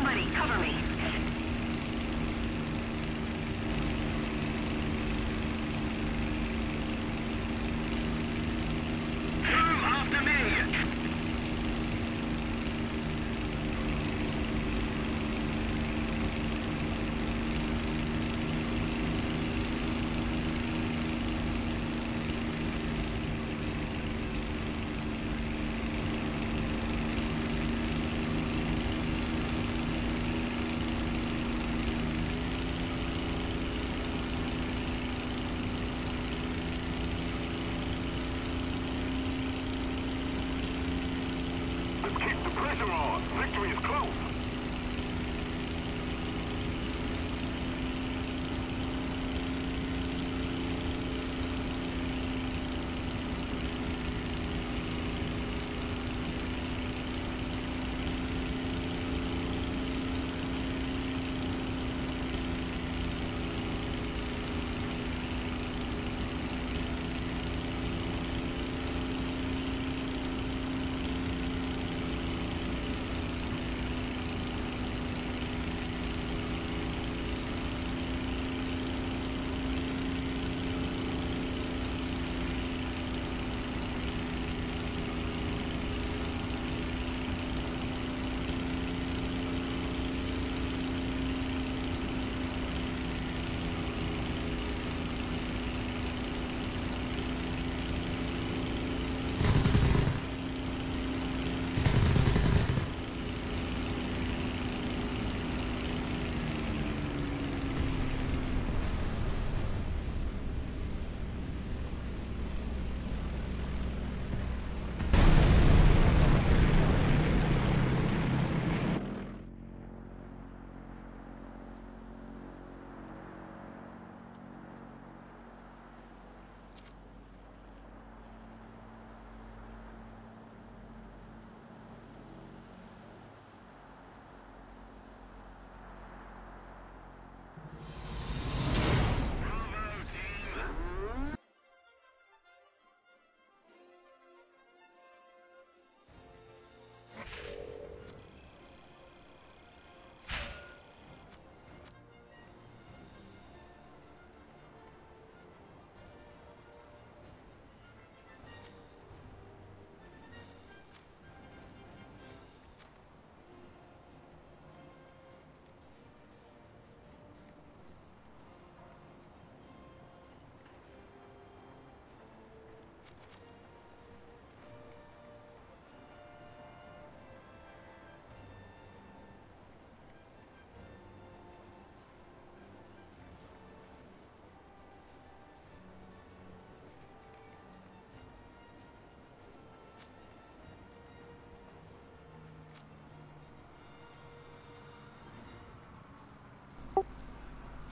Somebody cover me. Come after me. Keep the pressure on. Victory is close.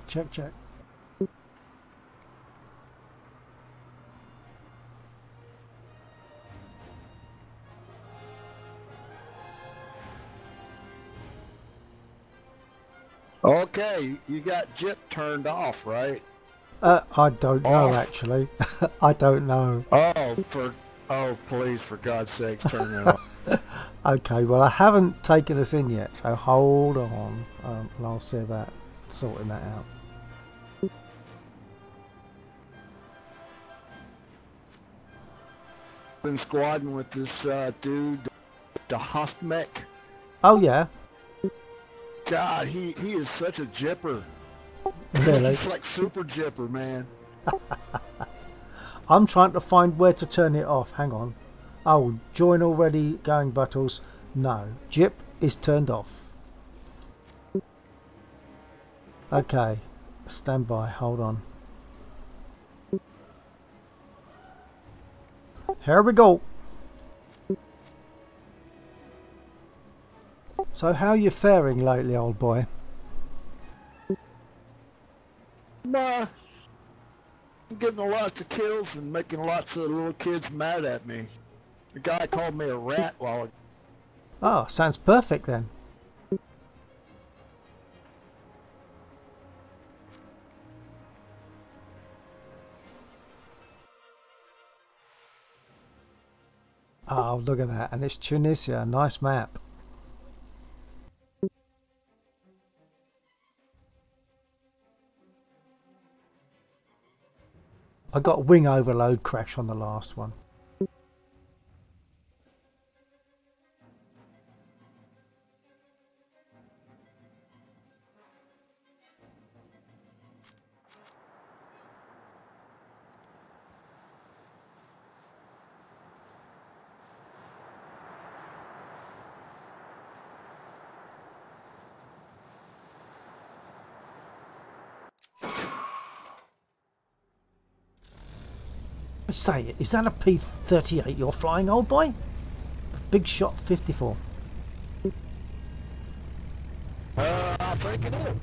Check, check. Okay, you got Jip turned off, right? I don't know actually. I don't know. Oh, please, for God's sake, turn it off. Okay, well I haven't taken us in yet, so hold on, and I'll see about sorting that out. Been squadding with this dude, the Hostmech. Oh yeah, God, he is such a jipper. really? He's like super jipper, man. I'm trying to find where to turn it off. Hang on. Oh, join already going battles. No, Jip is turned off. Okay, stand by. Hold on. Here we go. So how you faring lately, old boy? Nah, I'm getting lots of kills and making lots of little kids mad at me. The guy called me a rat while ago. Oh, sounds perfect then. Oh, look at that. And it's Tunisia. Nice map. I got a wing overload crash on the last one. I say it, is that a P-38 you're flying, old boy? Big Shot 54. I'll take it in.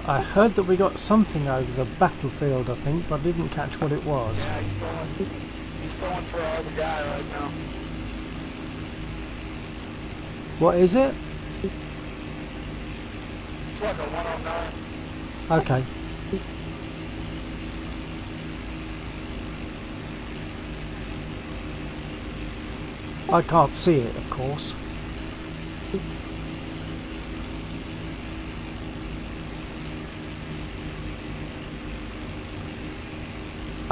I heard that we got something over the battlefield, I think, but I didn't catch what it was. Yeah, he's going for all the guy right now. What is it? It's like a 109. Okay. I can't see it, of course.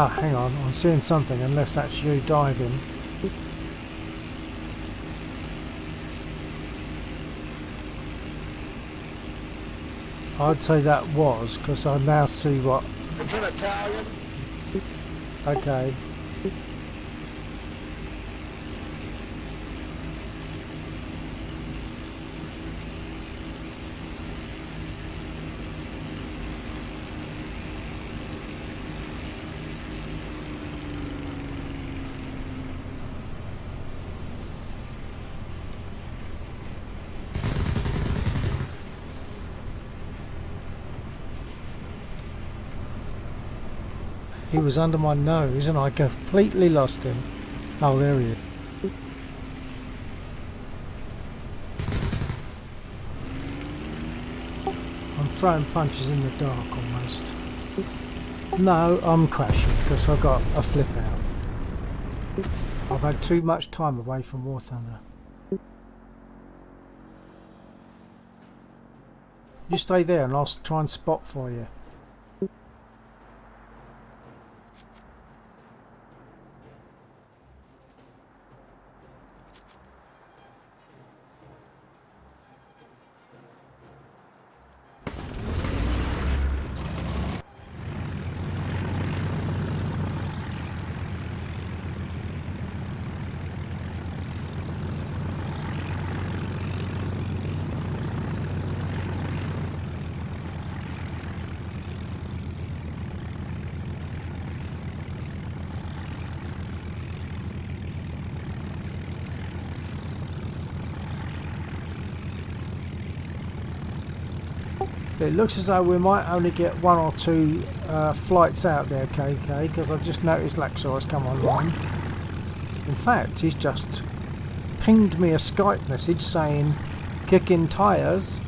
Ah, hang on, I'm seeing something, unless that's you diving. I'd say that was, because I now see what... It's an Italian. Okay. He was under my nose and I completely lost him. Oh, there he is. I'm throwing punches in the dark almost. No, I'm crashing because I got a flip out. I've had too much time away from War Thunder. You stay there and I'll try and spot for you. It looks as though we might only get one or two flights out there, KK, because I've just noticed Laxor has come online. In fact, he's just pinged me a Skype message saying, kicking tyres.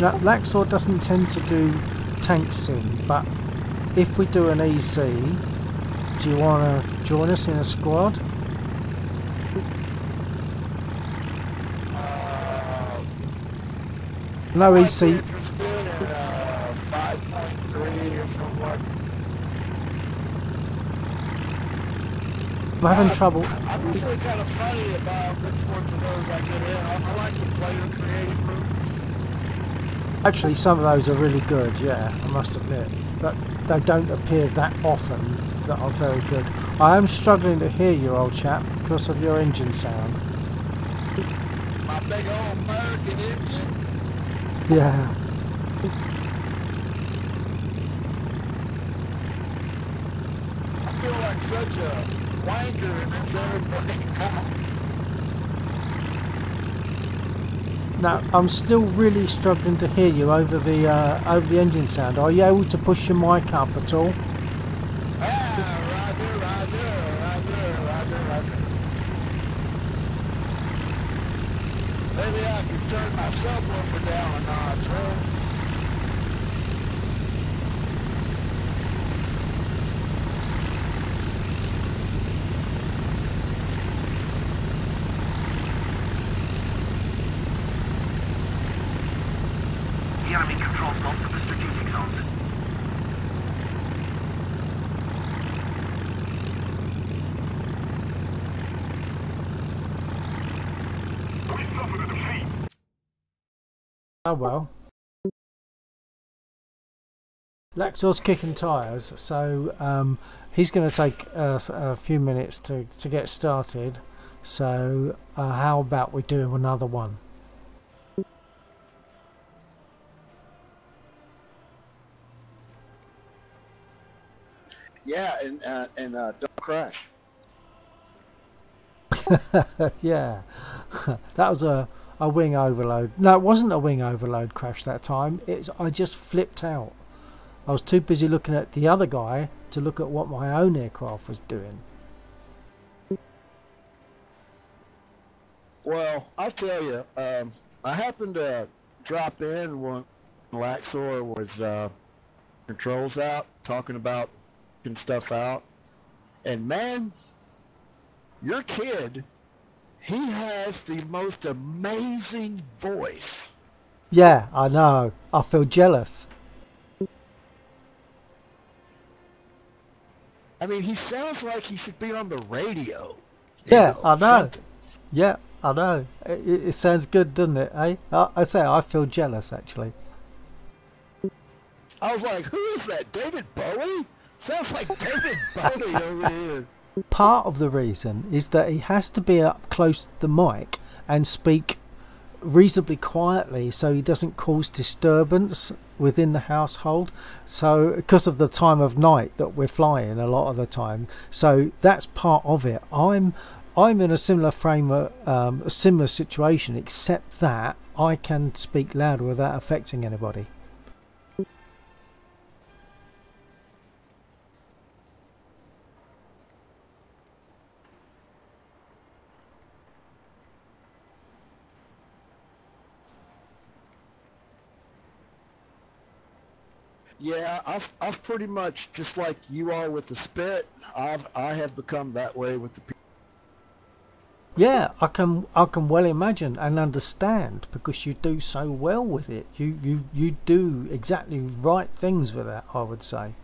Now, Laxor doesn't tend to do tank sim, but if we do an EC, do you want to join us in a squad? No EC. Interested in 5.3 or somewhat. I'm having trouble. I'm usually kind of funny about which ones of those I get in. I like the player creative groups. Actually, some of those are really good, yeah, I must admit. But they don't appear that often that are very good. I am struggling to hear you, old chap, because of your engine sound. My big old American engine. Yeah. I feel like such a wanker in this airplane. Now, I'm still really struggling to hear you over the engine sound. Are you able to push your mic up at all? Roger. Maybe I could turn my subwoofer down a notch, huh? The enemy controls most of the strategic zones. We suffered a defeat. Oh well. Laxor's kicking tyres, so he's going to take a few minutes to get started. So how about we do another one? Yeah, and don't crash. Yeah, that was a wing overload. No, it wasn't a wing overload crash that time. I just flipped out. I was too busy looking at the other guy to look at what my own aircraft was doing. Well, I'll tell you, I happened to drop in when Laxor was controls out, talking about stuff out, and man, your kid, he has the most amazing voice. Yeah, I know. I feel jealous. I mean, he sounds like he should be on the radio. Yeah, I know. Something. Yeah, I know. It sounds good, doesn't it, eh? I say I feel jealous, actually. I was like, who is that? David Bowie? Sounds like David Bowie over here. Part of the reason is that he has to be up close to the mic and speak reasonably quietly so he doesn't cause disturbance within the household, so because of the time of night that we're flying a lot of the time. So that's part of it. I'm in a similar a similar situation, except that I can speak louder without affecting anybody. Yeah, I've pretty much, just like you are with the spit, I have become that way with the. Yeah, I can well imagine and understand because you do so well with it. You do exactly right things with that, I would say.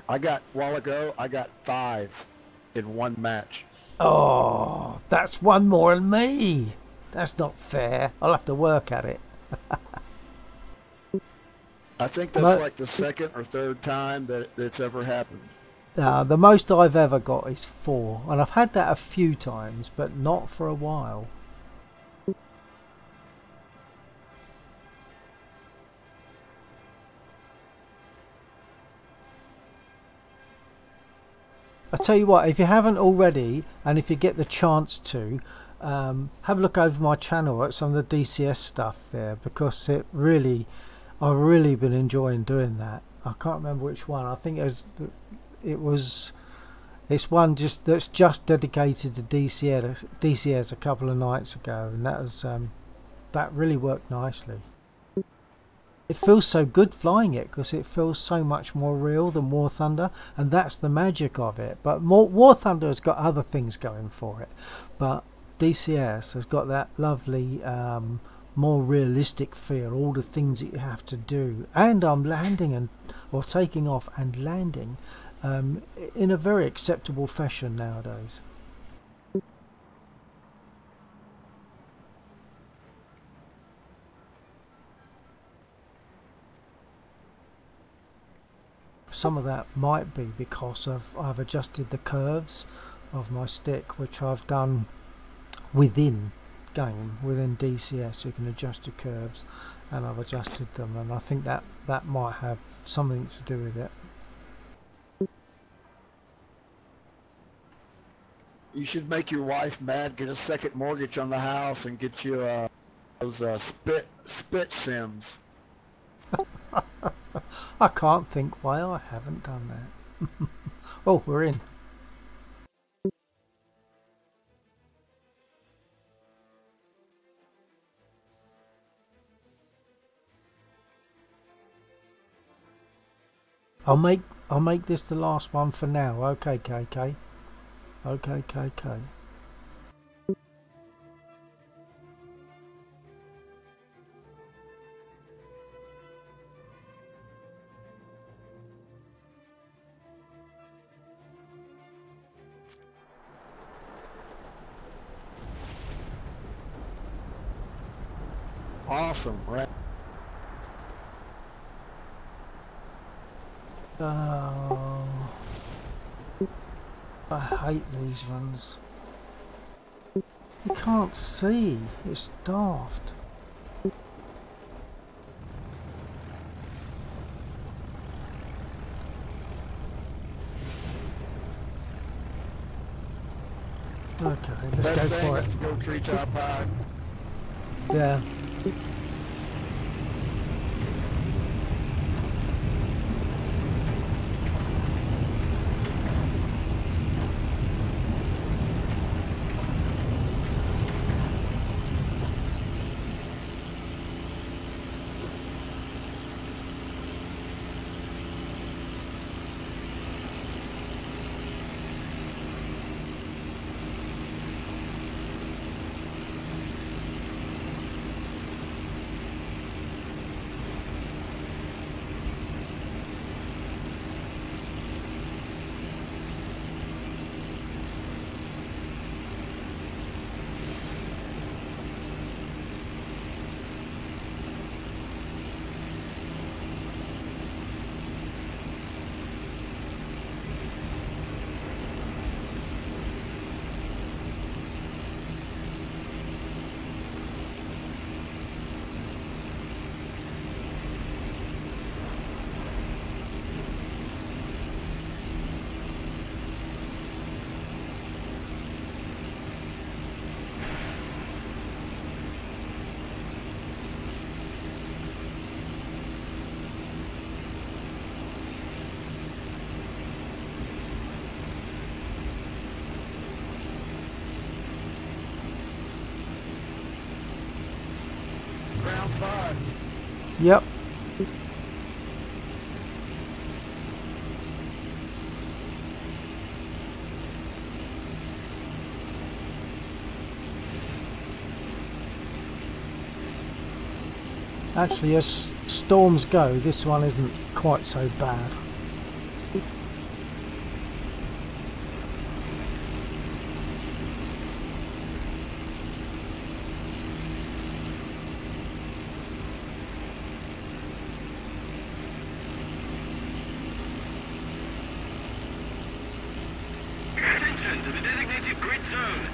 I got a while ago. I got 5 in one match. Oh, that's one more than me. That's not fair. I'll have to work at it. I think that's Mo- like the second or third time that it's ever happened. the most I've ever got is 4, and I've had that a few times, but not for a while. I tell you what, if you haven't already, and if you get the chance to, have a look over my channel at some of the DCS stuff there, because I've really been enjoying doing that. I can't remember which one. I think it's one that's just dedicated to DCS a couple of nights ago, and that really worked nicely. It feels so good flying it because it feels so much more real than War Thunder, and that's the magic of it. But War Thunder has got other things going for it, but DCS has got that lovely, more realistic feel. All the things that you have to do, and I'm landing or taking off and landing in a very acceptable fashion nowadays. Some of that might be because I've adjusted the curves of my stick, which I've done within DCS. You can adjust the curves, and I've adjusted them, and I think that might have something to do with it. You should make your wife mad, get a second mortgage on the house, and get you those spit sims. I can't think why I haven't done that. Oh, we're in. I'll make this the last one for now. Okay, KK. Okay, KK. Awesome, right? Oh, I hate these ones. You can't see. It's daft. Okay, let's go for it. Go treetop high. Yeah. fire. Yep. Actually, as storms go, this one isn't quite so bad. Attention to the designated grid zone.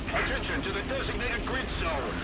Attention to the designated grid zone.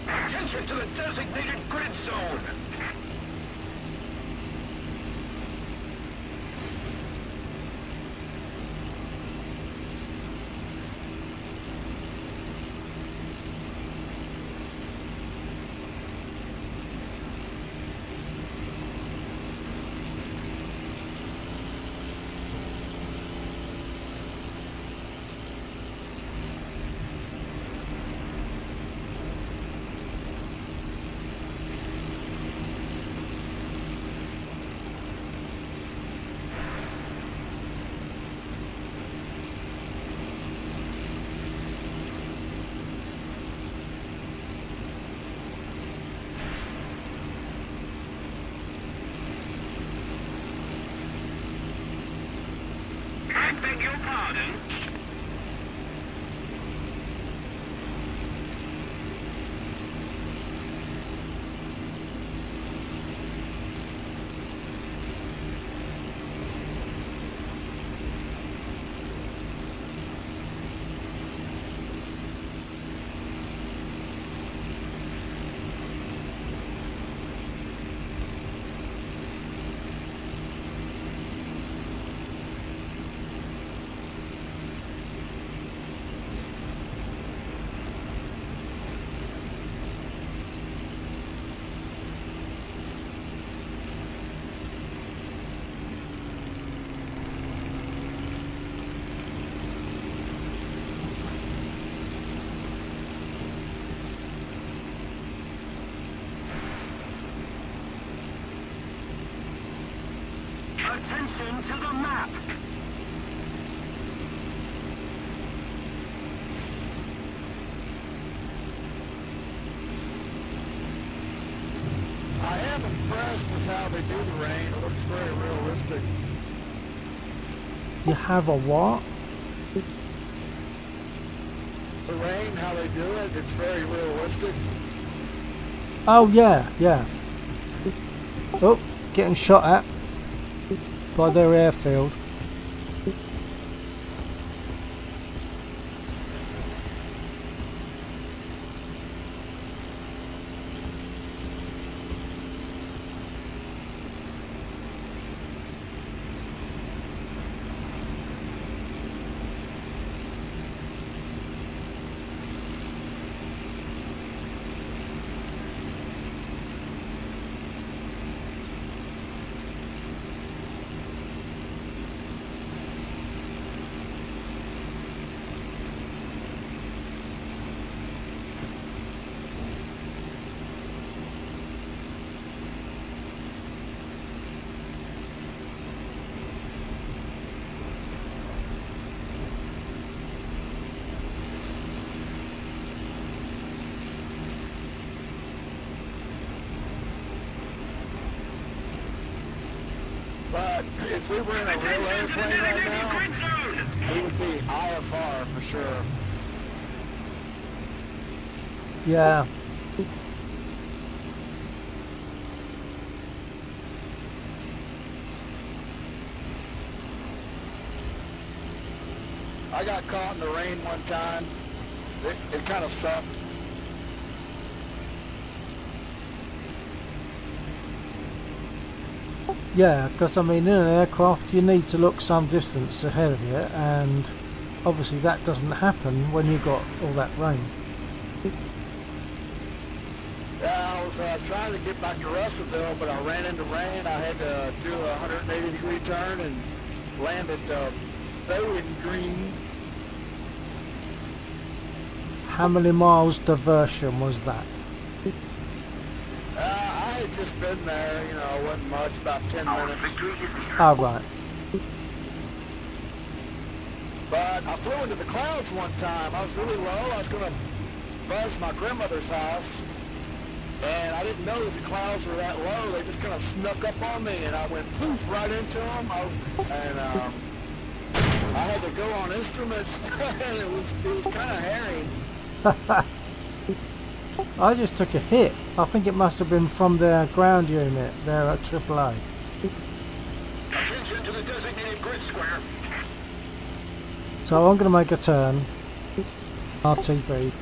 Attention to the designated grid zone. I beg your pardon? Attention to the map. I am impressed with how they do the rain. It looks very realistic. You have a what? The rain, how they do it, it's very realistic. Oh yeah, yeah. Oh, getting shot at by their airfield. But if we were in a real airplane right now, We would be IFR for sure. Yeah. I got caught in the rain one time. It kind of sucked. Yeah, because I mean, in an aircraft, you need to look some distance ahead of you, and obviously that doesn't happen when you've got all that rain. Yeah, I was trying to get back to Russellville, but I ran into rain. I had to do a 180-degree turn and land at Bowling Green. How many miles diversion was that? I had just been there, you know, it wasn't much, about 10 minutes. Oh, right. But I flew into the clouds one time. I was really low. I was going to buzz my grandmother's house. And I didn't know that the clouds were that low. They just kind of snuck up on me, and I went poof right into them. I had to go on instruments, and it was kind of hairy. I just took a hit. I think it must have been from their ground unit there at AAA. Attention to the designated grid square. So I'm going to make a turn. RTB.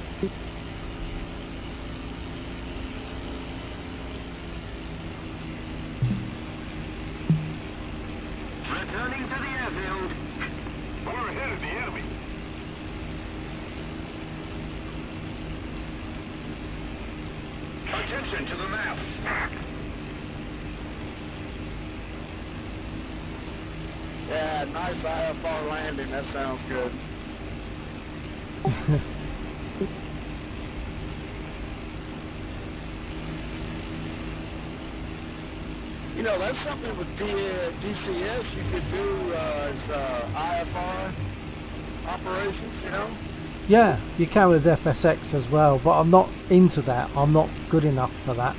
Returning to the airfield. We're ahead of the enemy. Attention to the map. Yeah, nice IFR landing. That sounds good. You know, that's something with DCS you could do as IFR operations, you know? Yeah, you can with FSX as well, but I'm not into that. I'm not good enough for that.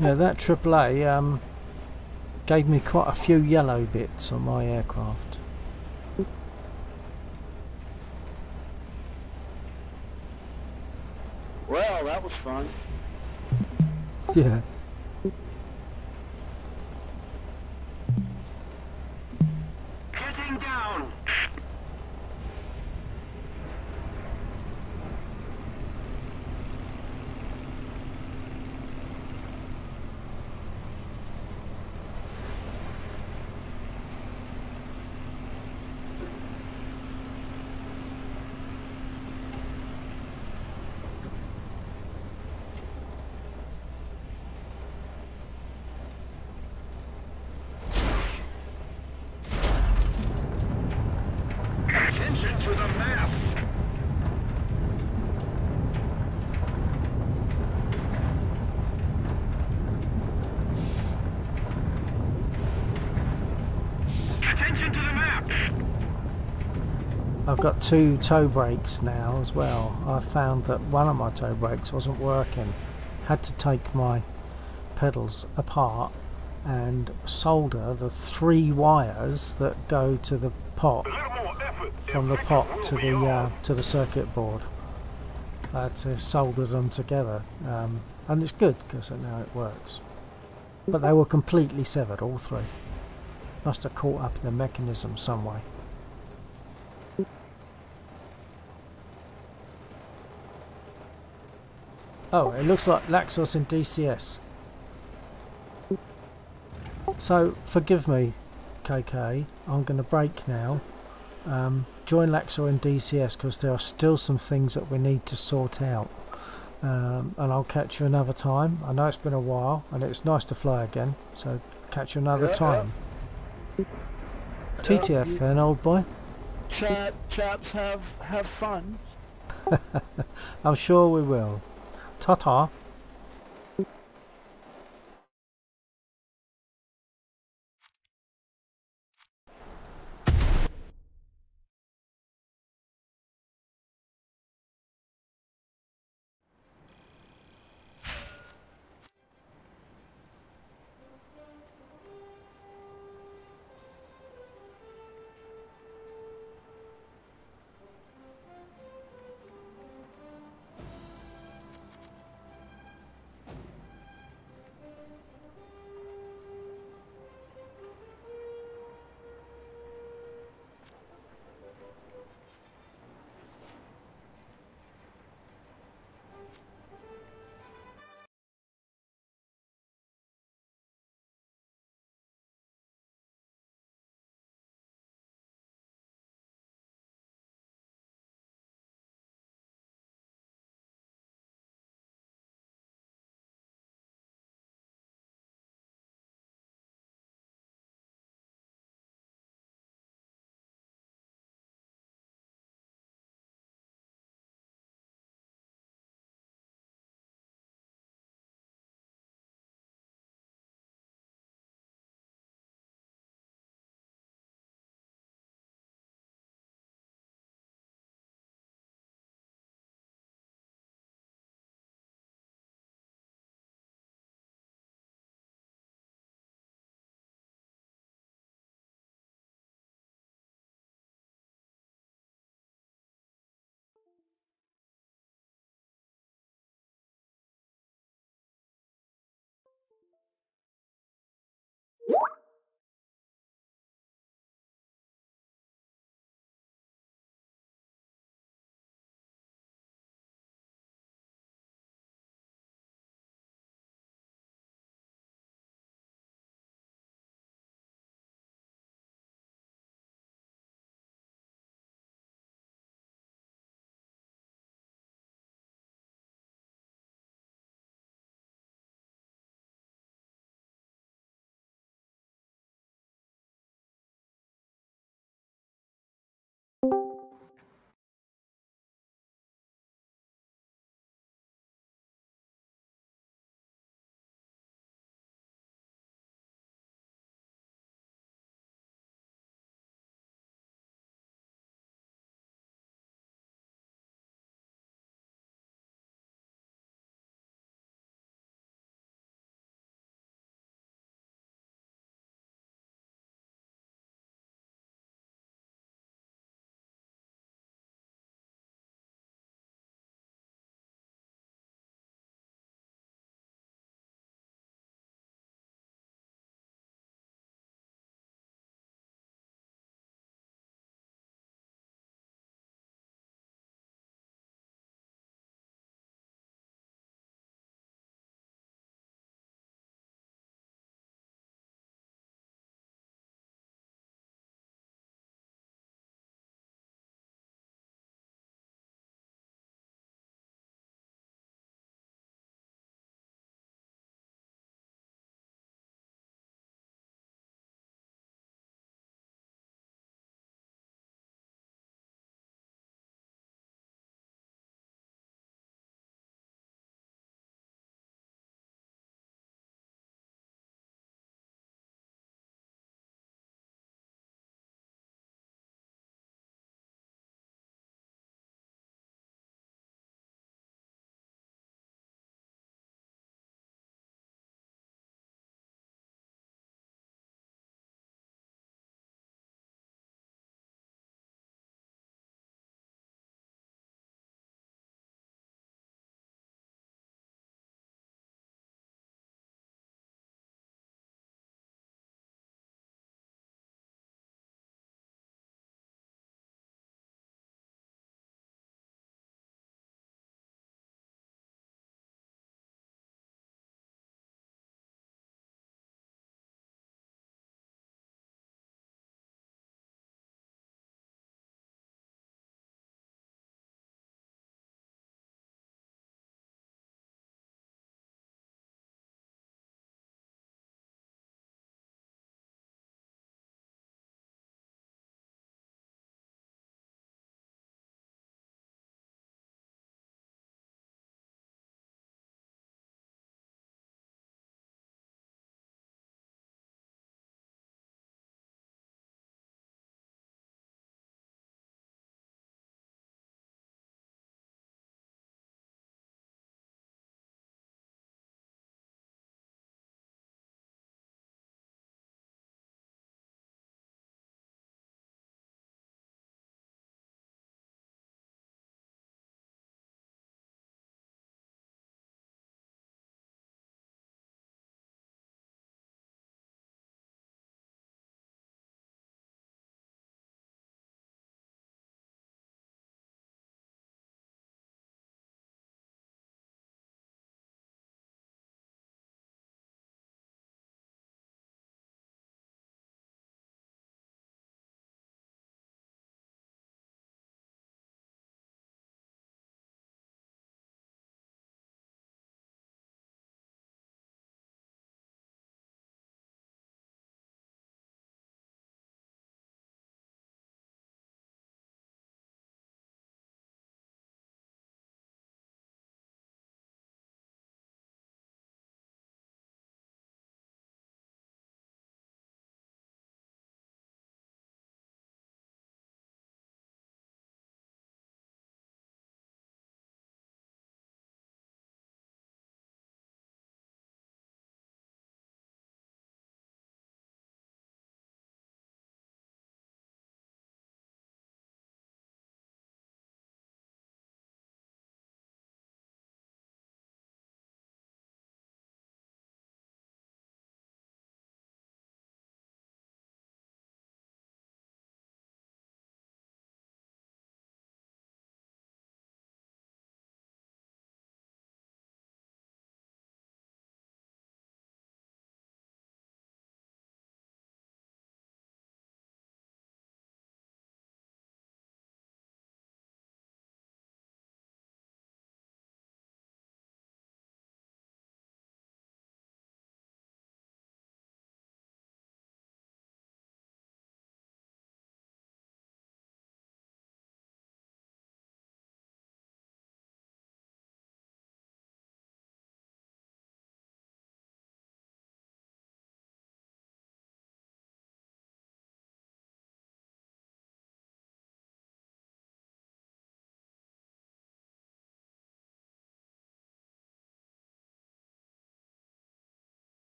Yeah, that AAA gave me quite a few yellow bits on my aircraft. Well, that was fun. Yeah. Getting down. Attention to the map. Attention to the map. I've got 2 toe brakes now as well. I found that one of my toe brakes wasn't working. Had to take my pedals apart and solder the 3 wires that go to the pot, from the pot to the circuit board. I had to solder them together, and it's good because now it works. But they were completely severed, all 3. Must have caught up in the mechanism some way. Oh, it looks like Laxos in DCS. So, forgive me, KK. I'm going to break now. Join Laxor in DCS because there are still some things that we need to sort out. And I'll catch you another time. I know it's been a while and it's nice to fly again, so catch you another time. TTF then, old boy. Chaps have fun. I'm sure we will. Ta-ta.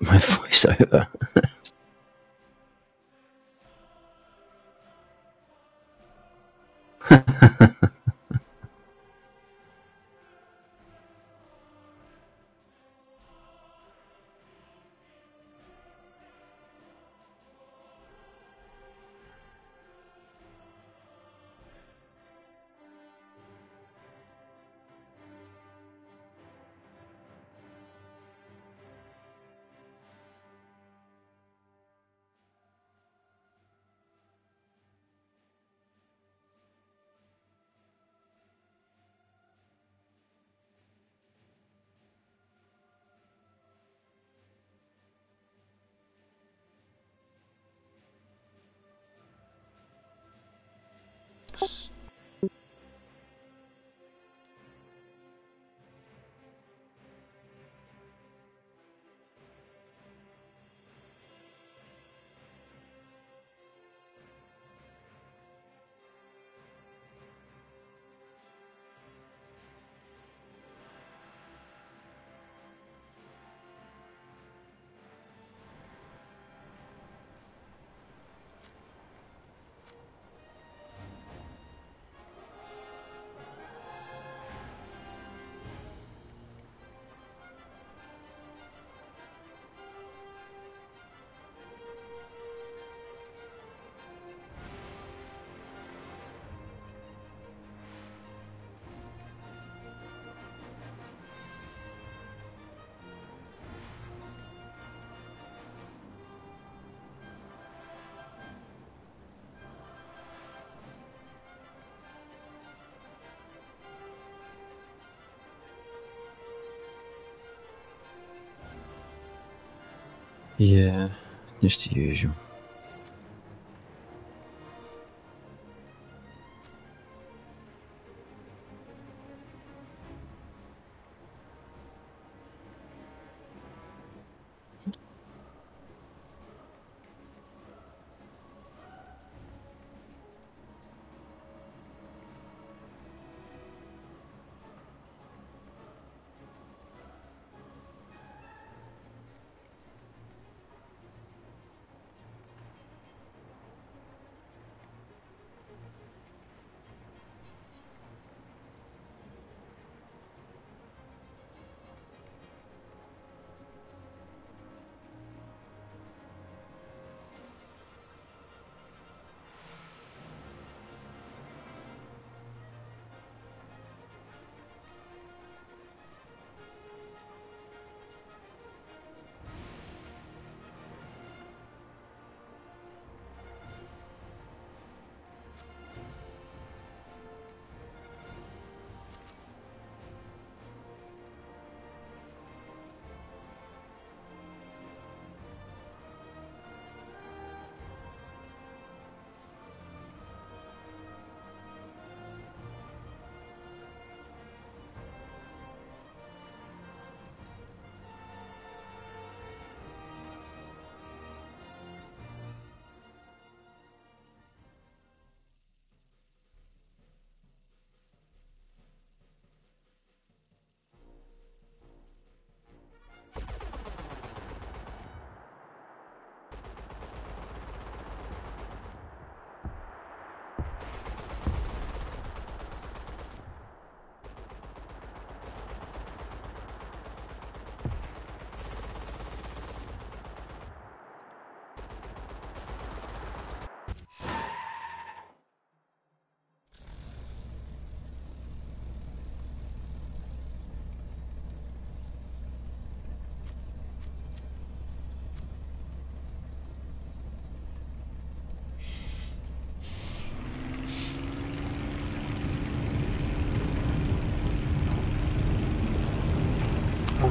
my voiceover. Yeah, just the usual.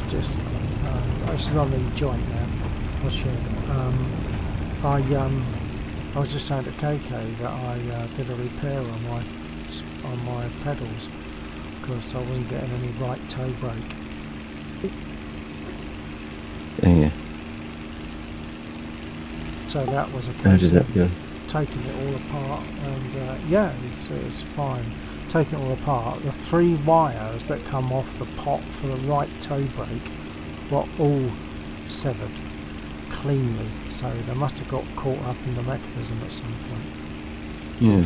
Just this is on the joint now. I'll show you. I was just saying to KK that I did a repair on my pedals because I wasn't getting any right toe brake. Yeah. So that was a case How did that go? taking it all apart, and yeah, it's fine. Taking it all apart, the 3 wires that come off the pot for the right toe brake were all severed. cleanly, so they must have got caught up in the mechanism at some point. Yeah.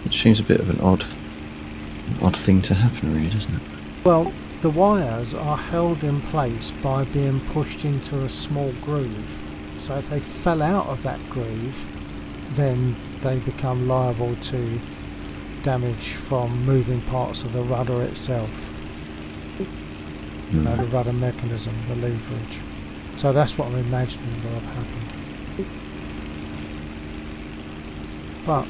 It seems a bit of an odd thing to happen, really, doesn't it? Well, the wires are held in place by being pushed into a small groove. So if they fell out of that groove, then they become liable to damage from moving parts of the rudder itself. Mm. The rudder mechanism, the leverage. So that's what I'm imagining will have happened. But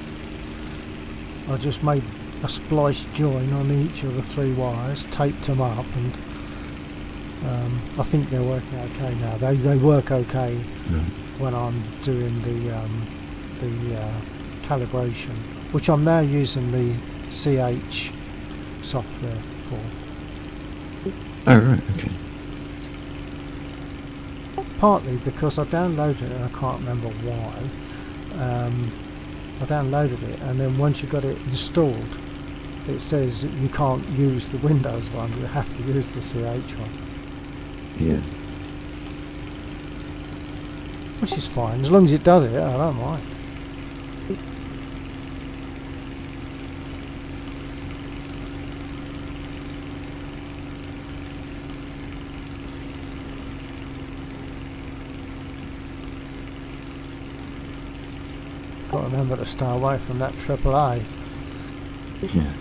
I just made a splice join on each of the 3 wires, taped them up, and I think they're working okay now. They work okay when I'm doing the calibration, which I'm now using the CH software for. Oh, right, okay. Partly because I downloaded it and I can't remember why. I downloaded it, and then once you got it installed, it says you can't use the Windows one, you have to use the CH one. Yeah. Which is fine, as long as it does it, I don't mind. Got to remember to stay away from that AAA. Yeah.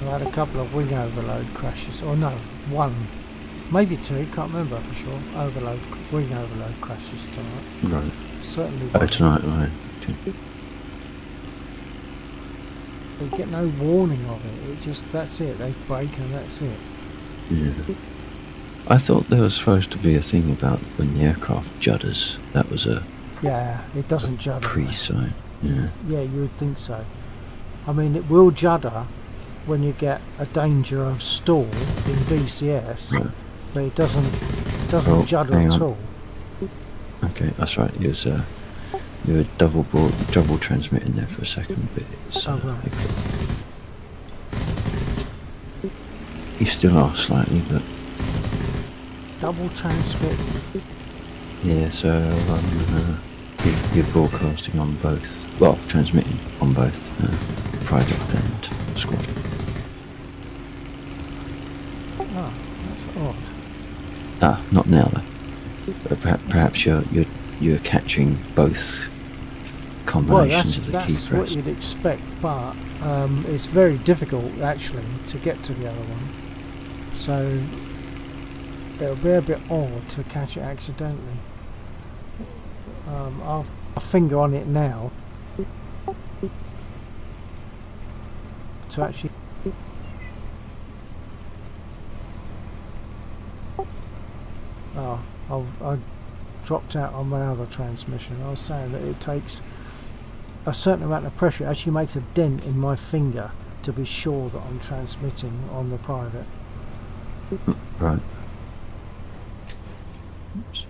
I had a couple of wing overload crashes, or no, one, maybe 2, can't remember for sure. Wing overload crashes tonight. Right. Certainly Oh, one. tonight, right. Okay. They get no warning of it. It just, that's it. They break and that's it. Yeah. I thought there was supposed to be a thing about when the aircraft judders. That was a Yeah, it doesn't judder. pre-sign. Yeah. Yeah, you would think so. I mean, it will judder when you get a danger of stall in DCS, Right. but it doesn't Oh, judder hang at on. all. Okay, that's right. You were double transmitting there for a second, but it's Oh, right. you still are slightly, but Double transmit. yeah. So you're broadcasting on both. Well, transmitting on both private and squad. Oh, that's odd. Ah, not now though. But perhaps you're catching both Well, combinations of the key that's what press. you'd expect, but it's very difficult actually to get to the other one. So it'll be a bit odd to catch it accidentally. I'll finger on it now to actually. Oh, I dropped out on my other transmission. I was saying that it takes a certain amount of pressure. It actually makes a dent in my finger to be sure that I'm transmitting on the private. Right. Oops.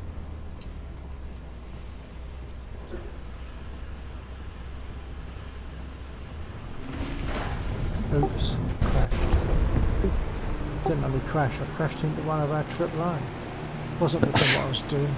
Oops, crashed. Didn't let me crash. I crashed into one of our AAA. Wasn't looking what I was doing.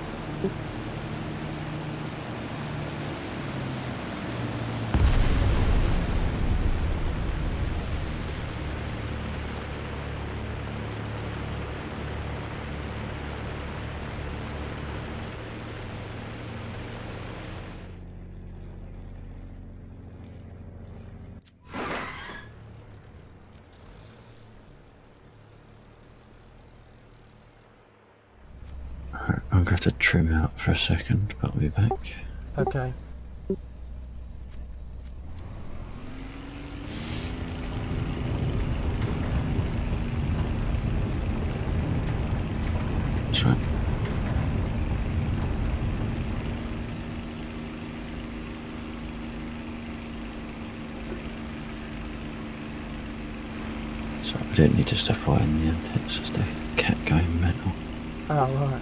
I'm going to have to trim out for a second, but I'll be back. Okay. That's right. So I didn't need to step away in the end, it's just a cat going mental. Oh, right.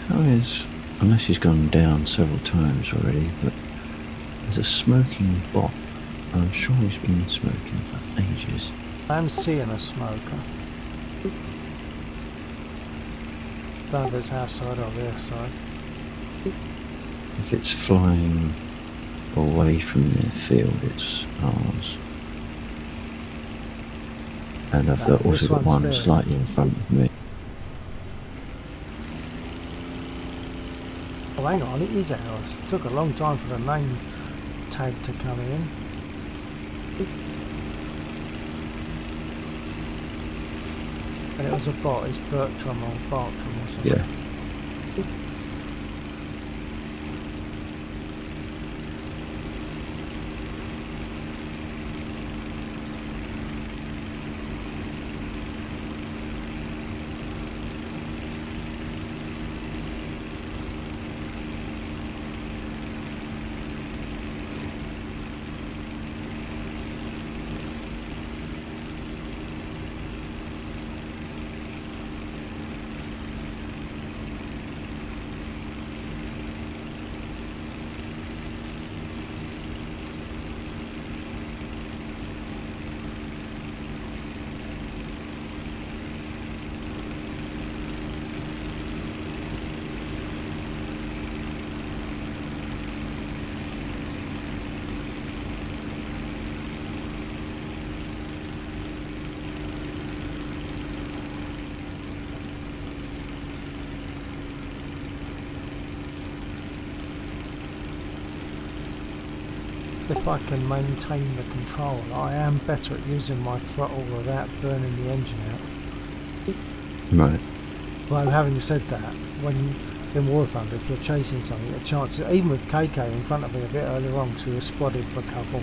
How is, unless he's gone down several times already, but there's a smoking bot. I'm sure he's been smoking for ages. I'm seeing a smoker. Don't know if it's our side or their side. If it's flying away from their field, it's ours. And I've This also got one's one there. slightly in front of me. Oh, hang on, it is ours. It took a long time for the name tag to come in. And it was a bot, it's Bertram or Bartram or something. Yeah. If I can maintain the control, I am better at using my throttle without burning the engine out. Right. Although having said that, when in War Thunder, if you're chasing something, a chance, even with KK in front of me a bit earlier on, because we were spotted for a couple,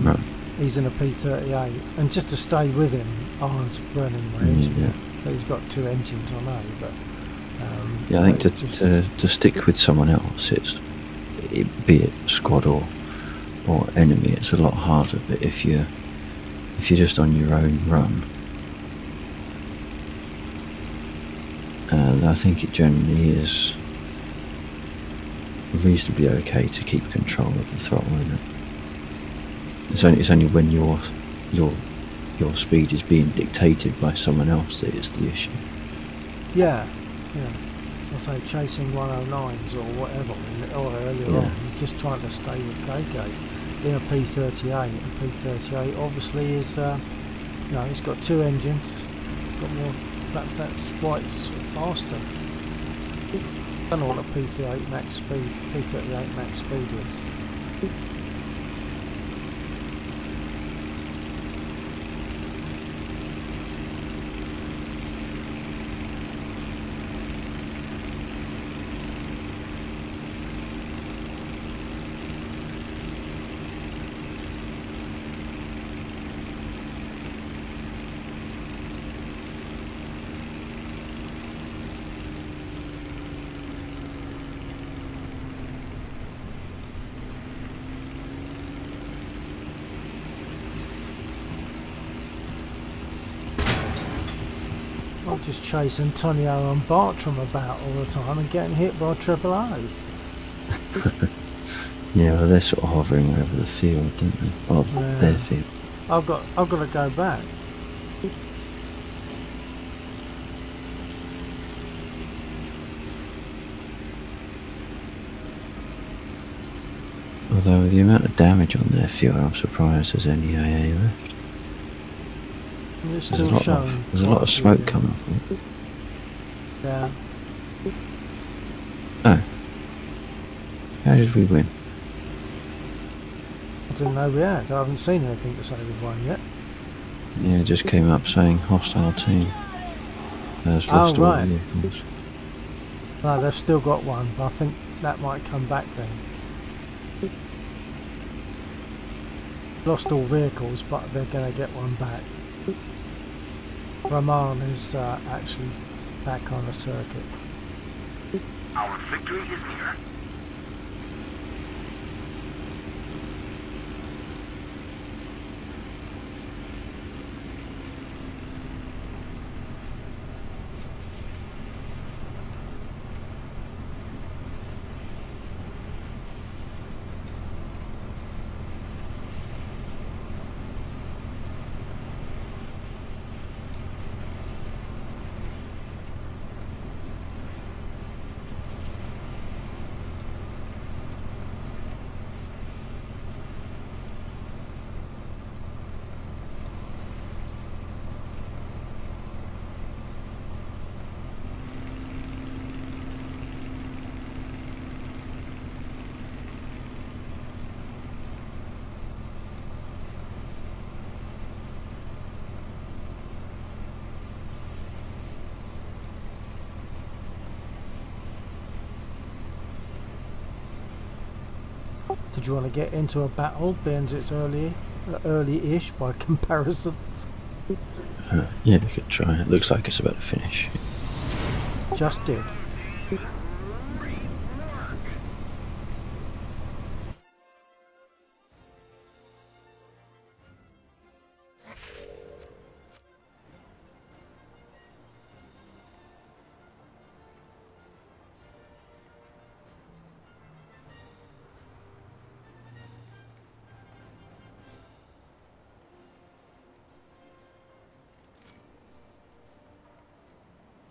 Right. he's in a P38, and just to stay with him, I was burning my engine. Yeah. But he's got two engines, I know, but Yeah, I think but it's just, to stick with someone else, be it squad or enemy, it's a lot harder. But if you're just on your own run, I think it generally is reasonably okay to keep control of the throttle in it. It's only when your speed is being dictated by someone else that it's the issue. yeah. I say chasing 109s or whatever, or earlier on, just trying to stay with KK in a P38. And P38 obviously is, it's got two engines, got more, perhaps that's why it's faster. I don't know what a P38 max speed is. I'm just chasing Antonio and Bartram about all the time and getting hit by Triple O. Yeah, well, they're sort of hovering over the field, don't they? Well, their field. I've got to go back. Although with the amount of damage on their field, I'm surprised there's any AA left. It's There's still a lot of smoke coming from it. Yeah. Oh. How did we win? I didn't know we had. I haven't seen anything to say we've won yet. Yeah, it just came up saying hostile team has lost all right. vehicles. No, they've still got one, but I think that might come back then. Lost all vehicles, but they're going to get one back. Rahman is actually back on the circuit. Our victory is near. Did you want to get into a battle, being it's early-ish by comparison? Yeah, we could try. It looks like it's about to finish. Just did.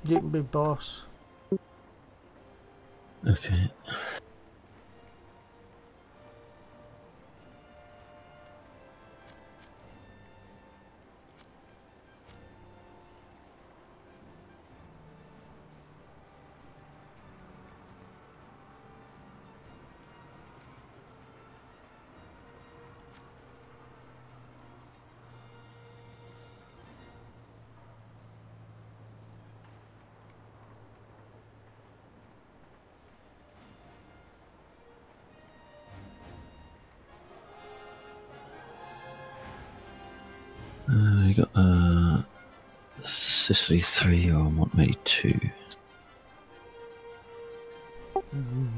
You can be boss. Okay. You got Sicily 3 or maybe 2.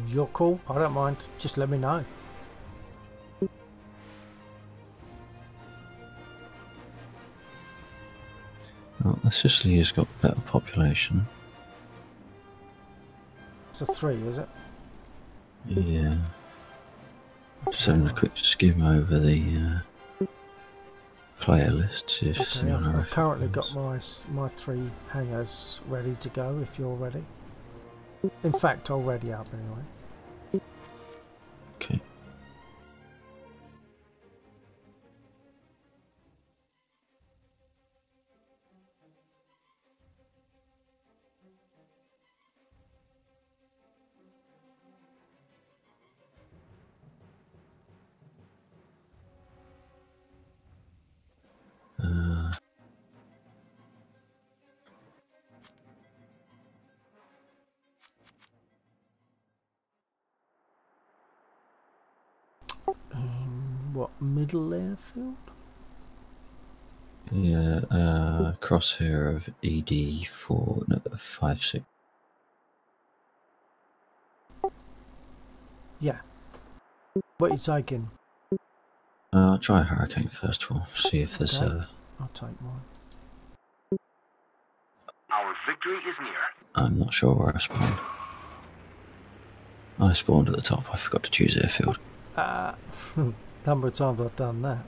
You're cool. I don't mind. Just let me know. Well, Sicily has got better population. It's a 3, is it? Yeah. Just having a quick skim over the player list. See if Okay, I've currently got my 3 hangars ready to go if you're ready. In fact, already up anyway. Okay. What, middle airfield? Yeah, crosshair of ED4, no, 5-6. Yeah. What are you taking? I'll try Hurricane first of all, see if there's Okay. I'll take mine. Our Our victory is near. I'm not sure where I spawned. I spawned at the top. I forgot to choose airfield. Number of times I've done that.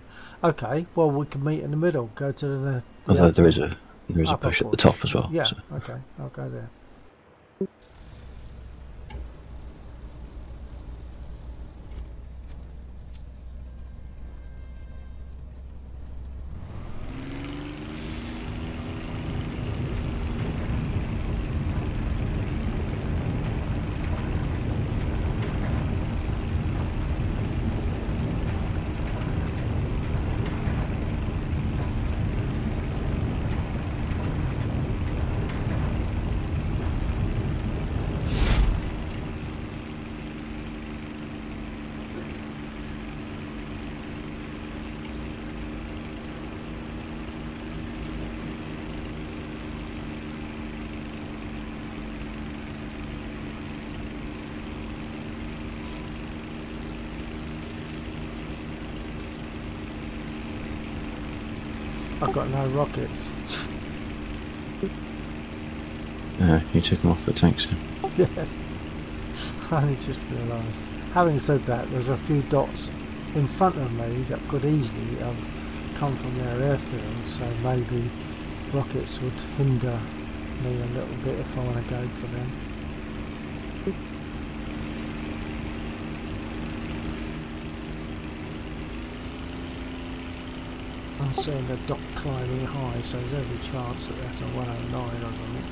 Okay, well we can meet in the middle. Go to the Although there is a upper push at the push. top as well. Yeah. So. Okay, I'll go there. I've got no rockets. You took them off the tanks then? Yeah. I only just realised. Having said that, there's a few dots in front of me that could easily have come from their airfield, so maybe rockets would hinder me a little bit if I want to go for them. I'm seeing the dot climbing high, so there's every chance that that's a 109 or something.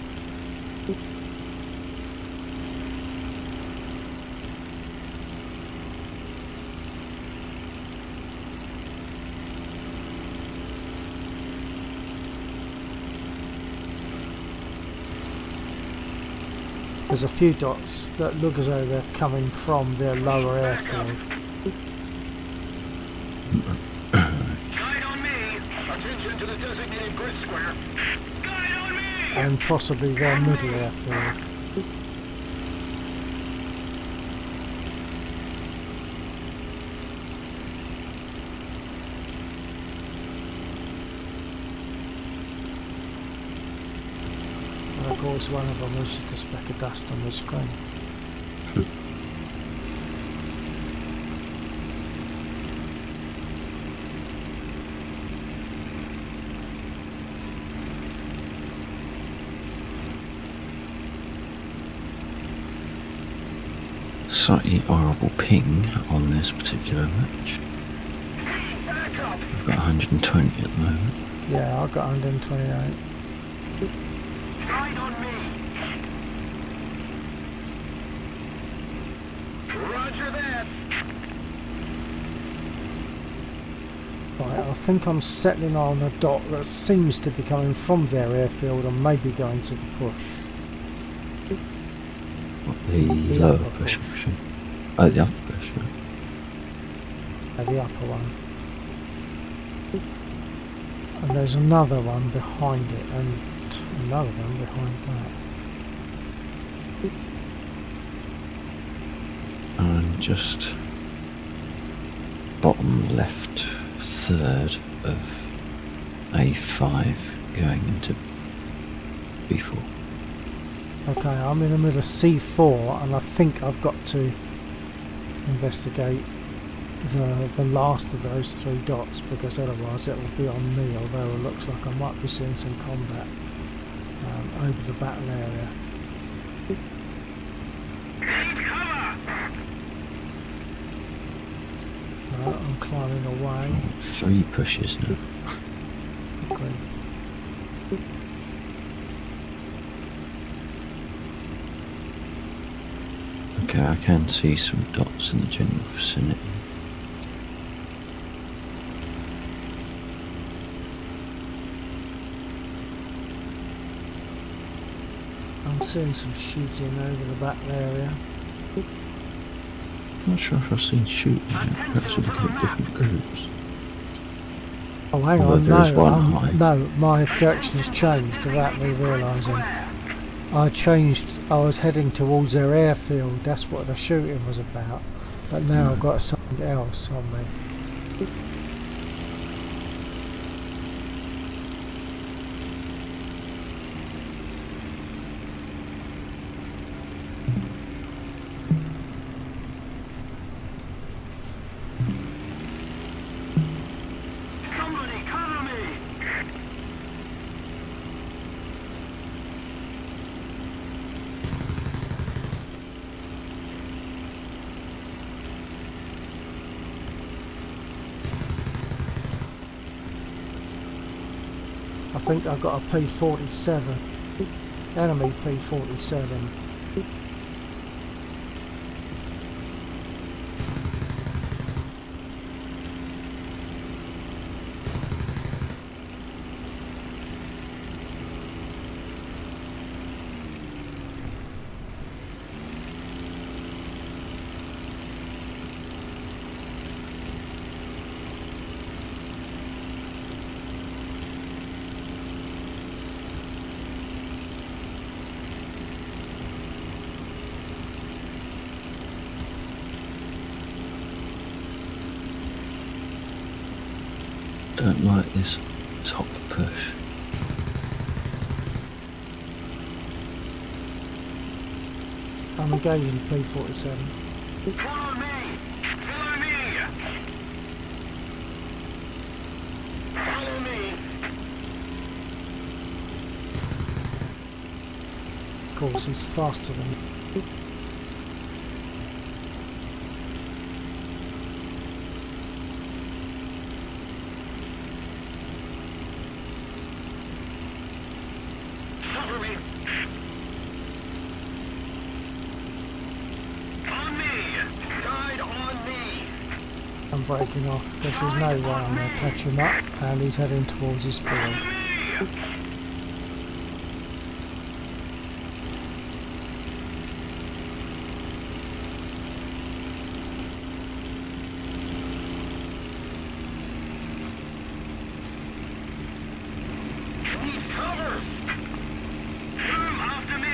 There's a few dots that look as though they're coming from their lower airfield. To the designated grid square. Guide on me! And possibly their middle airfield. And of course one of them was just a speck of dust on the screen. Slightly horrible ping on this particular match. I've got 120 at the moment. Yeah, I've got 128. Guide on me! Roger that! Right, I think I'm settling on a dot that seems to be coming from their airfield and maybe going to the push. The lower push. Oh, the upper push, right? The upper one. And there's another one behind it, and another one behind that. And just bottom left third of A5 going into B4. Okay, I'm in the middle of C4, and I think I've got to investigate the last of those three dots, because otherwise it will be on me, although it looks like I might be seeing some combat over the battle area. Right, I'm climbing away. 3 pushes now. Okay. Okay, I can see some dots in the general vicinity. I'm seeing some shooting over the battle area. Not sure if I've seen shooting, perhaps we're looking at different groups. Oh, hang Although on, there is one high. no, my direction's changed without me realising. I was heading towards their airfield, that's what the shooting was about. But now I've got something else on me. think I got a P47. Enemy P47. Don't like this top push. I'm engaging P47. Follow me! Follow me! Follow me! Of course, he's faster than me. Cover me! On me! Guide on me! I'm breaking off because there's no way I'm going to catch him up, and he's heading towards his field. Follow me! Need cover! Come after me!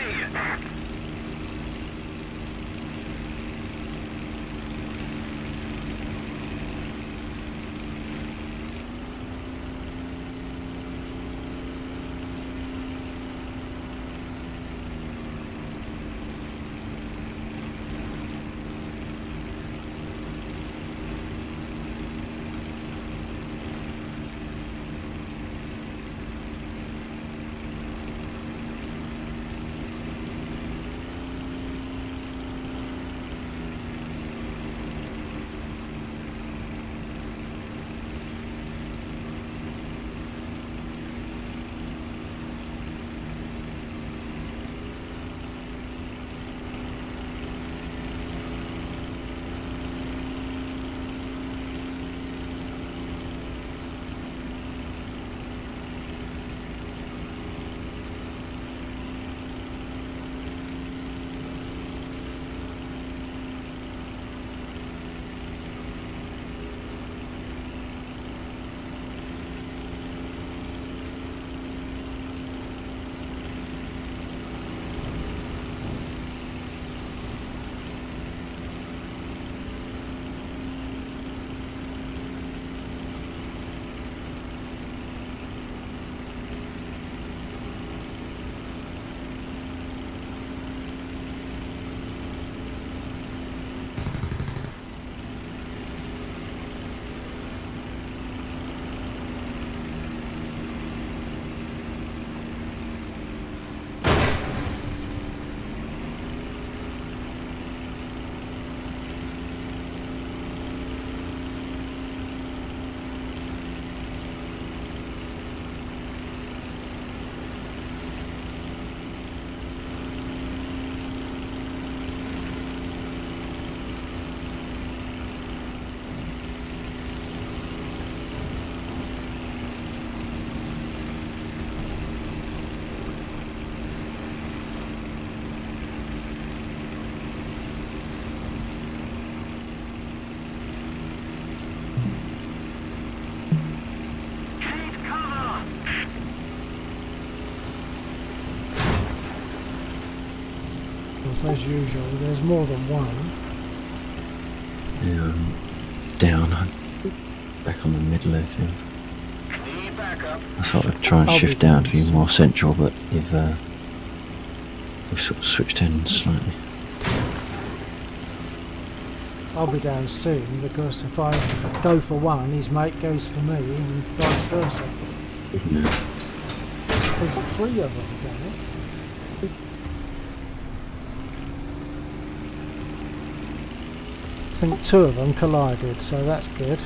As usual, there's more than one. Yeah, I'm down. I'm back on the middle airfield. Need backup. I thought I'd try and I'll shift be down to be fine. more central, but we've sort of switched ends slightly. I'll be down soon because if I go for one, his mate goes for me, and vice versa. Yeah. There's three of them down it. I think two of them collided, so that's good.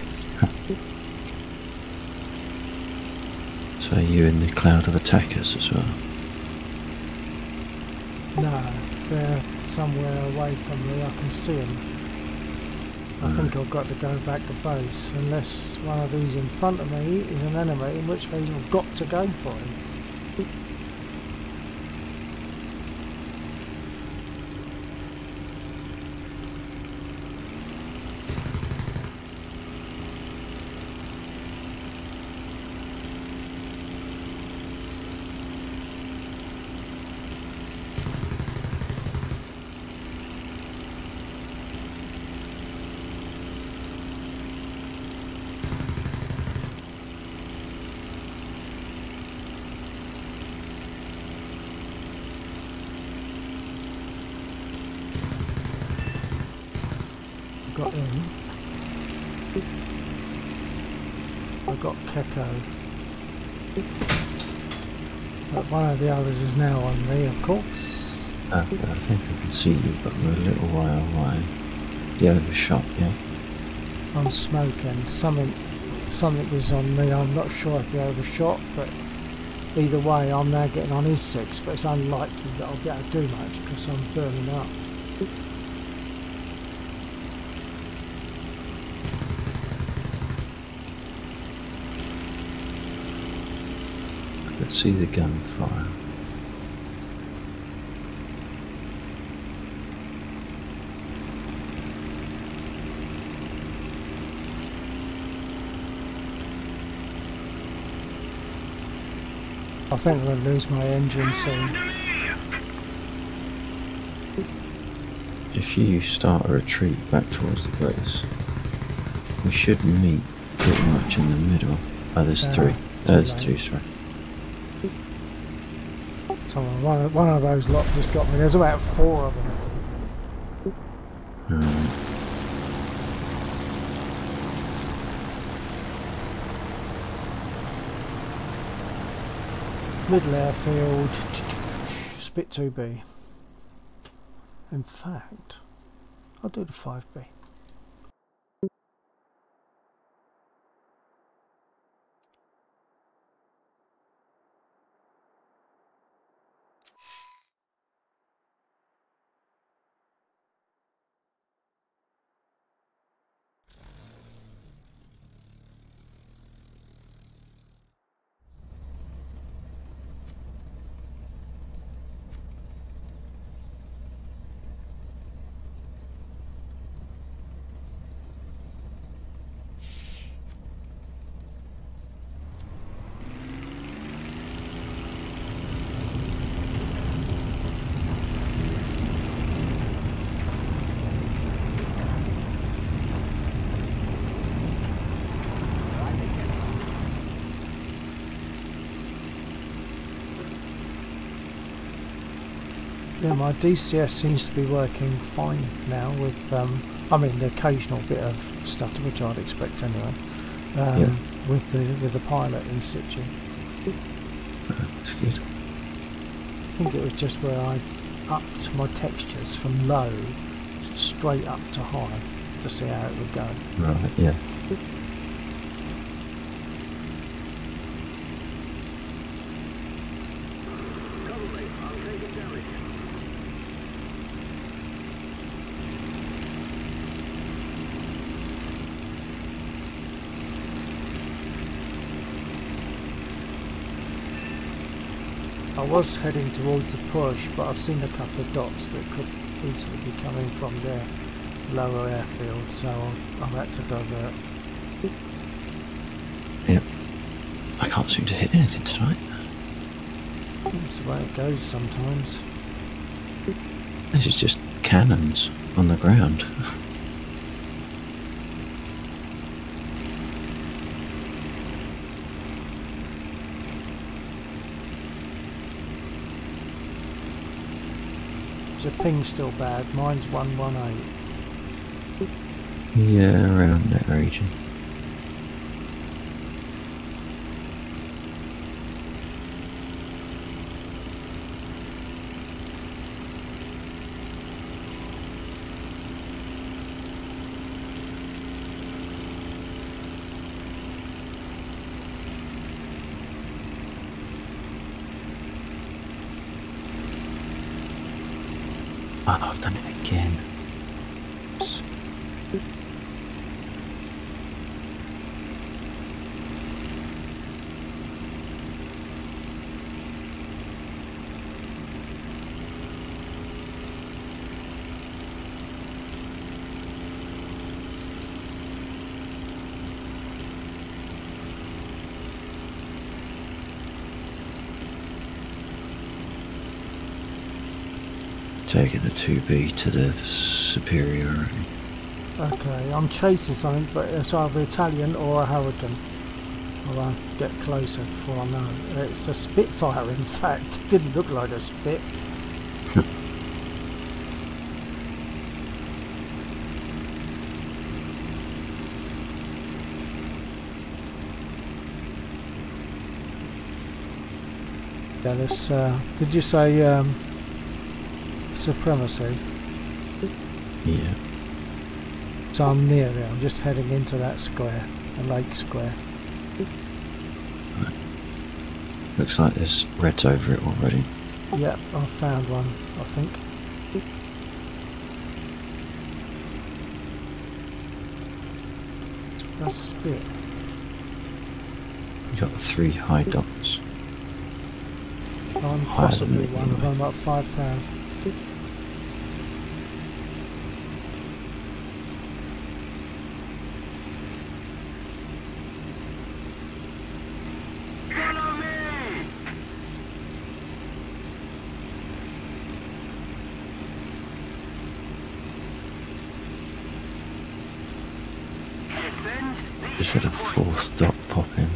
So are you in the cloud of attackers as well? No, they're somewhere away from me. I can see them. I think I've got to go back to base, unless one of these in front of me is an enemy, in which case I've got to go for him. Got him. I got Keko. But one of the others is now on me, of course. I think I can see you, but we're a little while away. You overshot, yeah? I'm smoking. Something is on me. I'm not sure if he overshot, but either way, I'm now getting on his 6. But it's unlikely that I'll be able to do much because I'm burning up. I could see the gunfire. I think I'm going to lose my engine soon. If you start a retreat back towards the base, we should meet pretty much in the middle. Oh, there's three. There's two, sorry. One of those lot just got me. There's about 4 of them. Middle airfield, spit 2B. In fact, I'll do the 5B. Yeah, my DCS seems to be working fine now with, I mean, the occasional bit of stutter, which I'd expect anyway, with the pilot in situ. That's good. I think it was just where I upped my textures from low straight up to high to see how it would go. Right, yeah. I was heading towards the push, but I've seen a couple of dots that could easily be coming from their lower airfield, so I've had to divert. Yep. I can't seem to hit anything tonight. That's the way it goes sometimes. This is just cannons on the ground. The ping's still bad. Mine's 118. Yeah, around that region. Oh, I've done it again. Taking a 2B to the superiority. Okay, I'm chasing something, but it's either Italian or a Hurricane. I'll have to get closer before I know. It's a Spitfire, in fact. It didn't look like a Spit. Yeah, this, did you say Supremacy? Yeah. So I'm near there, I'm just heading into that square, the lake square. Right. Looks like there's reds over it already. Yep, I found one, I think. That's a Spit. You got 3 high dots. I'm Higher possibly than me, one of anyway. them, about 5,000. Follow me! Descend the Just had a 4th dot pop in.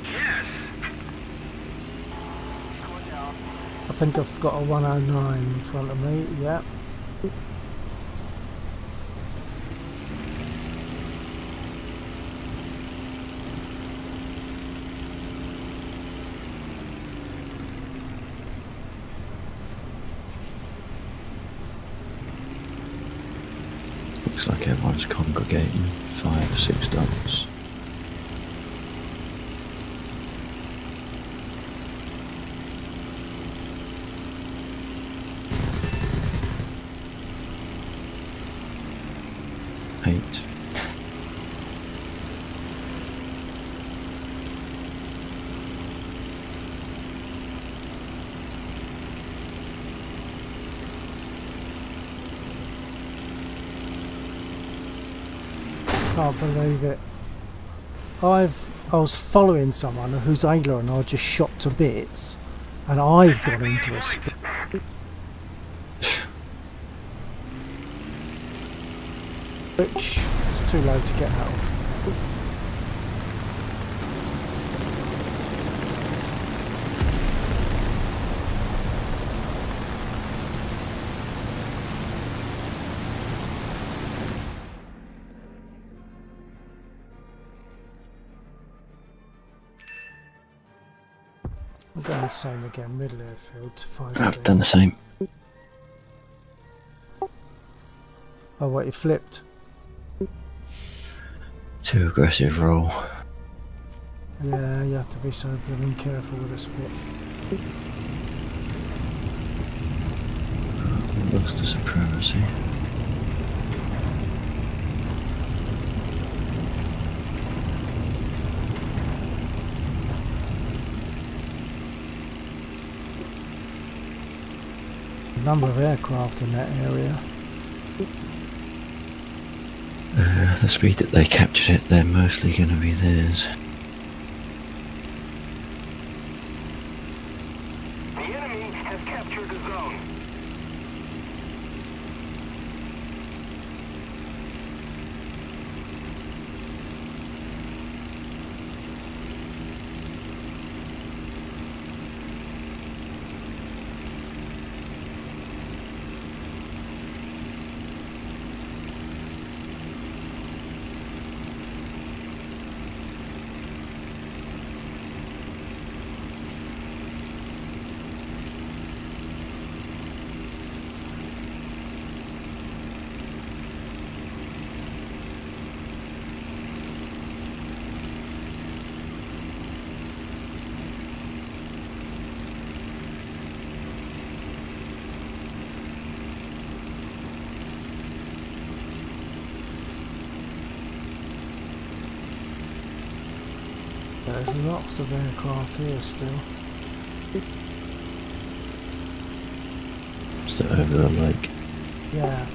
Yes! I think I've got a 109 in front of me, yep. Looks like everyone's congregating. 5 or 6 dots. Eight. Can't believe it. I was following someone whose aileron I just shot to bits, and I've gone into a Spit. Which is too low to get out of. I'm going the same again, middle airfield to find I've done the same. Oh wait, it flipped. Too aggressive roll. Yeah, you have to be so blooming careful with a Spit. Lost the supremacy. Number of aircraft in that area. The speed that they captured it, they're mostly going to be theirs. The enemy has captured the zone. there's lots of aircraft here still. So over the lake. Yeah.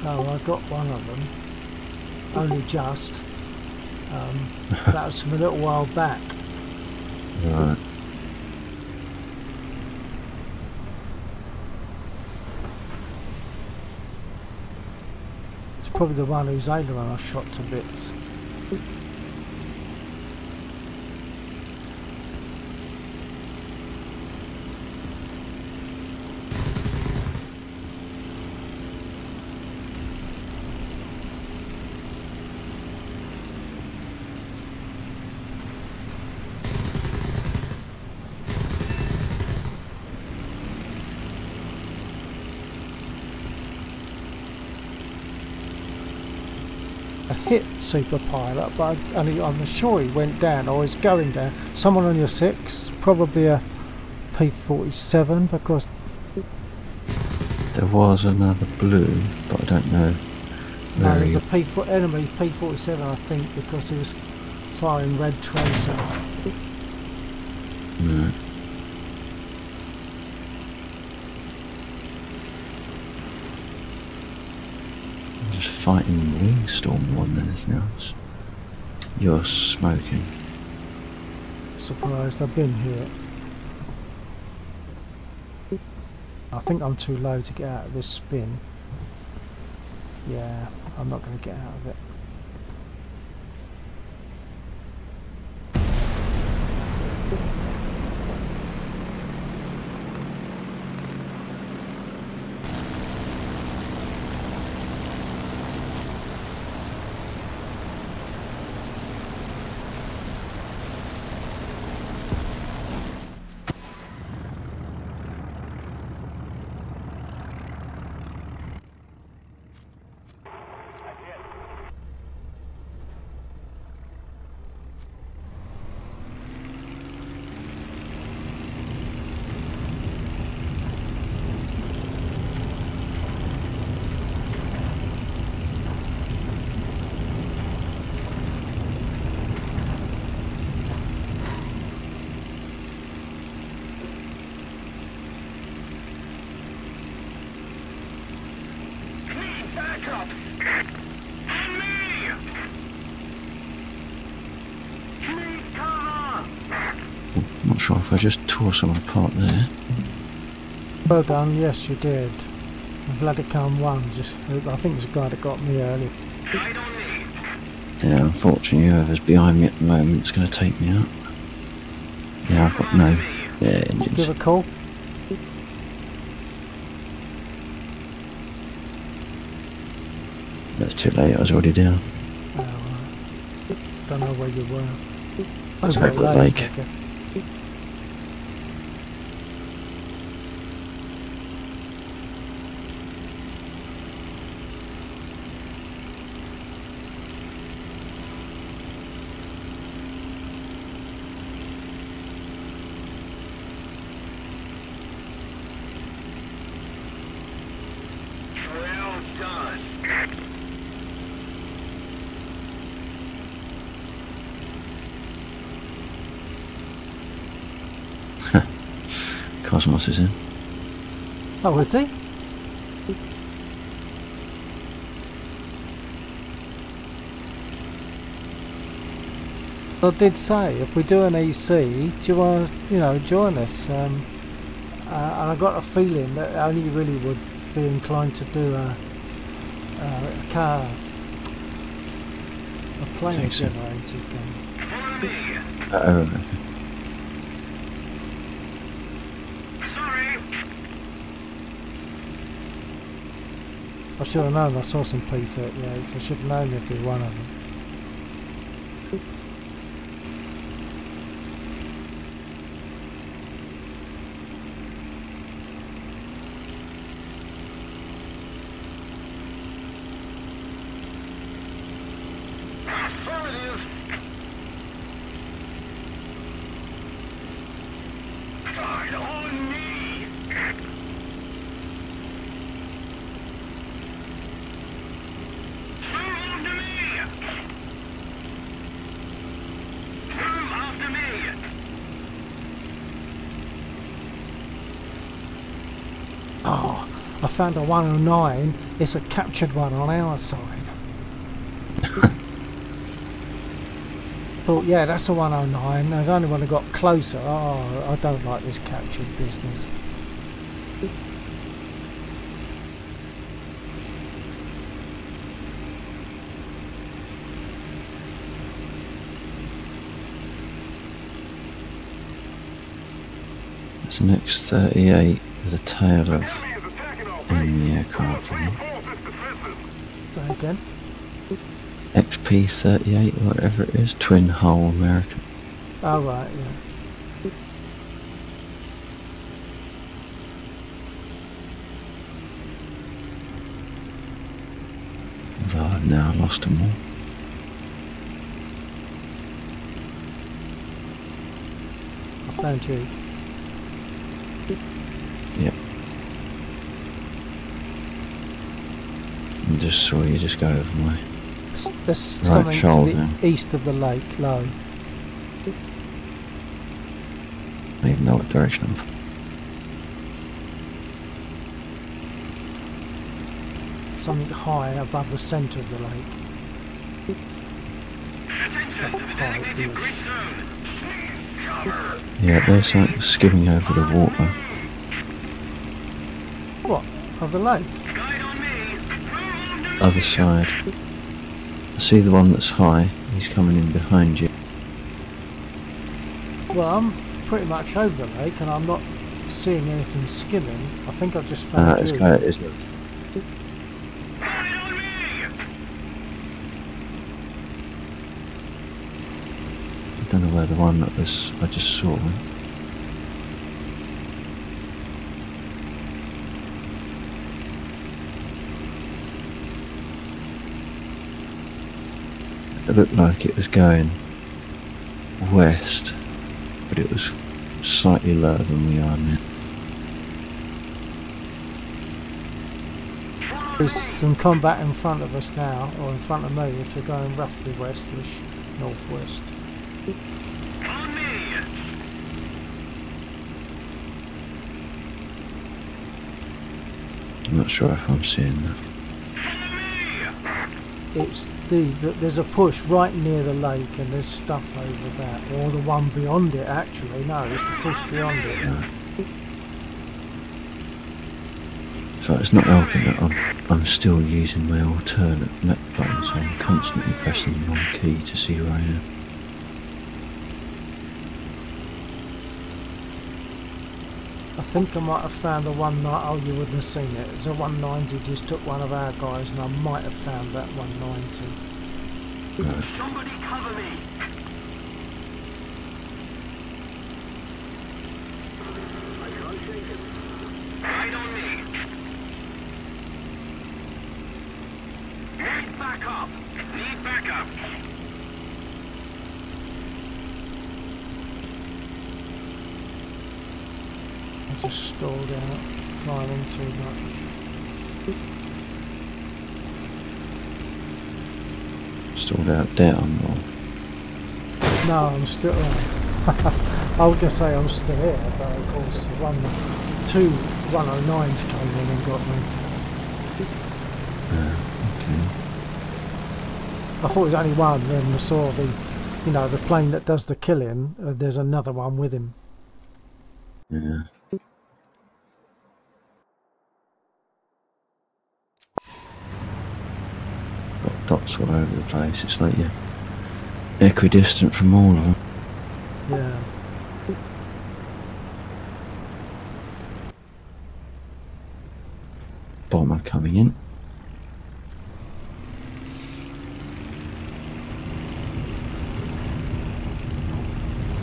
Oh, I got one of them. Only just. That was from a little while back. Right. It's probably the one whose aileron I shot to bits. Hit Super Pilot, but I'm sure he went down or is going down. Someone on your 6, probably a P-47, because There was another blue, but I don't know where there's he... a enemy P-47, I think, because he was firing red tracer. No. I'm just fighting Wingstorm more than anything else. You're smoking. Surprised I've been here. I think I'm too low to get out of this spin. Yeah, I'm not going to get out of it. Backup! And me! Need cover! I'm not sure if I just tore someone apart there. Well done, yes you did. Vladicam 1, just, I think it's a guy that got me early. I don't need. Yeah, unfortunately whoever's behind me at the moment is going to take me out. Yeah, I've got no engines. Give a call. That's too late, I was already down. Don't know where you were. It's over the lake. I guess. Well done. Cosmos is in. Oh, is he? I did say, if we do an EC, do you want to, join us? And I got a feeling that only really would be inclined to do a plane Think so. generated game. Follow me. Okay. Sorry. I should have known. I saw some P-38s. I should have known there'd be one of them. I found a 109. It's a captured one on our side. Thought, yeah, that's a 109. There's only when I got closer. Oh, I don't like this captured business. It's an X-38 with a tail of enemy aircraft in it. Say again. XP-38, whatever it is, twin hull American. Oh right, yeah. Although I've now lost them all. I found you. Yep. I just saw you just go over my There's something shoulder. to the east of the lake, low. I don't even know what direction I'm from. Something high above the centre of the lake. High-ish. Yeah, there's something skimming over the water. What? Of the lake? Other side. I see the one that's high. He's coming in behind you. Well, I'm pretty much over the lake and I'm not seeing anything skimming. I think I've just found It's you. got it, isn't it? I don't know where the one that I just saw went. It looked like it was going west, but it was slightly lower than we are now. There's some combat in front of us now, or in front of me if you're going roughly westish, northwest. I'm not sure if I'm seeing that. It's there's a push right near the lake and there's stuff over that, or the one beyond it actually. No, it's the push beyond it. Yeah. So it's not helping that I'm still using my alternate map button, so I'm constantly pressing the wrong key to see where I am. I think I might have found a 190. Oh, you wouldn't have seen it. It's a 190. Just took one of our guys, and I might have found that 190. Right. Somebody cover me. I can't shake it. Right on me. Need backup. Need backup. I just stalled out, climbing too much. Stalled out down, or No, I'm still. I was gonna say I'm still here, but of course the two 109s came in and got me. okay. I thought it was only one. Then I saw the plane that does the killing. There's another one with him. Yeah. Got dots all over the place. It's like you're equidistant from all of them. Yeah. Bomber coming in.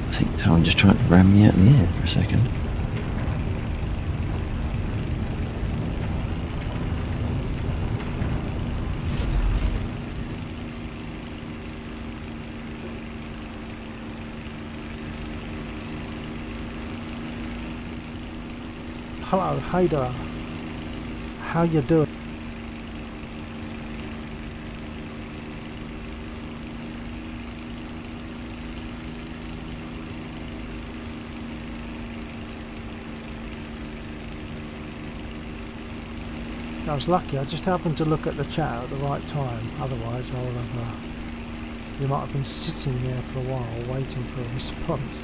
I think someone just tried to ram me out in the air for a second. Hello, Hader. How you doing? I was lucky. I just happened to look at the chat at the right time. Otherwise, I would have. You might have been sitting there for a while waiting for a response.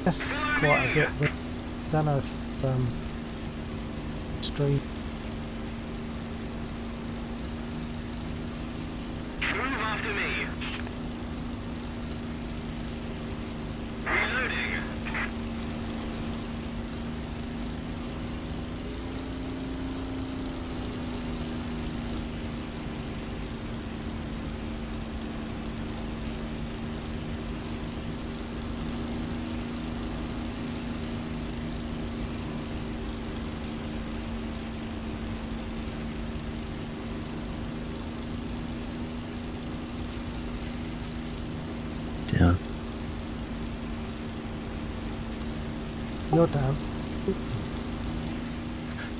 That's quite a bit. But I don't know if stream. Move after me. Reloading. Yeah. You're down.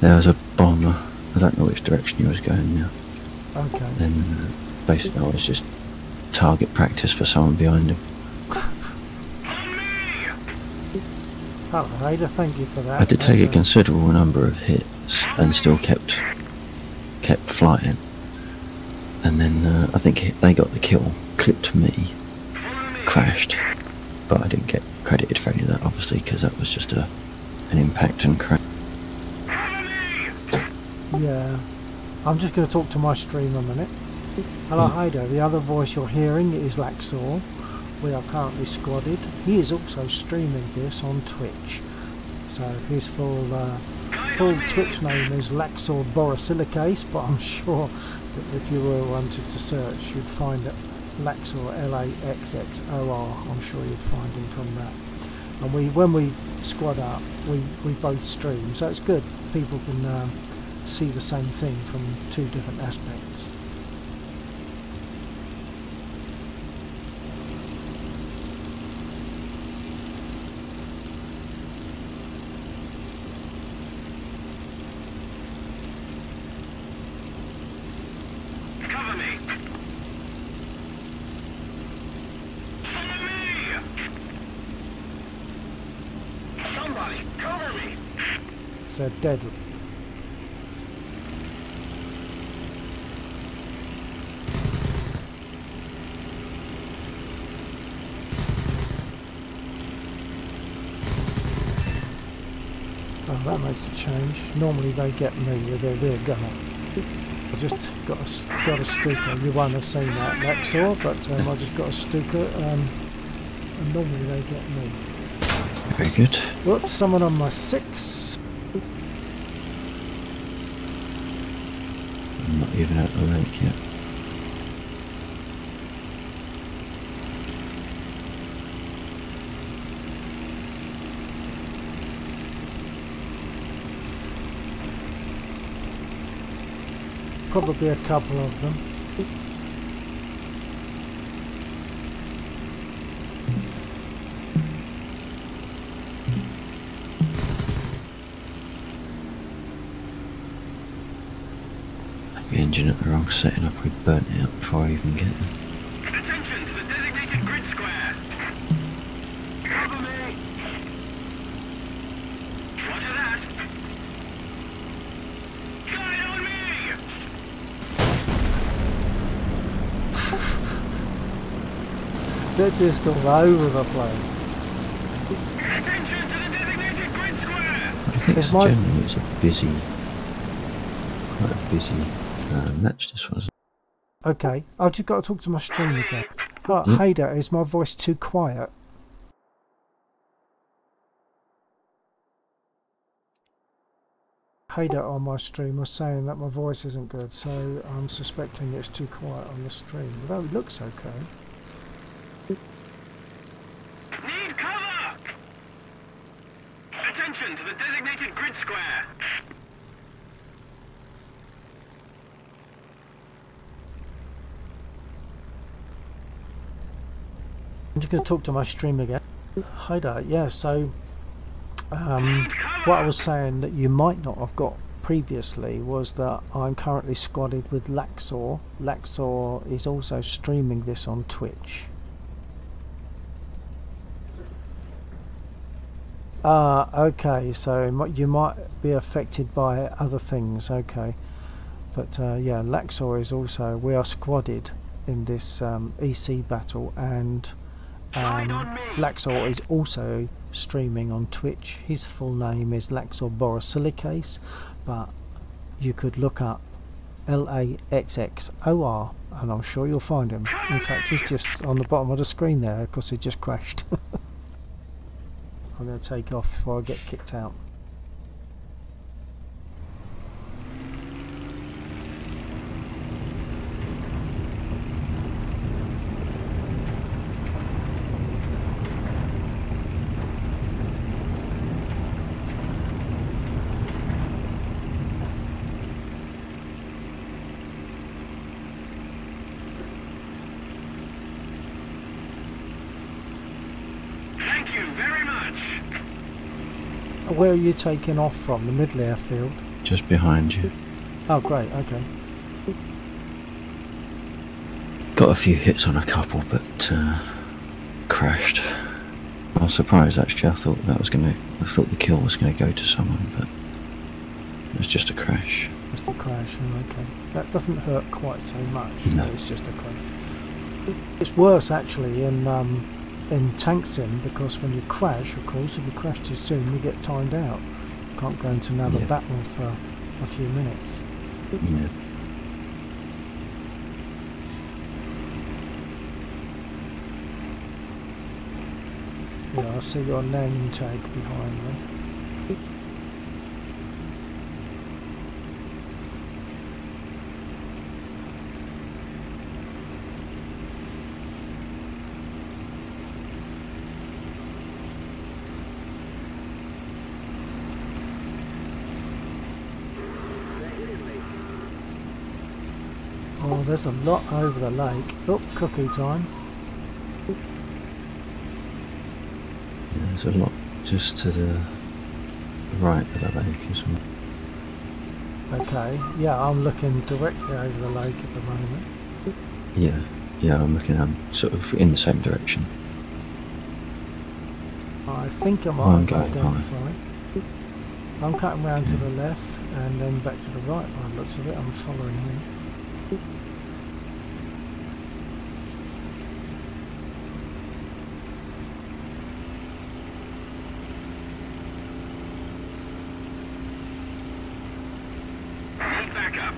There was a bomber. I don't know which direction he was going now. Okay. Then basically I was just target practice for someone behind him. Oh, Ada, thank you for that. I did take a considerable number of hits and still kept flying. And then I think they got the kill, clipped me, crashed, but I didn't get credited for any of that obviously because that was just an impact and crash. Yeah. I'm just going to talk to my stream a minute. Hello, Ada. The other voice you're hearing is Laxor. We are currently squadded. He is also streaming this on Twitch. So his full Twitch name is Laxor Borosilicase, but I'm sure that if you were wanted to search, you'd find it Laxor, Laxxor. I'm sure you'd find him from that. And when we squad up, we both stream, so it's good. People can see the same thing from two different aspects. Cover me. Follow me. Somebody cover me. It's deadly. Oh, that makes a change. Normally they get me with their rear gunner. I just got a Stuka. You won't have seen that, Laxor, but I just got a Stuka, and normally they get me. Very good. Whoops, someone on my 6. I'm not even at the lake yet. Probably a couple of them. The engine at the wrong setting up, we burnt it out before I even get there. Attention to the designated grid square. Cover me. Roger that. Guide on me. They're just all over the place. Attention to the designated grid square. I think It's it's my- generally it's quite a busy match this was. Okay, I've just got to talk to my stream again. Hello, Mm. Hader, is my voice too quiet? Hader on my stream was saying that my voice isn't good, so I'm suspecting it's too quiet on the stream, although it looks okay. Need cover. Attention to the designated grid square. I'm just going to talk to my stream again. Hader, yeah, so what I was saying that you might not have got previously was that I'm currently squadded with Laxor. Laxor is also streaming this on Twitch. Okay, so you might be affected by other things, okay. But yeah, Laxor is also, we are squadded in this EC battle, and Laxor is also streaming on Twitch. His full name is Laxor Borosilicase, but you could look up LAXXOR and I'm sure you'll find him. In fact, he's just on the bottom of the screen there because he just crashed. I'm going to take off before I get kicked out. Thank you very much. Where are you taking off from? The middle airfield? Just behind you. Oh great, okay. Got a few hits on a couple, but crashed. I was surprised actually. I thought the kill was gonna go to someone, but it was just a crash. Just a crash, okay. That doesn't hurt quite so much. No. It's just a crash. It's worse actually in tank sim, because when you crash, of course, if you crash too soon, you get timed out. You can't go into another battle for a few minutes. Yeah. Yeah, I see your name tag behind me. Oh, there's a lot over the lake. Oh, cuckoo time. Yeah, there's a lot just to the right of the lake as well. Okay, yeah, I'm looking directly over the lake at the moment. Yeah, I'm looking sort of in the same direction. I think I might I'm have going identified. I'm cutting round to the left and then back to the right by the looks of it. I'm following him. Back up.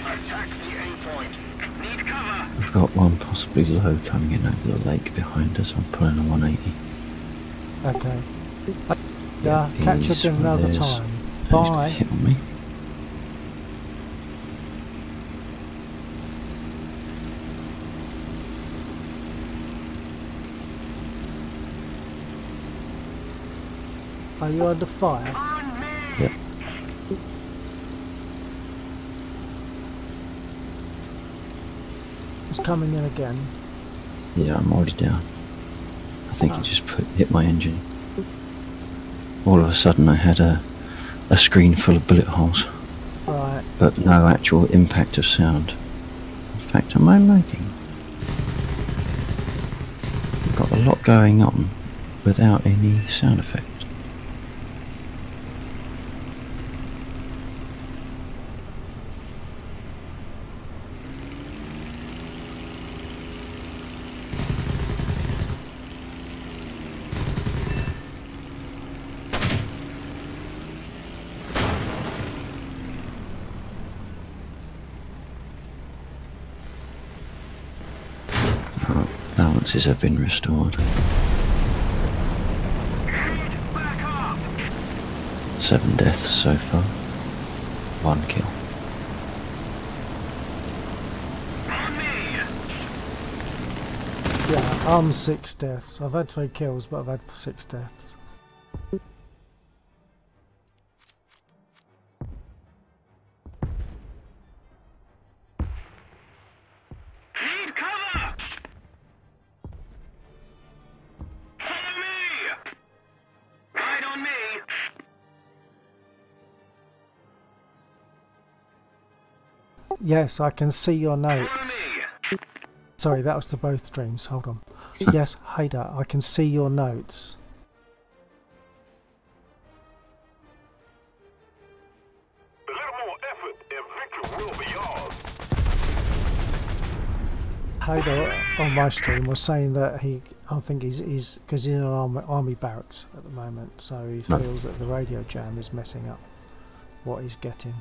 Attack the A point. Need cover. We've got one possibly low coming in over the lake behind us. I'm pulling a 180. Okay. Yeah, catch he's up another there's- time. he's got a Bye. hit on me. Are you under fire? On me. Yep. It's coming in again. Yeah, I'm already down. I think he just hit my engine. All of a sudden I had a screen full of bullet holes, Right. but no actual impact of sound. In fact, am I lagging? I've got a lot going on without any sound effects. Balances have been restored. Back up. 7 deaths so far. 1 kill. On me. Yeah, I'm 6 deaths. I've had 3 kills, but I've had 6 deaths. Yes, I can see your Follow notes. me. Sorry, that was to both streams. Hold on. Yes, Hader, I can see your notes. A little more effort and victory will be yours. Hader on my stream was saying that I think he's because he's in an army barracks at the moment, so he feels that the radio jam is messing up what he's getting.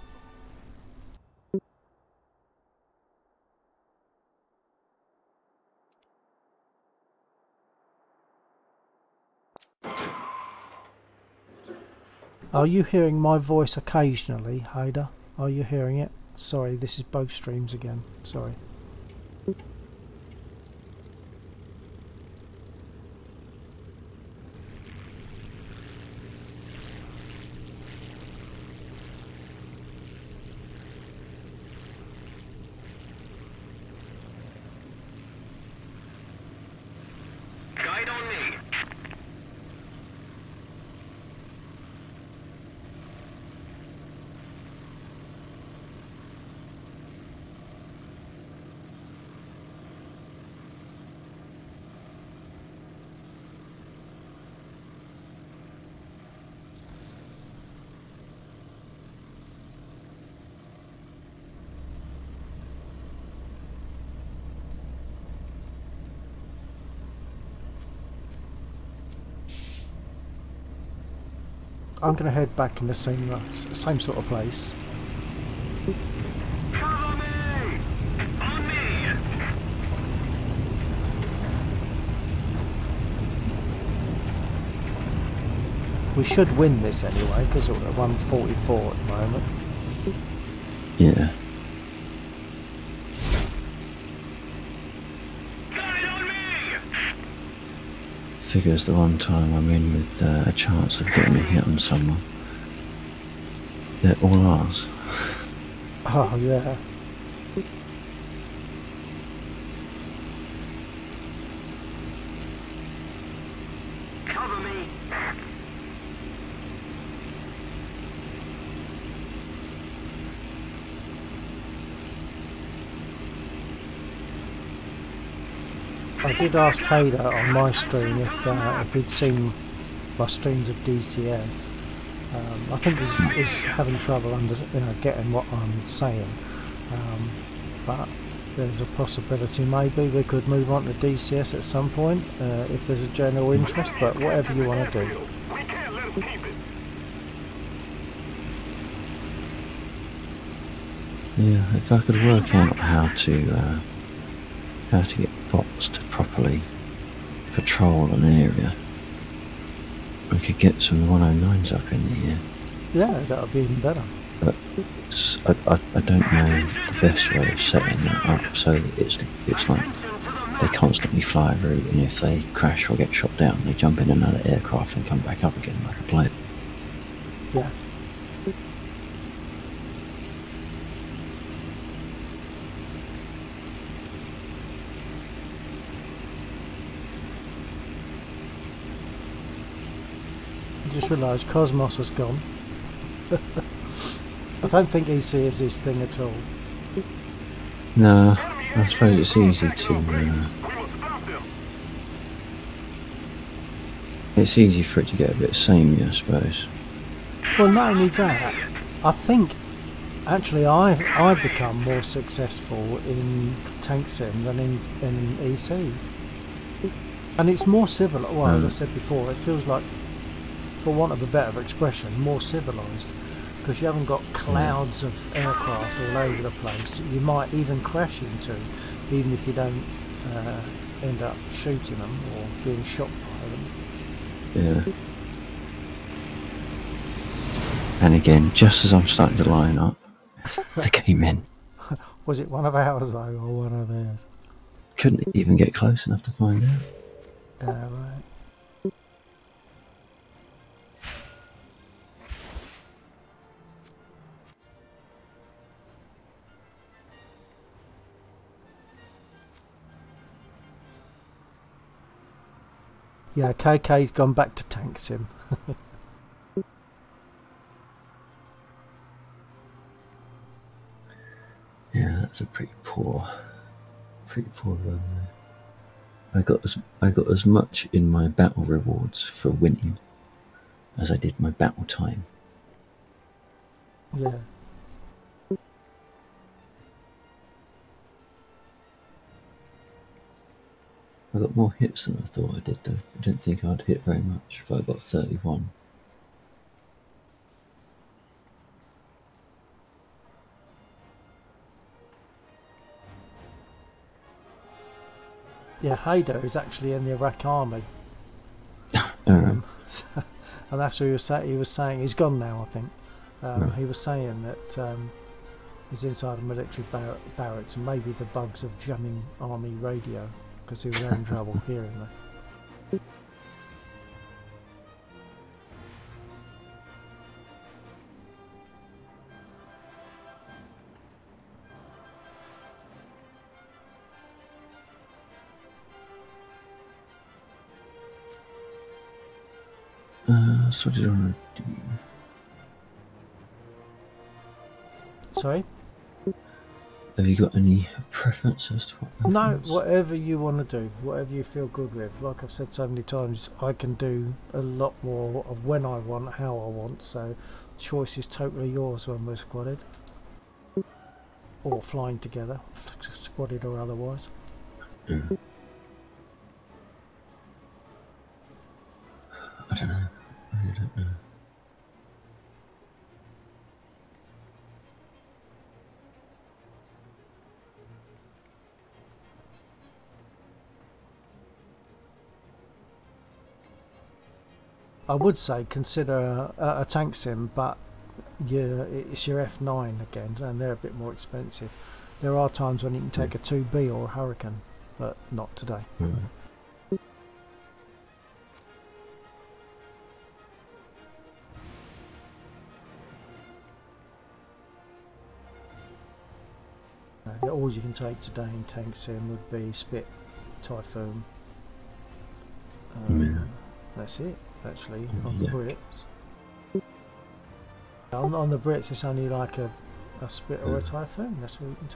Are you hearing my voice occasionally, Hader? Are you hearing it? Sorry, this is both streams again. Sorry. Guide on me. I'm going to head back in the same sort of place. Cover me. On me. We should win this anyway, because we're at 144 at the moment. Yeah. Guide on me. Figures the one time I'm in with a chance of getting a hit on someone. They're all ours. Oh yeah. Cover me. I did ask Hader on my stream if he'd seen my streams of DCS. I think he's having trouble getting what I'm saying, but there's a possibility maybe we could move on to DCS at some point if there's a general interest, but whatever you want to do. We can't let him keep it. Yeah, if I could work out how to get bots to properly patrol an area, we could get some 109s up in the air. Yeah, that would be even better. But I don't know the best way of setting that up so that it's like they constantly fly a route, and if they crash or get shot down, they jump in another aircraft and come back up again like a plane. Yeah. I just realised Cosmos has gone. I don't think he sees this thing at all. No, I suppose it's easy to. We will stop them. It's easy for it to get a bit samey, I suppose. Well, not only that, I think actually I've become more successful in Tank Sim than in EC. And it's more civil. Well, as I said before, it feels like, for want of a better expression, more civilised. Because you haven't got clouds of aircraft all over the place that you might even crash into, even if you don't end up shooting them or being shot by them. Yeah. And again, just as I'm starting to line up, they came in. Was it one of ours though, or one of theirs? Couldn't even get close enough to find out. Right. Yeah, KK's gone back to Tank Sim. Yeah. That's a pretty poor run there. I got as much in my battle rewards for winning as I did my battle time. Yeah. I got more hits than I thought I did though. I didn't think I'd hit very much, but I got 31. Yeah, Haider is actually in the Iraq army. Alright. And that's what he was saying. He's gone now, I think. Right. He was saying that he's inside a military barracks, and maybe the bugs of jamming army radio, because he was having trouble hearing me. So what did I want to do? Sorry? Have you got any preference as to what? No, whatever you want to do, whatever you feel good with. Like I've said so many times, I can do a lot more of when I want, how I want, so choice is totally yours when we're squadded. Or flying together, squadded or otherwise. I don't know. I really don't know. I would say consider a tank sim, but it's your F9 again, and they're a bit more expensive. There are times when you can take a 2B or a Hurricane, but not today. Right. All you can take today in tank sim would be Spit, Typhoon. That's it, actually, on the Brits. On the Brits, it's only like a Spit or a Typhoon. That's what you can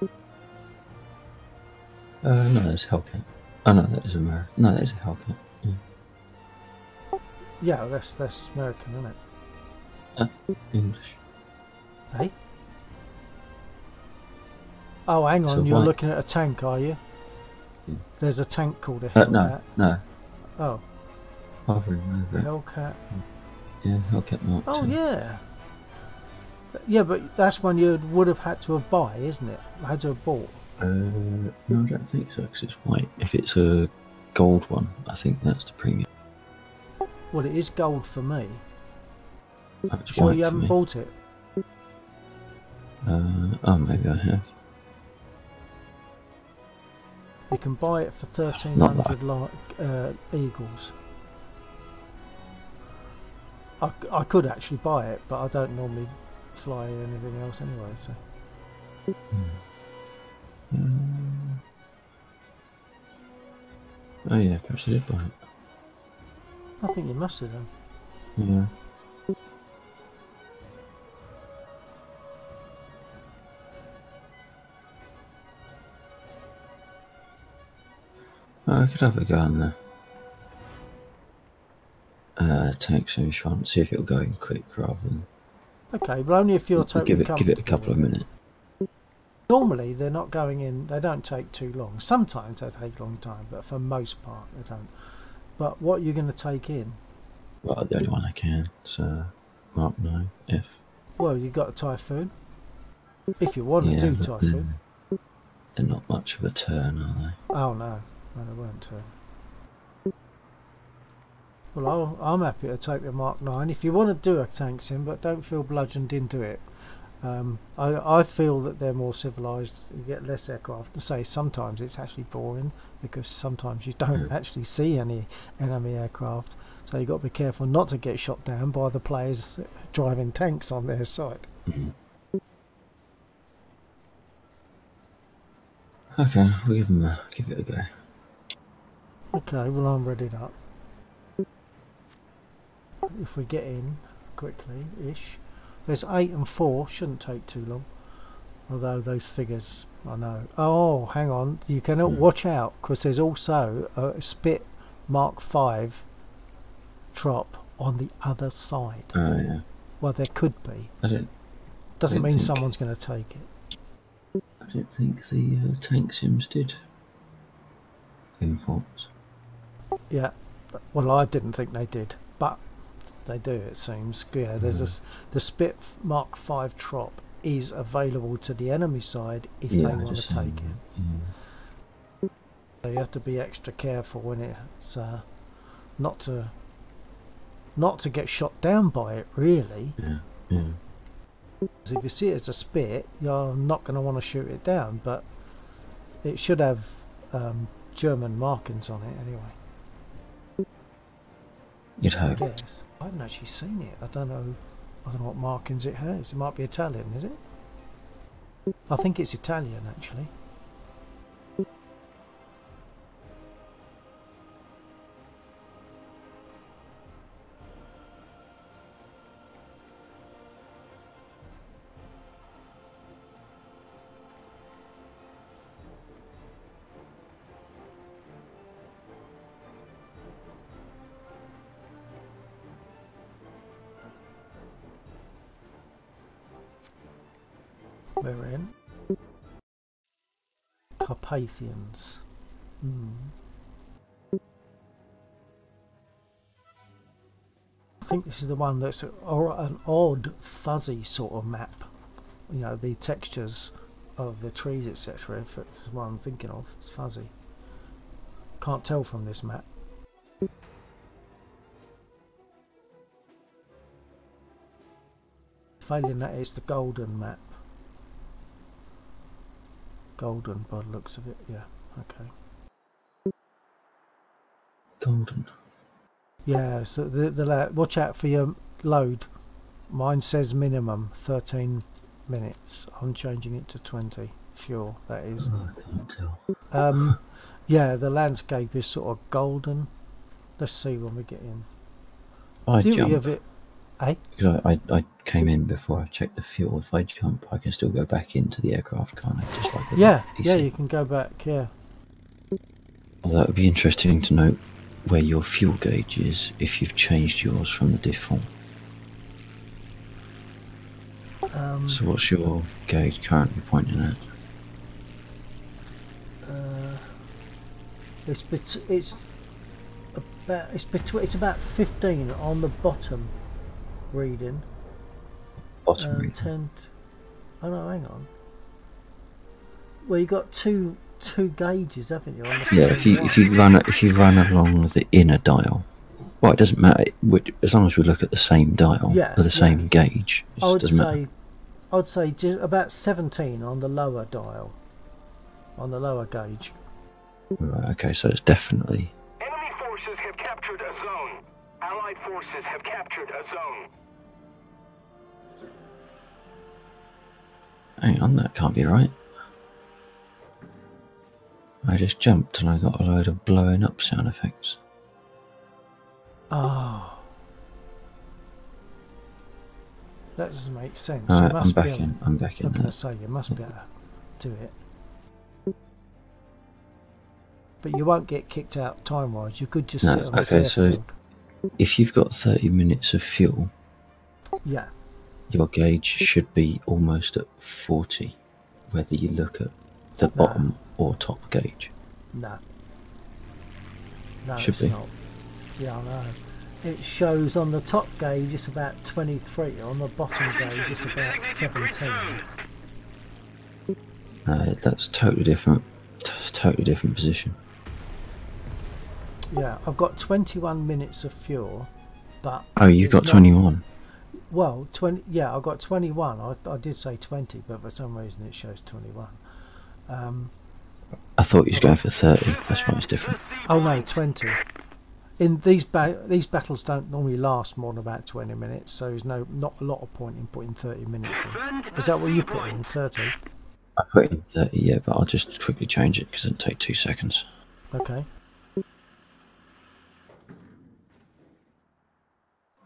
take. No, that's Hellcat. Oh no, that is American. No, that is a Hellcat. Yeah, that's American, isn't it? English. Hey? Oh, hang on, So you're why- looking at a tank, are you? Yeah. There's a tank called a Hellcat. No. Oh, Hovering over it. Hellcat. Yeah, Hellcat Mark Oh, II. yeah. Yeah, but that's one you would have had to have buy, isn't it? Had to have bought. No, I don't think so, because it's white. If it's a gold one, I think that's the premium. Well, it is gold for me. Oh, it's Sure white you for haven't me. bought it? Oh, maybe I have. You can buy it for Not 1,300 Eagles. I could actually buy it, but I don't normally fly anything else anyway, so... Oh yeah, perhaps I did buy it. I think you must have done. Yeah. I could have a go on the tank sim if you want, see if it'll go in quick rather than Okay, but only if you're totally give it a couple of minutes. Normally they're not going in, they don't take too long. Sometimes they take a long time, but for most part they don't. But what you're going to take in? Well, the only one I can, so Mark 9 F. Well, you've got a Typhoon. If you want to do but Typhoon. they're not much of a turn, are they? Oh no, no they won't turn. Well, I'm happy to take the Mark 9 if you want to do a tank sim, but don't feel bludgeoned into it. I feel that they're more civilised, you get less aircraft. To say sometimes it's actually boring because sometimes you don't actually see any enemy aircraft, so you've got to be careful not to get shot down by the players driving tanks on their side. Okay, we'll give it a go. Okay, well I'm readied up. If we get in quickly-ish, there's 8 and 4, shouldn't take too long. Although those figures, I know. Oh, hang on. You can watch out, because there's also a Spit Mark 5 trop on the other side. Oh yeah. Well, there could be. Doesn't don't mean think- someone's going to take it. I don't think the tank sims did imports. Yeah. Well, I didn't think they did, but they do, it seems. Yeah, there's the Spit Mark 5 trop is available to the enemy side if they want to take it. Yeah. So you have to be extra careful when it's not to get shot down by it, really. Yeah. If you see it as a Spit, you're not going to want to shoot it down, but it should have German markings on it anyway. You'd I hope. guess. I haven't actually seen it. I don't know what markings it has. It might be Italian, is it? I think it's Italian, actually. We're in Carpathians. I think this is the one that's an odd fuzzy sort of map. You know, the textures of the trees, etc. If it's what I'm thinking of, it's fuzzy. Can't tell from this map. Failing that, it's the golden map. Golden by the looks of it, yeah, okay. Golden. Yeah, so watch out for your load. Mine says minimum 13 minutes. I'm changing it to 20. Fuel, that is. Oh, I can't tell. Yeah, the landscape is sort of golden. Let's see when we get in. I Do we jump. have it? Eh? Because I came in before I checked the fuel. If I jump, I can still go back into the aircraft, can't I? Just like Yeah, PC. yeah, you can go back, yeah. Although it would be interesting to know where your fuel gauge is if you've changed yours from the default. So what's your gauge currently pointing at? It's about 15 on the bottom reading. Bottom reading. 10. Oh no, hang on. Well, you got two gauges, haven't you? On the Yeah, if you run along the inner dial, well, it doesn't matter. As long as we look at the same dial or the same gauge, it doesn't matter. I'd say just about 17 on the lower dial, on the lower gauge. Right, okay, so it's definitely. Enemy forces have captured a zone. Allied forces have captured a zone. Hang on, that can't be right. I just jumped and I got a load of blowing up sound effects. Oh. That doesn't make sense. Alright, I'm back in. I'm back in. I'm going to say you must be able to do it. But you won't get kicked out time-wise. You could just sit on this airfield. If you've got 30 minutes of fuel, yeah, your gauge should be almost at 40, whether you look at the bottom or top gauge. No, should it's be. not. Yeah, I know. It shows on the top gauge it's about 23, on the bottom gauge it's about 17. That's totally different. Totally different position. Yeah, I've got 21 minutes of fuel, but... Oh, you've got 21. Well, 20. Yeah, I've got 21. I did say 20, but for some reason it shows 21. I thought you was going for 30. That's why it's different. Oh no, 20. In these battles don't normally last more than about 20 minutes, so there's not a lot of point in putting 30 minutes in. Is that what you put in, 30? I put in 30, yeah, but I'll just quickly change it because it'll take 2 seconds. Okay.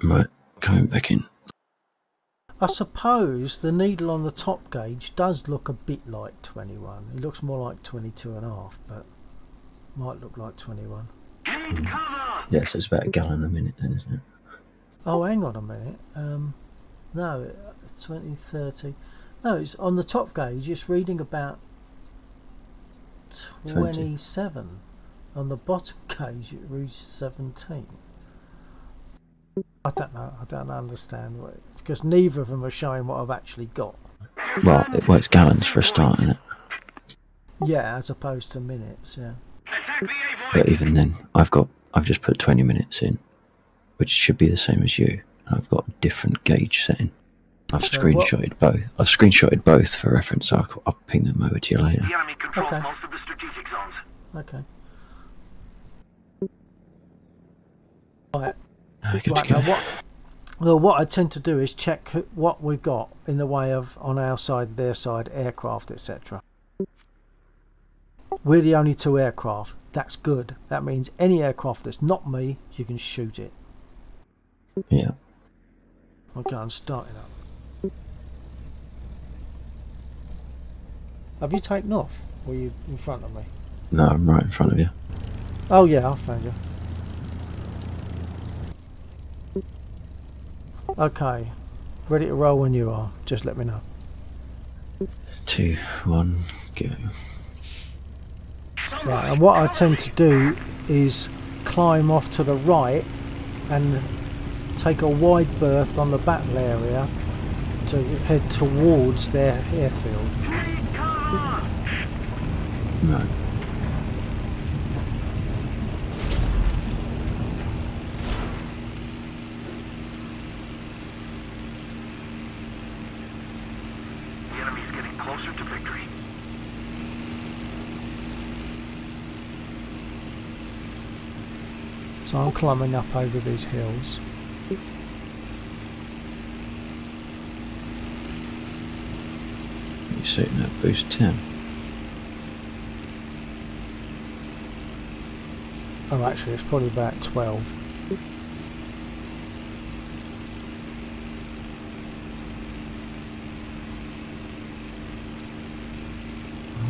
Right, coming back in. I suppose the needle on the top gauge does look a bit like 21. It looks more like 22.5, but might look like 21. Need cover! Yes, it's about a gallon a minute then, isn't it? Oh, hang on a minute. No, 20, 30. No, it's on the top gauge. It's reading about 27. 20. On the bottom gauge, it reads 17. I don't know. I don't understand because neither of them are showing what I've actually got. Well, it's gallons for a start, isn't it? Yeah, as opposed to minutes. Yeah. Attack BA But even then, I've just put 20 minutes in, which should be the same as you. And I've got a different gauge setting. I've screenshotted both. I've screenshotted both for reference. So I'll ping them over to you later. The enemy controls Okay. most of the strategic zones. Okay. Right. Good Right, to go. now what I tend to do is check what we've got in the way of on our side, their side, aircraft, etc. We're the only 2 aircraft. That's good. That means any aircraft that's not me, you can shoot it. Yeah. Okay, I'm starting up. Have you taken off? Or are you in front of me? No, I'm right in front of you. Oh yeah, I found you. Okay, ready to roll when you are. Just let me know. 2, 1, go. Right, and what I tend to do is climb off to the right and take a wide berth on the battle area to head towards their airfield. Need cover! No. The enemy's getting closer to victory. So I'm climbing up over these hills. You're shooting at boost 10. Oh, actually, it's probably about 12.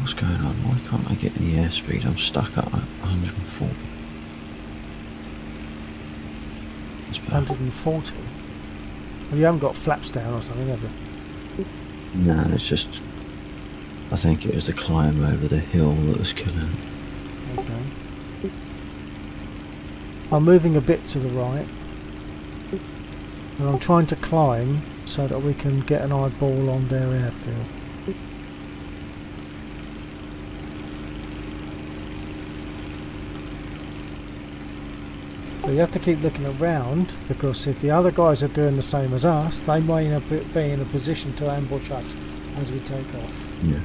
What's going on? Why can't I get any airspeed? I'm stuck at 140. That's bad. 140. Well, you haven't got flaps down or something, have you? No, it's just... I think it was the climb over the hill that was killing it. Okay. I'm moving a bit to the right. And I'm trying to climb so that we can get an eyeball on their airfield. But you have to keep looking around, because if the other guys are doing the same as us, they may not be in a position to ambush us as we take off. Yeah.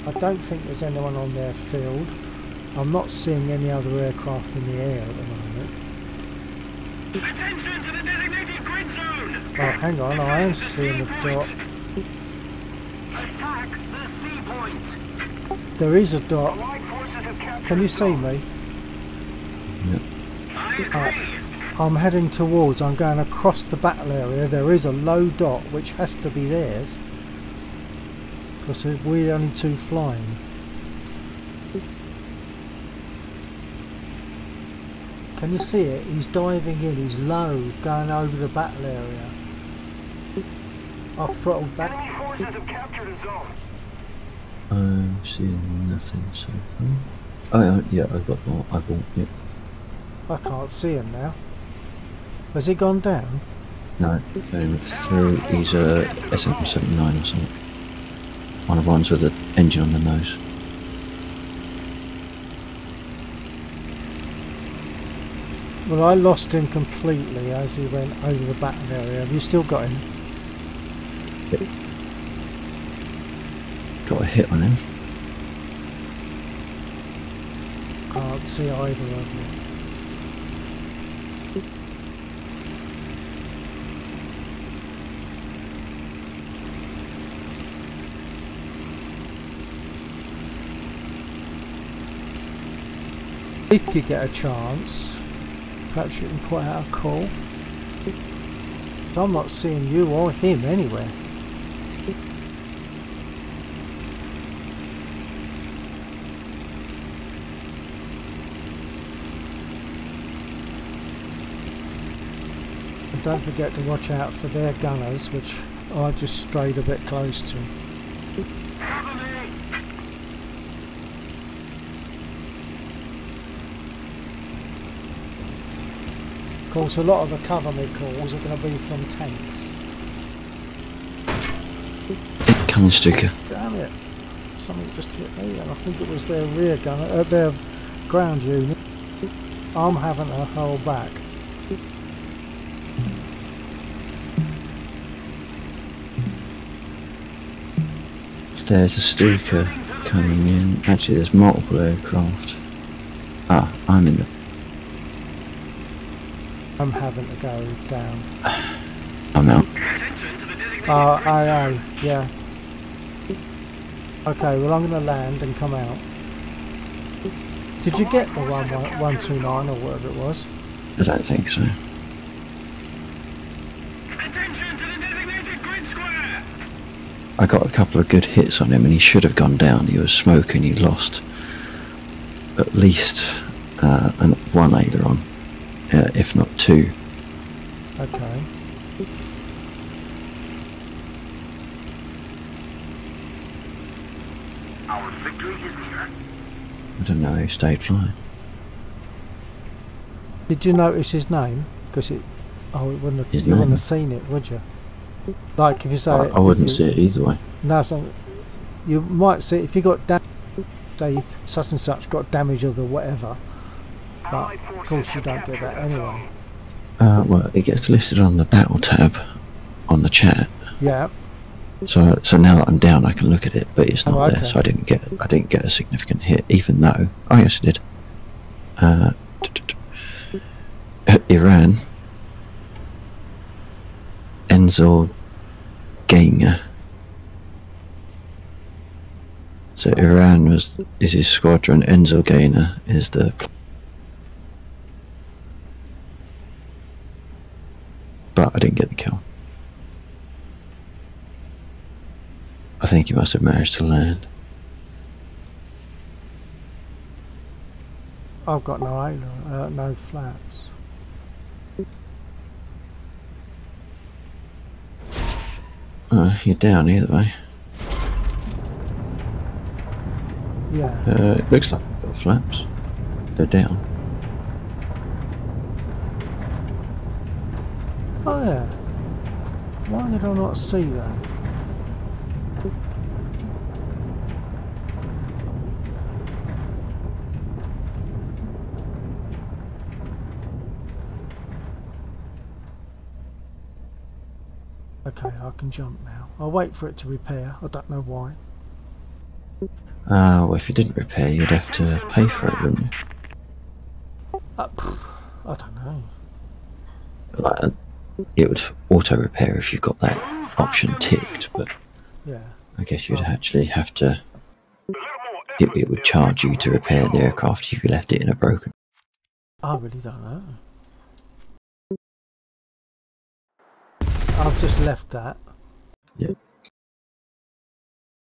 I don't think there's anyone on their field. I'm not seeing any other aircraft in the air at the moment. Attention to the designated grid zone! Oh, hang on, I am seeing a dot. Attack the sea point! There is a dot. Allied forces have captured Can you the see zone. me? Yep. I agree! I'm heading towards, I'm going across the battle area. There is a low dot which has to be theirs, because we're only 2 flying. Can you see it? He's diving in, he's low, going over the battle area. I've throttled back. Enemy forces have captured a zone. I'm seeing nothing so far. Oh, yeah, I've got more. I bought it. I can't see him now. Has he gone down? No, going through. He's a SM79 or something. One of the ones with the engine on the nose. Well, I lost him completely as he went over the battle area. Have you still got him? Yep. Got a hit on him. Can't see either of them. If you get a chance, perhaps you can put out a call. I'm not seeing you or him anywhere. And don't forget to watch out for their gunners, which I just strayed a bit close to. Of course, a lot of the cover me calls are going to be from tanks. Coming, Stuka. Damn it! Something just hit me, and I think it was their rear gunner, their ground unit. I'm having to hold back. There's a Stuka coming in. Actually, there's multiple aircraft. Ah, I'm in the... I'm having to go down. I'm out. Oh, aye, yeah. Okay, well I'm going to land and come out. Did you get the 129 or whatever it was? I don't think so. I got a couple of good hits on him and he should have gone down. He was smoking, he lost at least one aileron, if not two. Okay. Our victory is near. I don't know, he stayed flying. Did you notice his name? Because it wouldn't have, His you wouldn't name? have seen it, would you? Like if you say... I wouldn't see it either way. No, so you might see if you got say such and such got damage of the whatever, but of course you don't get that anyway. Well, it gets listed on the battle tab on the chat. Yeah. So now that I'm down, I can look at it, but it's not Oh, there. okay. So I didn't get a significant hit, even though yes, I did. Iran, Enzel Ganger. So Iran is his squadron. Enzel Gainer is the. But I didn't get the kill. I think he must have managed to land. I've got no flaps. You're down either way. Yeah. It looks like I've got flaps. They're down. Oh yeah. Why did I not see that? Okay, I can jump now. I'll wait for it to repair. I don't know why. Well, if you didn't repair, you'd have to pay for it, wouldn't you? I don't know. Like, it would auto repair if you got that option ticked, but Yeah. I guess you'd actually have to. It would charge you to repair the aircraft if you left it in a broken. I really don't know. I've just left that. Yep.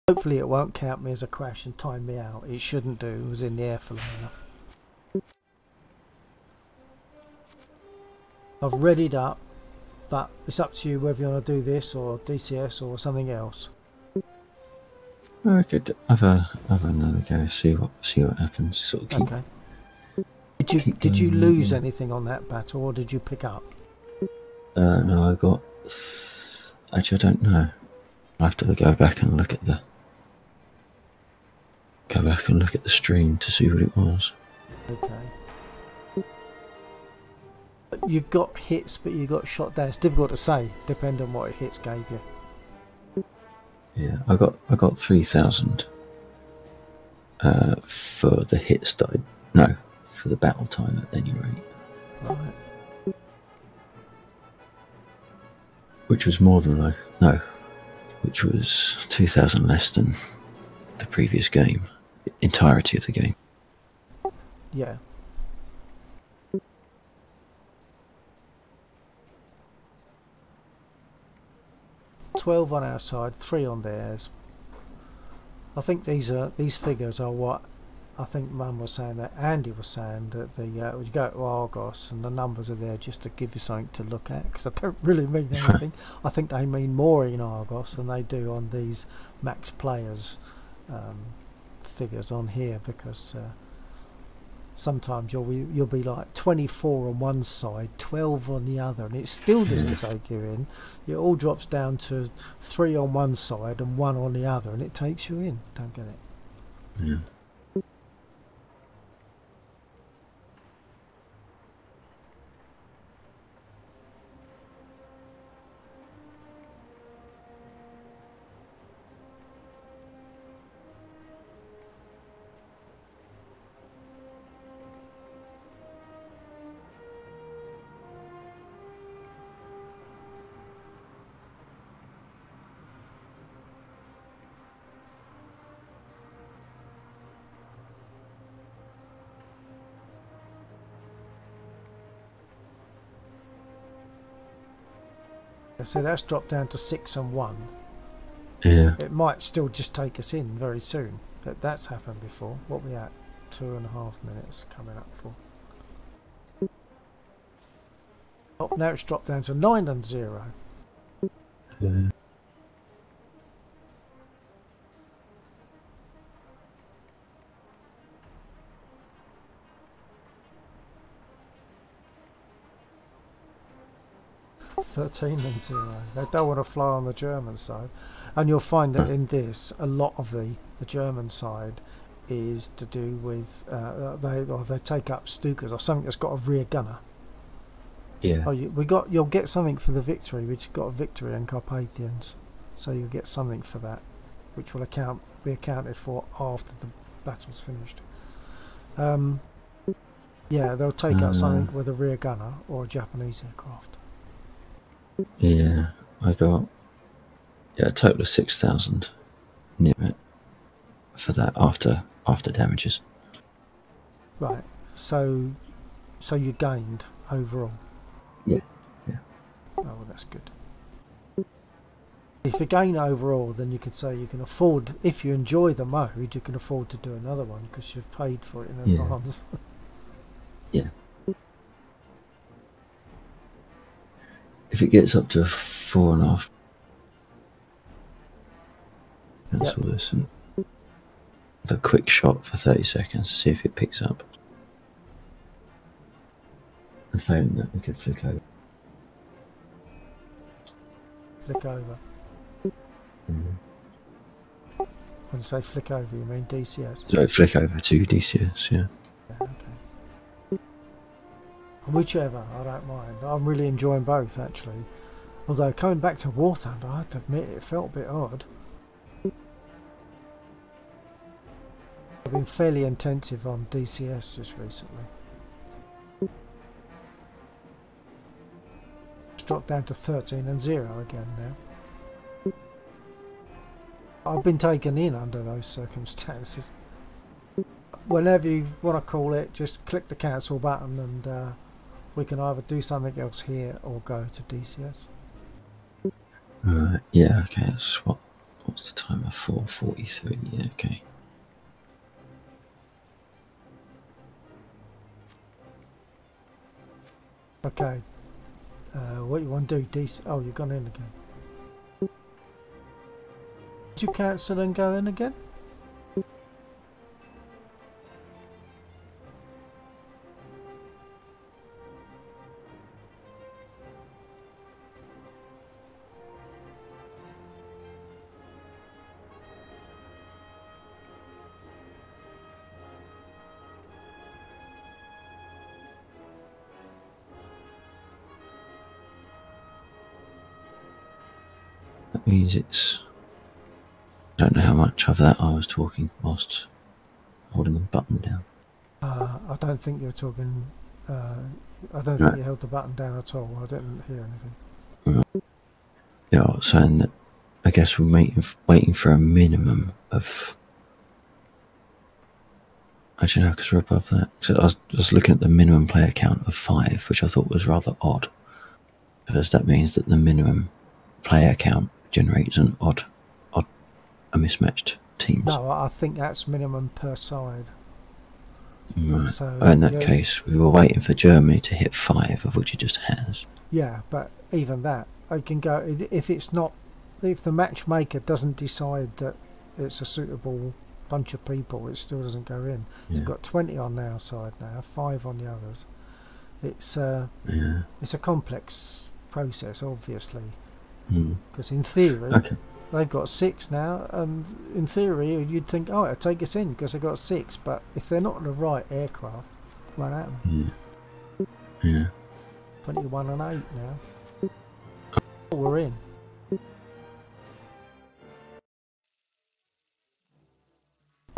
Hopefully it won't count me as a crash and time me out. It shouldn't do. It was in the air for long enough. I've readied up, but it's up to you whether you want to do this or DCS or something else. I could have another go. See what happens. Sort of keep. Okay. Did you going, lose yeah. anything on that battle, or did you pick up? No, I got. Actually, I don't know. I'll have to go back and look at the. Go back and look at the stream to see what it was. Okay. You got hits, but you got shot down. It's difficult to say, depending on what hits gave you. Yeah, I got 3,000 for the hits that for the battle time at any rate. Right. Which was more than which was 2,000 less than the previous game, the entirety of the game. Yeah. 12 on our side, 3 on theirs. I think these figures are what I think Mum was saying, that Andy was saying, that the you go to Argos and the numbers are there just to give you something to look at, because I don't really mean anything. I think they mean more in Argos than they do on these max players figures on here, because sometimes you'll be like 24 on one side, 12 on the other, and it still doesn't take you in. It all drops down to 3 on one side and 1 on the other, and it takes you in. Don't get it. Yeah. So that's dropped down to 6 and 1. Yeah. It might still just take us in very soon. That's happened before. What we at? 2.5 minutes coming up for. Oh, now it's dropped down to 9 and 0. Yeah. $13 and 0. They don't want to fly on the German side, and you'll find that in this, a lot of the German side is to do with they take up Stukas or something that's got a rear gunner. Yeah. Oh, you'll get something for the victory, which got a victory in Carpathians, so you'll get something for that, which will be accounted for after the battle's finished. Yeah, they'll take up something with a rear gunner or a Japanese aircraft. Yeah, I got a total of 6,000 near it for that after damages. Right. So you gained overall. Yeah. Yeah. Oh, well, that's good. If you gain overall, then you could say you can afford, if you enjoy the mode, you can afford to do another one because you've paid for it in advance. Yeah. If it gets up to 4.5, cancel this and have a quick shot for 30 seconds, see if it picks up. And failing that, we could flick over. Flick over. When you say flick over, you mean DCS? So flick over to DCS, yeah. Okay. Whichever, I don't mind. I'm really enjoying both, actually. Although coming back to War Thunder, I have to admit it felt a bit odd. I've been fairly intensive on DCS just recently. It's dropped down to 13 and 0 again now. I've been taken in under those circumstances. Whenever you want to call it, just click the cancel button and we can either do something else here or go to DCS. Right, yeah, okay, that's what's the timer? 4:43, yeah, okay. Okay, what you want to do, DC? Oh, you've gone in again. Did you cancel and go in again? That means it's... I don't know how much of that I was talking whilst holding the button down. I don't think you're talking... I don't think you held the button down at all. I didn't hear anything. Right. Yeah, I was saying that I guess we're waiting for a minimum of... Actually no, because we're above that. So I was looking at the minimum player count of 5, which I thought was rather odd. Because that means that the minimum player count generates an a mismatched teams. No, I think that's minimum per side. Right. So In that case, we were waiting for Germany to hit 5, of which it just has. yeah, but even that, I can go if it's not, if the matchmaker doesn't decide that it's a suitable bunch of people, it still doesn't go in. Yeah. We've got 20 on our side now, 5 on the others. It's Yeah. it's a complex process, obviously, Mm. because in theory Okay. they've got 6 now, and in theory you'd think, oh, it'll take us in because they've got 6, but if they're not on the right aircraft, won't happen. Yeah. Yeah. 21 and 8 now. We're in.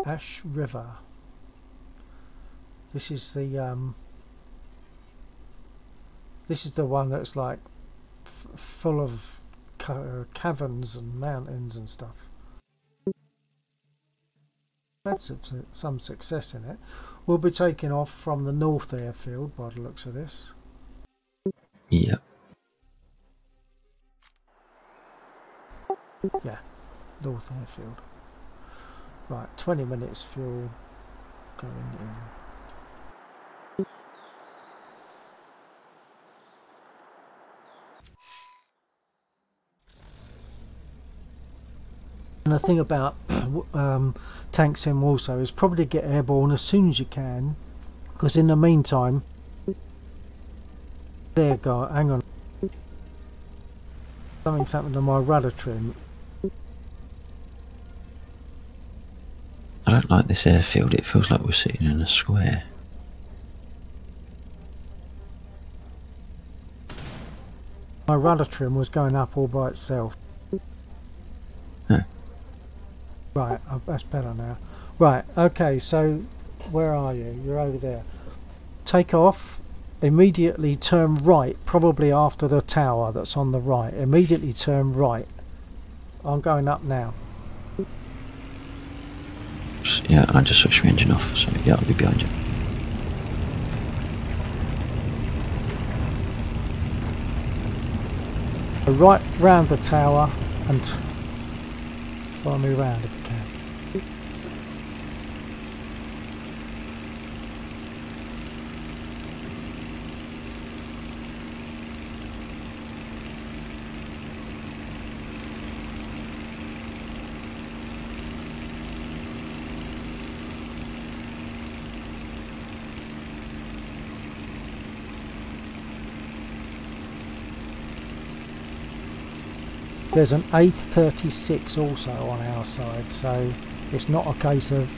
Ash River. This is the one that's like full of caverns and mountains and stuff. Had some success in it. We'll be taking off from the North Airfield by the looks of this. Yeah. Yeah, North Airfield. Right, 20 minutes fuel going in. And the thing about tank sim also is probably get airborne as soon as you can, because in the meantime, there go, hang on, something's happened to my rudder trim. I don't like this airfield. It feels like we're sitting in a square. My rudder trim was going up all by itself. Huh. Right, that's better now. Right, okay, so where are you? You're over there. Take off, immediately turn right, probably after the tower that's on the right. Immediately turn right. I'm going up now. Yeah, and I just switched my engine off, so yeah, I'll be behind you. Right round the tower and follow me round if you can. There's an 836 also on our side, so it's not a case of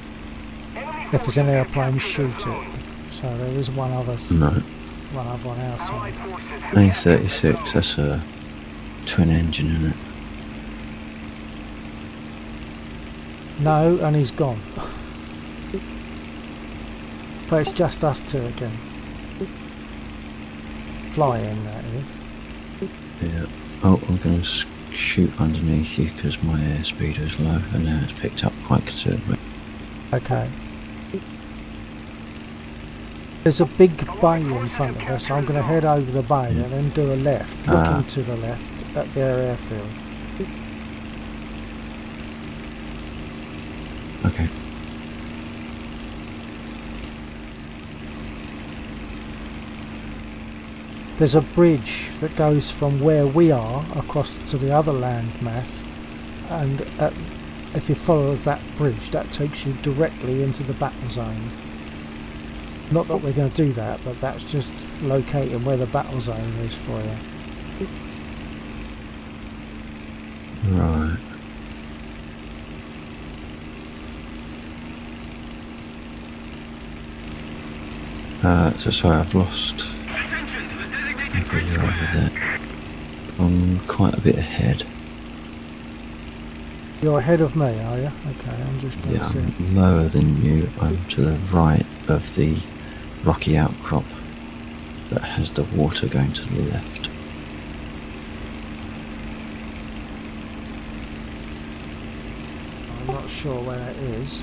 if there's an airplane, shoot it. So there is one other on our side. A36, that's a twin engine, isn't it? No, and he's gone. But it's just us two again. Flying, that is. Yeah. Oh, I'm going to shoot underneath you because my airspeed was low and now it's picked up quite considerably. Okay. There's a big bay in front of us. I'm going to head over the bay and then do a left, looking to the left at their airfield. Okay. There's a bridge that goes from where we are across to the other landmass, and if you follow that bridge, that takes you directly into the battle zone. Not that we're going to do that, but that's just locating where the battle zone is for you. Right. So sorry, I've lost. Okay, you're over there. I'm quite a bit ahead. You're ahead of me, are you? Okay, I'm just going to see. I'm lower than you. I'm to the right of the rocky outcrop that has the water going to the left. I'm not sure where that is.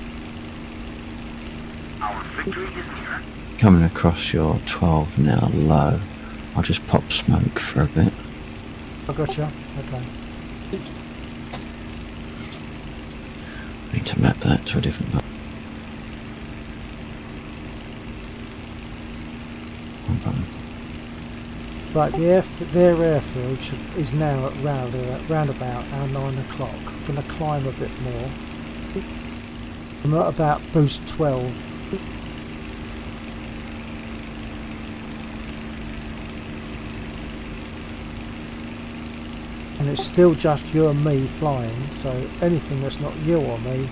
Our victory is near. Coming across your 12 now low. I'll just pop smoke for a bit. I gotcha. Okay. I need to map that to a different map. One button. Right, their airfield is now at round about our 9 o'clock. I'm going to climb a bit more. I'm at about boost 12. And it's still just you and me flying, so anything that's not you or me,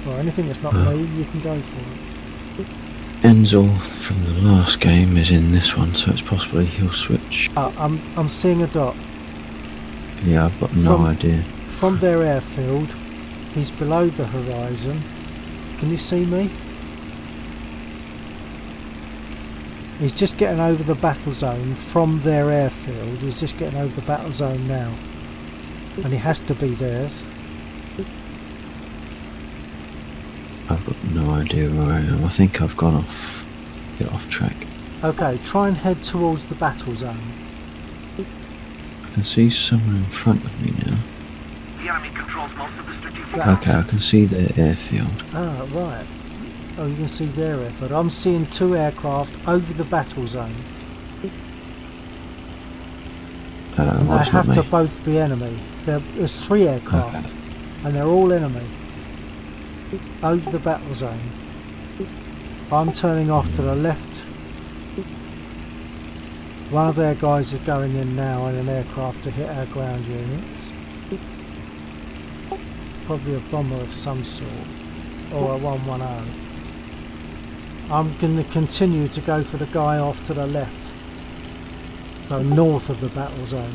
or anything that's not me, you can go for it. Enzel from the last game is in this one, so it's possibly he'll switch. I'm seeing a dot. Yeah, I've got no idea. From their airfield, he's below the horizon. Can you see me? He's just getting over the battle zone from their airfield. He's just getting over the battle zone now. And he has to be theirs. I've got no idea where I am. I think I've gone off, a bit off track. Okay, try and head towards the battle zone. I can see someone in front of me now. The enemy controls most of the strategic. Okay, I can see their airfield. Ah, right. Oh, you can see their airfield. I'm seeing 2 aircraft over the battle zone. And they have to both be enemy. There's 3 aircraft, okay. And they're all enemy. Over the battle zone. I'm turning off to the left. One of their guys is going in now in an aircraft to hit our ground units. Probably a bomber of some sort, or a 110. I'm going to continue to go for the guy off to the left, go north of the battle zone.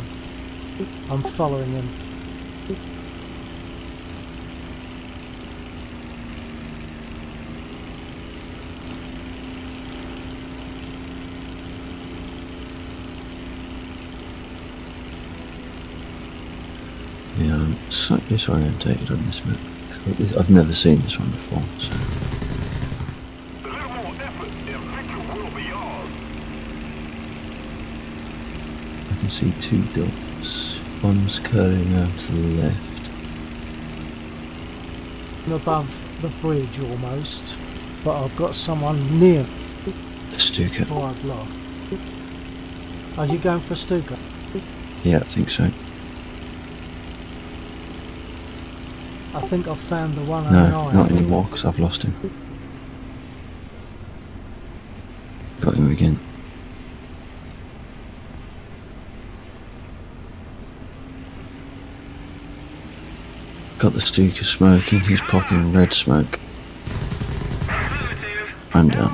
I'm following him. Yeah, I'm slightly disorientated on this map. I've never seen this one before, so... A little more effort and victory will be ours. I can see 2 dots. One's curling around to the left. Above the bridge almost, but I've got someone near. A Stuka. Oh, I've lost. Are you going for a Stuka? Yeah, I think so. I think I've found the 109. No, not anymore, because I've lost him. Got him again. Got the Stuka smoking, he's popping red smoke. I'm down.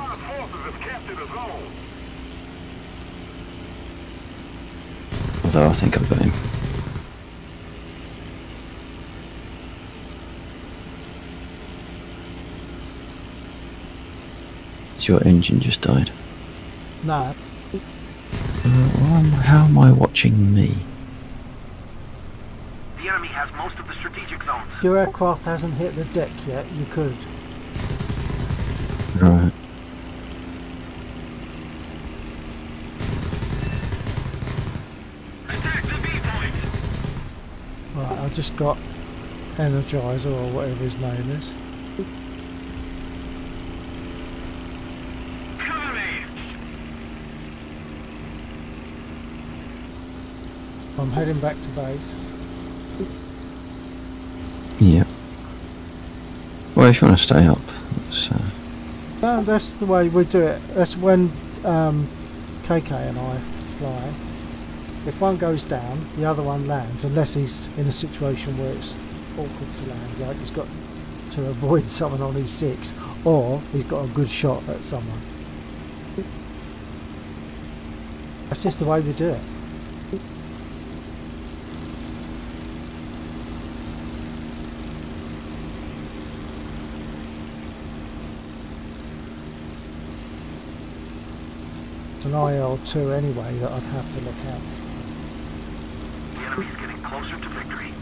Although I think I've got him. Your engine just died. No. How am I watching me? The enemy has most of the strategic zones. Your aircraft hasn't hit the deck yet, you could. Right. Attack the B point. Right, I just got Energizer or whatever his name is. I'm heading back to base. Yeah. Well, if you want to stay up, No, that's the way we do it. That's when KK and I fly. If one goes down, the other one lands, unless he's in a situation where it's awkward to land, like he's got to avoid someone on E6, or he's got a good shot at someone. That's just the way we do it. An IL-2 anyway that I'd have to look out for. The enemy's getting closer to victory.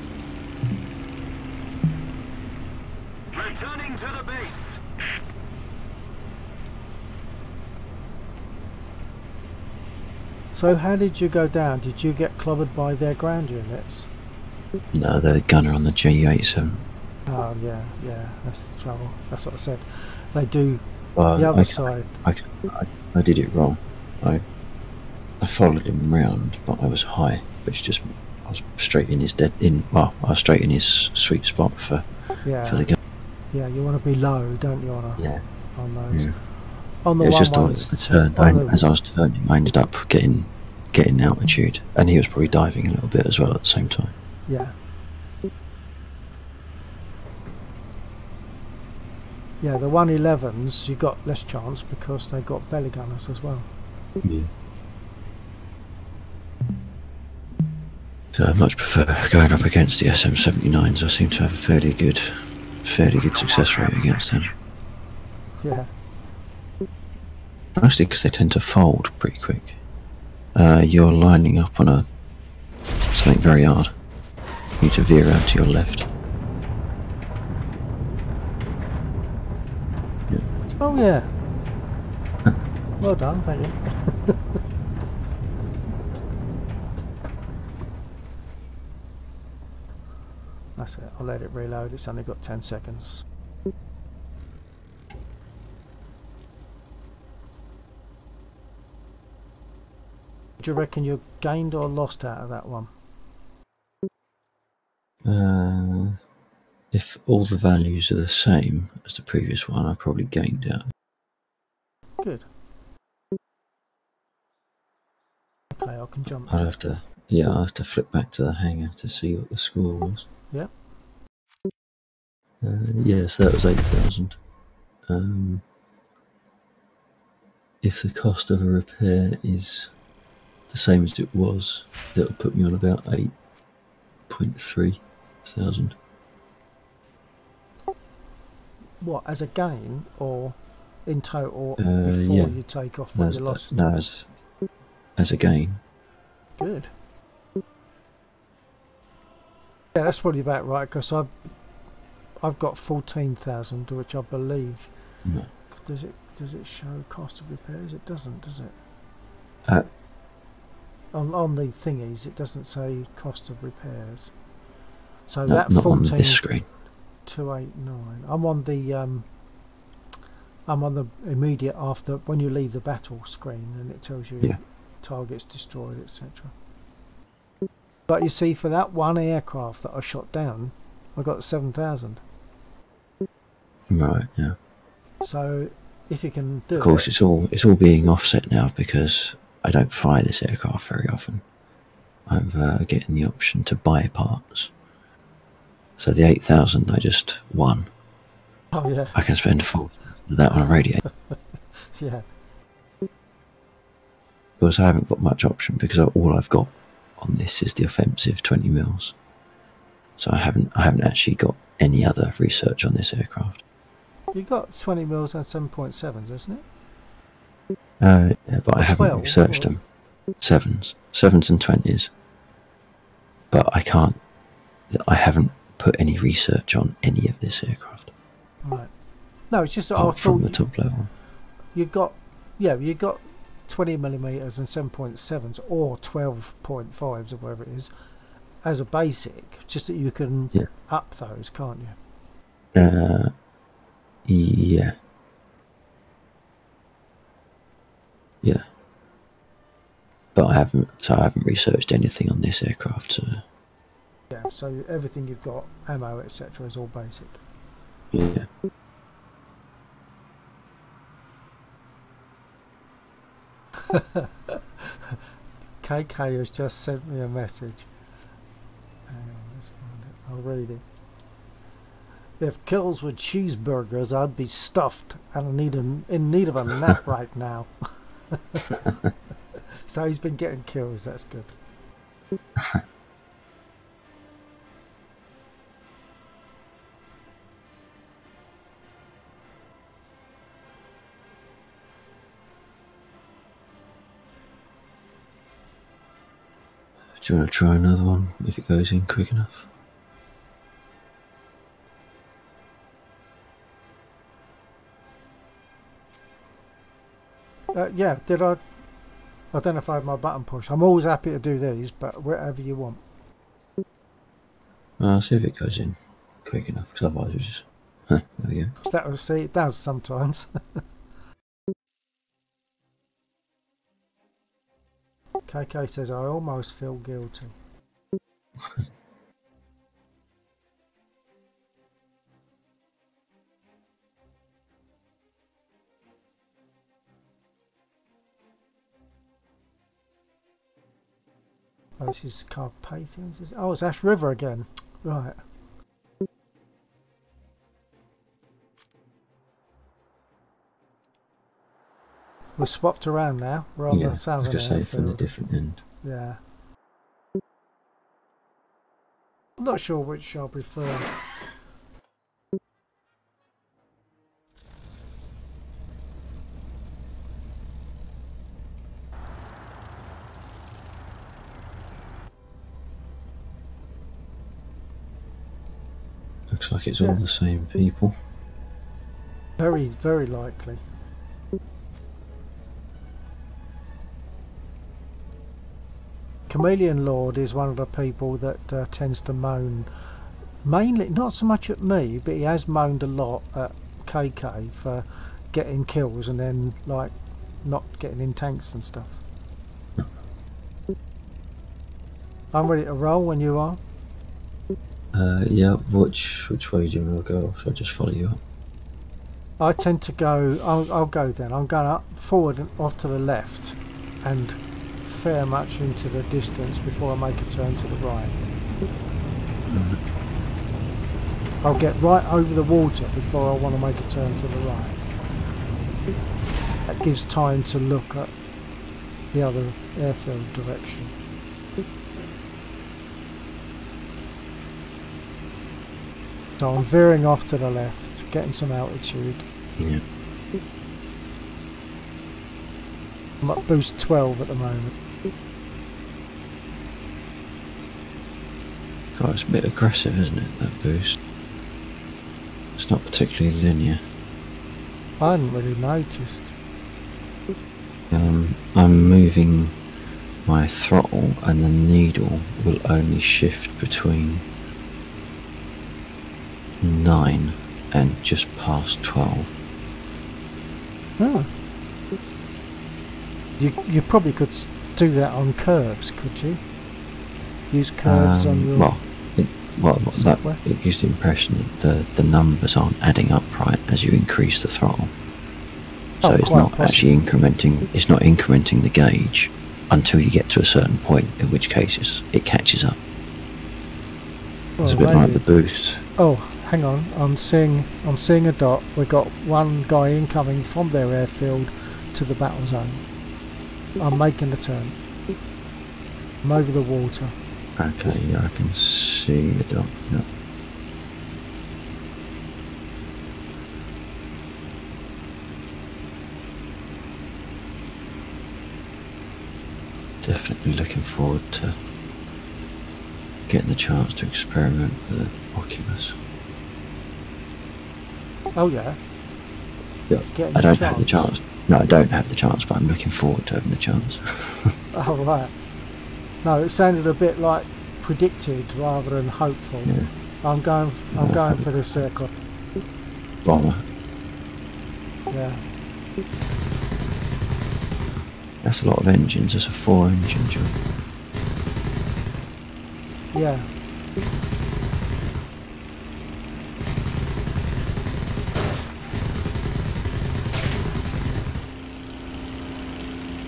Returning to the base. So how did you go down? Did you get clobbered by their ground units? no, the gunner on the G87. Oh yeah, yeah, that's the trouble. That's what I said. They do Well, the other side. I did it wrong. I followed him round, but I was high, which just I was straight in his Well, I was straight in his sweet spot for the gun. Yeah, you want to be low, don't you? On those. Yeah. On the It was one just ones, the turn. As I was turning, I ended up getting altitude, and he was probably diving a little bit as well at the same time. Yeah. Yeah, the 111s you got less chance because they got belly gunners as well. Yeah. So I much prefer going up against the SM79s. I seem to have a fairly good success rate against them. Yeah. Mostly because they tend to fold pretty quick. You're lining up on something very hard. You need to veer out to your left. Yeah. Oh yeah. Well done, thank you. That's it, I'll let it reload, it's only got 10 seconds. Do you reckon you gained or lost out of that one? If all the values are the same as the previous one, I probably gained out. Good. Okay, I can jump. I'll have to flip back to the hangar to see what the score was. Yeah. Yes, that was 8,000. If the cost of a repair is the same as it was, that'll put me on about 8.3 thousand. What, as a gain or in total Yeah. before you take off what you lost? No, as a gain. Good. Yeah, that's probably about right because I've got 14,000, which I believe. No. Does it show cost of repairs? It doesn't, does it? On the thingies, it doesn't say cost of repairs. So no, that not 14 on this screen. 289. I'm on the immediate after when you leave the battle screen, and it tells you targets destroyed, etc. But you see, for that one aircraft that I shot down, I got 7,000. Right. Yeah. So if you can do it. Of course, it's all being offset now because I don't fly this aircraft very often. I'm getting the option to buy parts. So the 8,000 I just won. Oh yeah. I can spend 4,000 of that on a radiator. Yeah. Because I haven't got much option because all I've got on this is the offensive 20 mils. So I haven't actually got any other research on this aircraft. You got 20 mils and 7.7s, isn't it? Yeah, but I haven't 12, researched them. Sevens and 20s. But I haven't put any research on any of this aircraft. Right. No, it's just that I Apart from thought the top level. you got 20mm and 7.7s or 12.5s or whatever it is as a basic, just that you can up those, can't you? Yeah. Yeah. But I haven't researched anything on this aircraft, so Yeah, so everything you've got, ammo, etc., is all basic. yeah. KK has just sent me a message. Hang on, let's find it. I'll read it. If kills were cheeseburgers, I'd be stuffed and in need of a nap right now. So he's been getting kills, that's good. Do you want to try another one if it goes in quick enough? Yeah, did I don't know if I had my button push. I'm always happy to do these, but wherever you want. I'll see if it goes in. quick enough, because otherwise we just... Huh, there we go. That will see, it does sometimes. KK says, I almost feel guilty. Oh, this is Carpathians. Oh, it's Ash River again. Right. We're swapped around now. We're on the southern I was going to say from the different end. Yeah. I'm not sure which I prefer. Looks like it's all the same people. Very, very likely. Chameleon Lord is one of the people that tends to moan, mainly not so much at me, but he has moaned a lot at KK for getting kills and then like not getting in tanks and stuff. I'm ready to roll when you are. Yeah, which way do you want to go? Should I just follow you up? I tend to go, I'll go then. I'm going up, forward and off to the left and fair much into the distance before I make a turn to the right. I'll get right over the water before I want to make a turn to the right. That gives time to look at the other airfield direction. So I'm veering off to the left, getting some altitude. Yeah. I'm at boost 12 at the moment. God, it's a bit aggressive, isn't it, that boost? It's not particularly linear. I hadn't really noticed. I'm moving my throttle and the needle will only shift between 9 and just past 12. Oh. You probably could do that on curves, could you? Use curves on your software? It gives the impression that the numbers aren't adding up right as you increase the throttle. So it's not actually incrementing. It's not incrementing the gauge until you get to a certain point, in which case it catches up. Well, it's a bit like the boost. Oh, hang on! I'm seeing a dot. We've got one guy incoming from their airfield to the battle zone. I'm making a turn. I'm over the water. Okay, yeah, I can see the dot. Yeah. Definitely looking forward to getting the chance to experiment with the Oculus. Oh yeah. Yeah. I don't have the chance. No, I don't have the chance, but I'm looking forward to having the chance. Oh right. No, it sounded a bit like predicted rather than hopeful. Yeah. I'm going for the circle. Bomber. Yeah. That's a lot of engines. That's a 4-engine job. Yeah.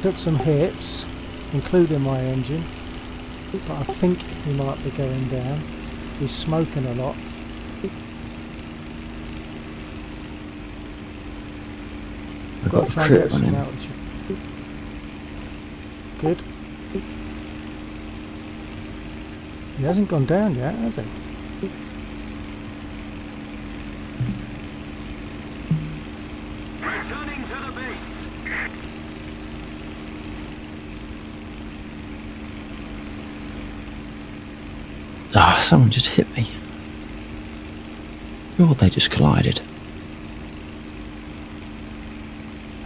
Took some hits, including my engine, but I think he might be going down. He's smoking a lot. I've got a crit on him. Altitude. Good. He hasn't gone down yet, has he? Returning to the base. Ah, someone just hit me. Or they just collided.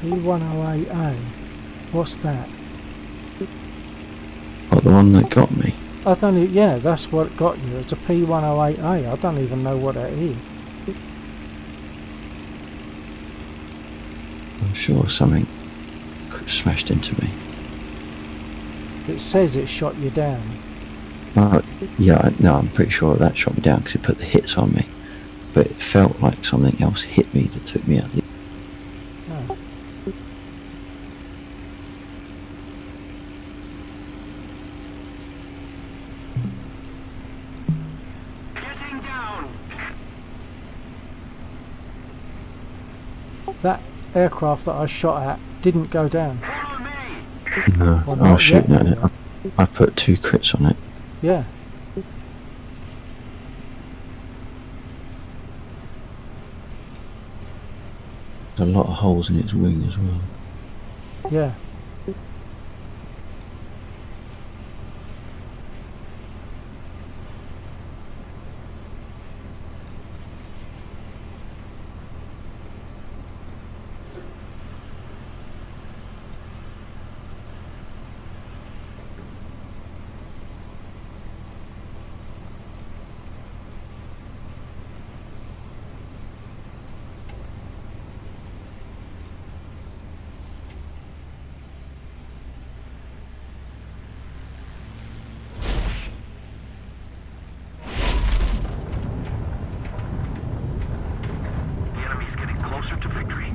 P108A. What's that? What, the one that got me? I don't even, yeah, that's what got you. It's a P108A. I don't even know what that is. I'm sure something smashed into me. It says it shot you down. Yeah, no, I'm pretty sure that shot me down because it put the hits on me. But it felt like something else hit me that took me out. No. Getting down. That aircraft that I shot at didn't go down. Follow me. No, Well, I was not shooting yet, at it. anyway. I put 2 crits on it. Yeah. There's a lot of holes in its wing as well. Yeah. The enemy's getting closer to victory.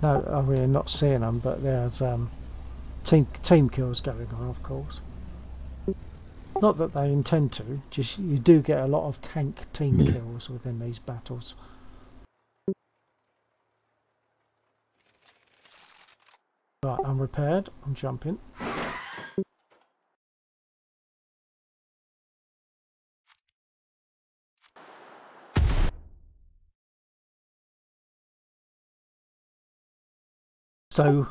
No, we're not seeing them, but there's team kills going on, of course. Not that they intend to, just you do get a lot of tank team kills within these battles. Right, I'm repaired. I'm jumping. So,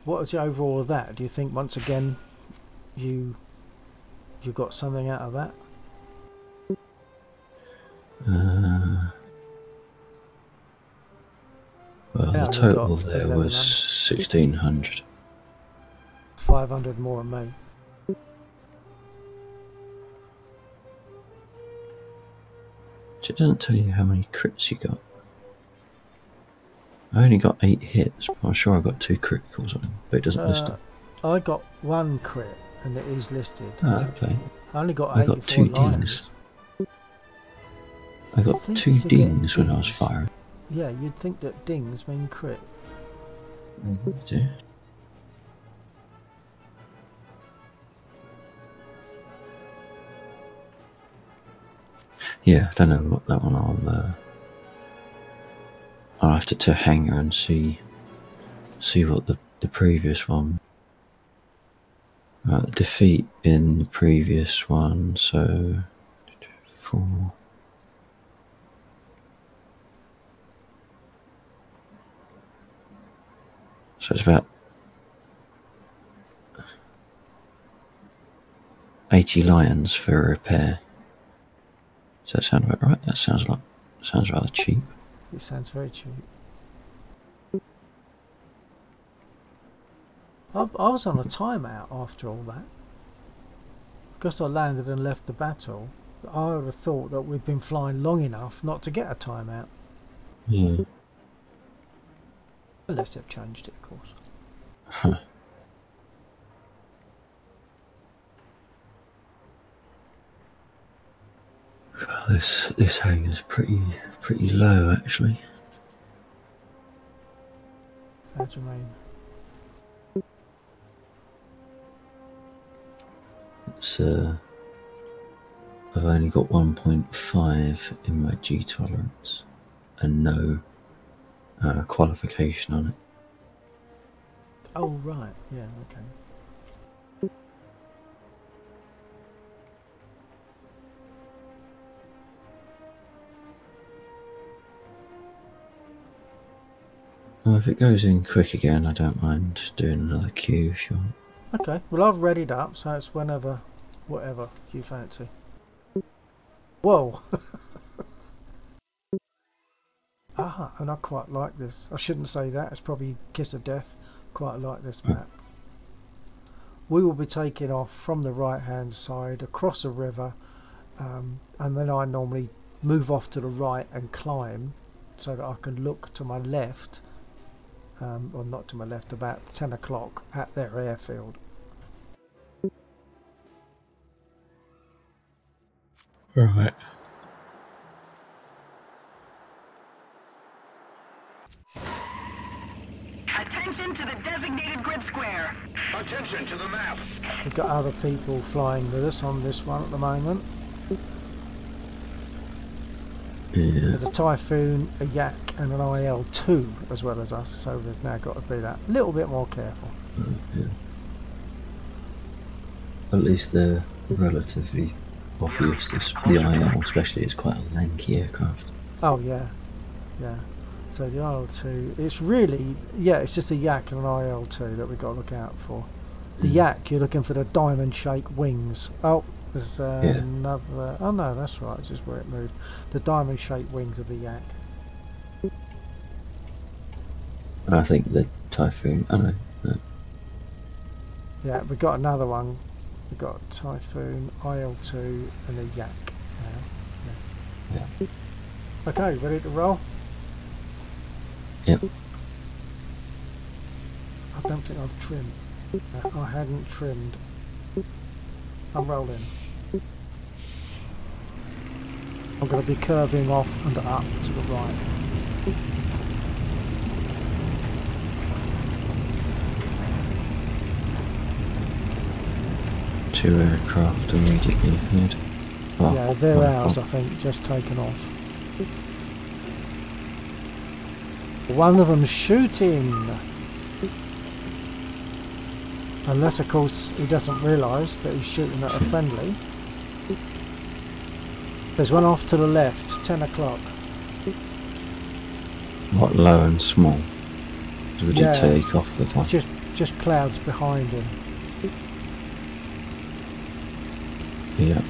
what was the overall of that? Do you think once again you got something out of that? Well, Yeah, the you total got there was 1600. 500 more than me. It doesn't tell you how many crits you got. I only got 8 hits, but I'm sure I got 2 criticals on them, but it doesn't list them. I got 1 crit and it is listed. Ah, okay. I only got I 84 got 2 lines. dings. I got think 2 you get dings when I was dings. firing. Yeah, you'd think that dings mean crit. Do. Yeah, I don't know what that one. I'll have to hang her and see what the previous one. Defeat in the previous one, so 4. So it's about 80 lions for a repair. Does that sound about right? That sounds rather cheap. It sounds very cheap. I was on a timeout after all that. Because I landed and left the battle, I would have thought that we'd been flying long enough not to get a timeout. Yeah. Unless they've changed it, of course. Huh. God, this hangar's pretty low actually. How do you mean? It's I've only got 1.5 in my G tolerance and no qualification on it. Oh right, yeah, okay. Well, if it goes in quick again, I don't mind doing another queue if you want. Okay, well I've readied up, so it's whenever whatever you fancy. Whoa! Ah, and I quite like this. I shouldn't say that, it's probably kiss of death. Quite like this map. We will be taking off from the right hand side across a river, and then I normally move off to the right and climb so that I can look to my left, or not to my left, about 10 o'clock at their airfield. Right. Attention to the designated grid square. Attention to the map. We've got other people flying with us on this one at the moment. Yeah. There's a Typhoon, a Yak and an IL-2 as well as us, so we've now got to be that little bit more careful. Yeah. At least they're relatively obvious. The IL especially is quite a lanky aircraft. Oh yeah, yeah. So the IL-2, it's really, yeah, it's just a Yak and an IL-2 that we've got to look out for. The Yak, you're looking for the diamond-shaped wings. Oh, there's another, oh no, that's right, it's just where it moved. The diamond-shaped wings of the Yak. And I think the Typhoon, I know. Yeah, we've got another one. We've got Typhoon, IL-2 and a Yak now. Yeah. Okay, ready to roll? Yep. I don't think I've trimmed. I hadn't trimmed. I'm rolling. I'm going to be curving off and up to the right. Two aircraft immediately ahead. Oh, Yeah, they're one ours, I up. think, just taken off. One of them's shooting! Unless, of course, he doesn't realise that he's shooting at a friendly. There's one off to the left, 10 o'clock. What, low and small? 'Cause we did Yeah. take off with one. Just clouds behind him. Yeah.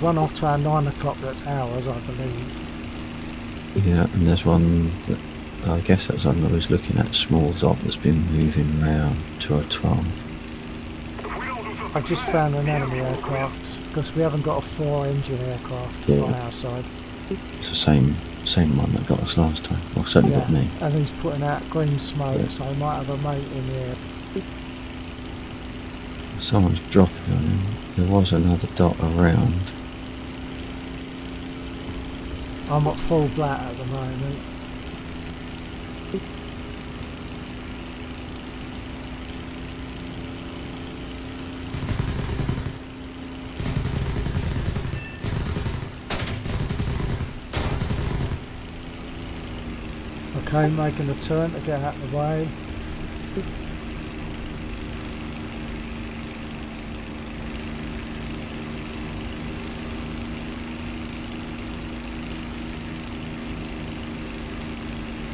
One off to our 9 o'clock, that's ours, I believe. Yeah, and there's one that, I guess that's one that was looking at, small dot that's been moving round to a 12. I've just found an enemy aircraft, because we haven't got a 4-engine aircraft Yeah. on our side. It's the same one that got us last time. Well, certainly got me. And he's putting out green smoke, Yeah. so he might have a mate in here. Someone's dropping on him. There was another dot around. I'm at full blat at the moment. Okay, making a turn to get out of the way.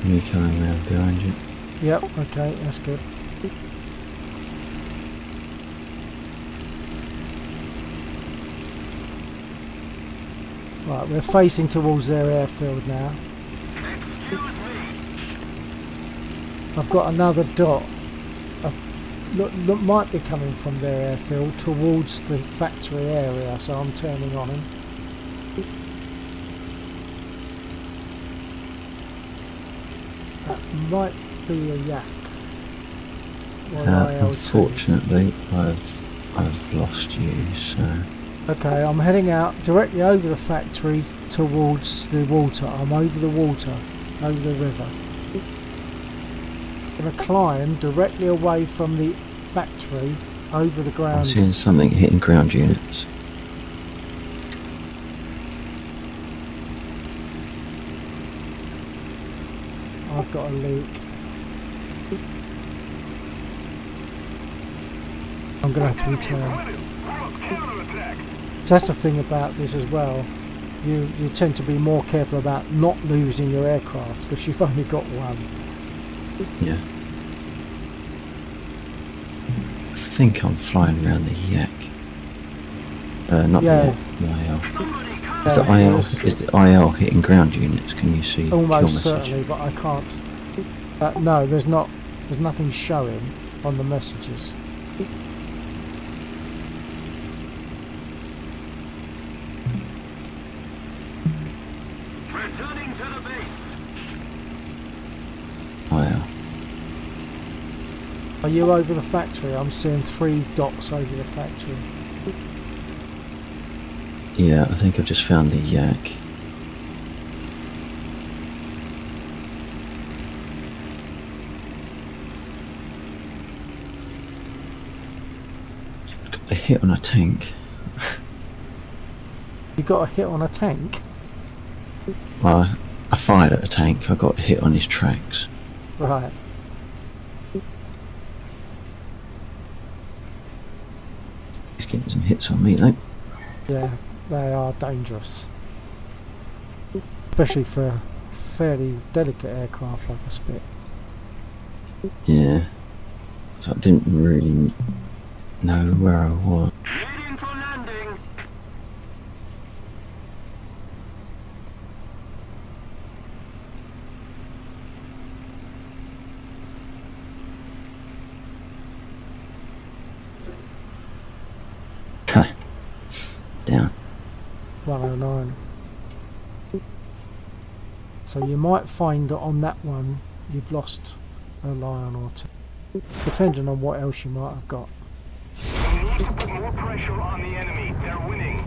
Me coming round behind you. Yep, okay, that's good. Right, we're facing towards their airfield now. I've got another dot. Look, might be coming from their airfield towards the factory area, so I'm turning on him. That might be a Yak. Or an IL-2. Unfortunately, I've lost you, so... Okay, I'm heading out directly over the factory towards the water. I'm over the water, over the river. I'm going to climb directly away from the factory over the I'm ground. seeing something hitting ground units. I've got a leak. I'm going to have to return. Counterattack. That's the thing about this as well. You tend to be more careful about not losing your aircraft because you've only got one. Yeah. I think I'm flying around the yak. Not the yak, the IL. Is the IL, is the IL hitting ground units? Can you see kill Almost message? certainly, but I can't. No, there's not. There's nothing showing on the messages. Returning to the base. IL. Are you over the factory? I'm seeing 3 dots over the factory. Yeah, I think I've just found the yak. Got a hit on a tank. You got a hit on a tank? Well, I fired at a tank. I got a hit on his tracks. Right. He's getting some hits on me though. Yeah, they are dangerous. Especially for fairly delicate aircraft like a Spit. Yeah. So I didn't really know where I was. Leading for landing. Down. 109. So you might find that on that one you've lost a lion or two, depending on what else you might have got. We need to put more pressure on the enemy. They're winning.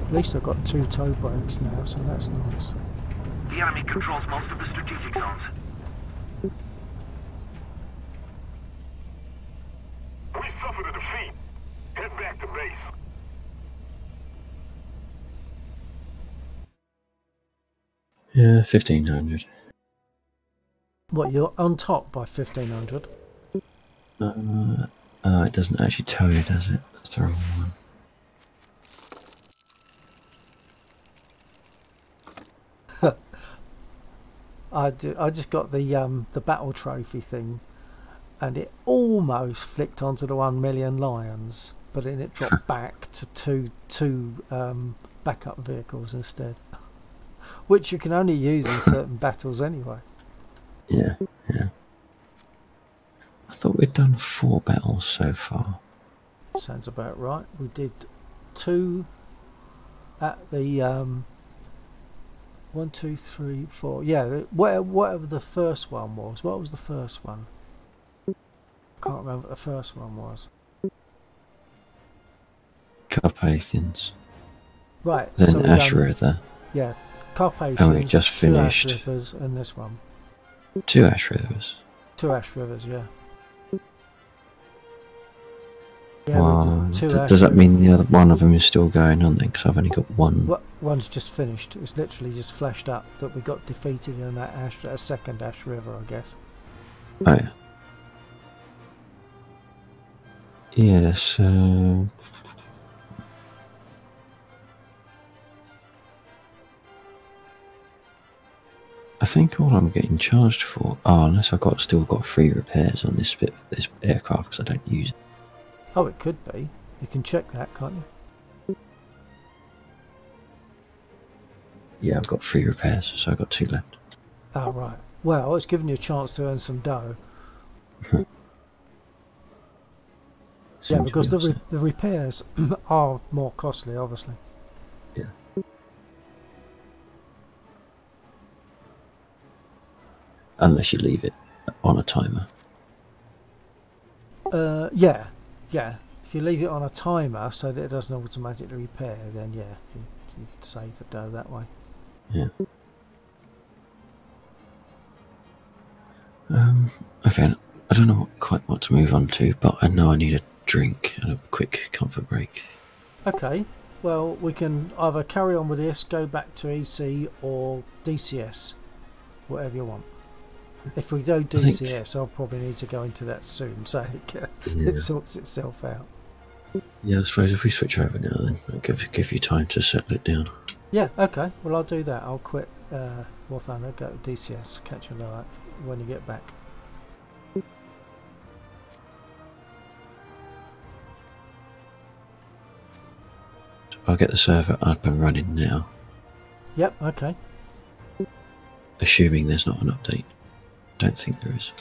At least I've got 2 tow brakes now, so that's nice. The enemy controls most of the strategic zones. We suffered a defeat. Head back to base. Yeah, 1500. What, you're on top by 1500? It doesn't actually tell you, does it? That's the wrong one. I just got the battle trophy thing, and it almost flicked onto the 1 million lions, but then it dropped back to two backup vehicles instead, which you can only use in certain battles anyway. Yeah, yeah. I thought we'd done 4 battles so far. Sounds about right. We did 2 at the 1, 2, 3, 4. Yeah, whatever the first one was. What was the first one? Can't remember what the first one was. Carpathians. Right. Then so Ash River. Yeah, Carpathians. And we just 2 finished. Ash Rivers, and this one. 2 Ash Rivers. 2 Ash Rivers, yeah. Yeah, Wow. we did 2 Does that Ash mean the other one of them is still going on then? Because I've only got one. One's just finished. It's literally just flashed up that we got defeated in that second Ash River, I guess. Oh yeah. Yeah, so... I think all I'm getting charged for... Oh, unless I've still got free repairs on this aircraft because I don't use it. Oh, it could be. You can check that, can't you? Yeah, I've got 3 repairs, so I've got 2 left. Oh, right. Well, it's given you a chance to earn some dough. Yeah, because the repairs are more costly, obviously. Yeah. Unless you leave it on a timer. Yeah. If you leave it on a timer so that it doesn't automatically repair, then yeah, you save the dough that way. Yeah. Okay, I don't know quite what to move on to, but I know I need a drink and a quick comfort break. Okay, Well, we can either carry on with this, go back to EC or DCS, whatever you want. If we do DCS, I'll probably need to go into that soon, so it sorts itself out. Yeah, I suppose if we switch over now, then I'll give you time to settle it down. Yeah, okay. Well, I'll do that. I'll quit War Thunder, go to DCS, catch you later when you get back. I'll get the server up and running now. Yep, okay. Assuming there's not an update. Don't think there is.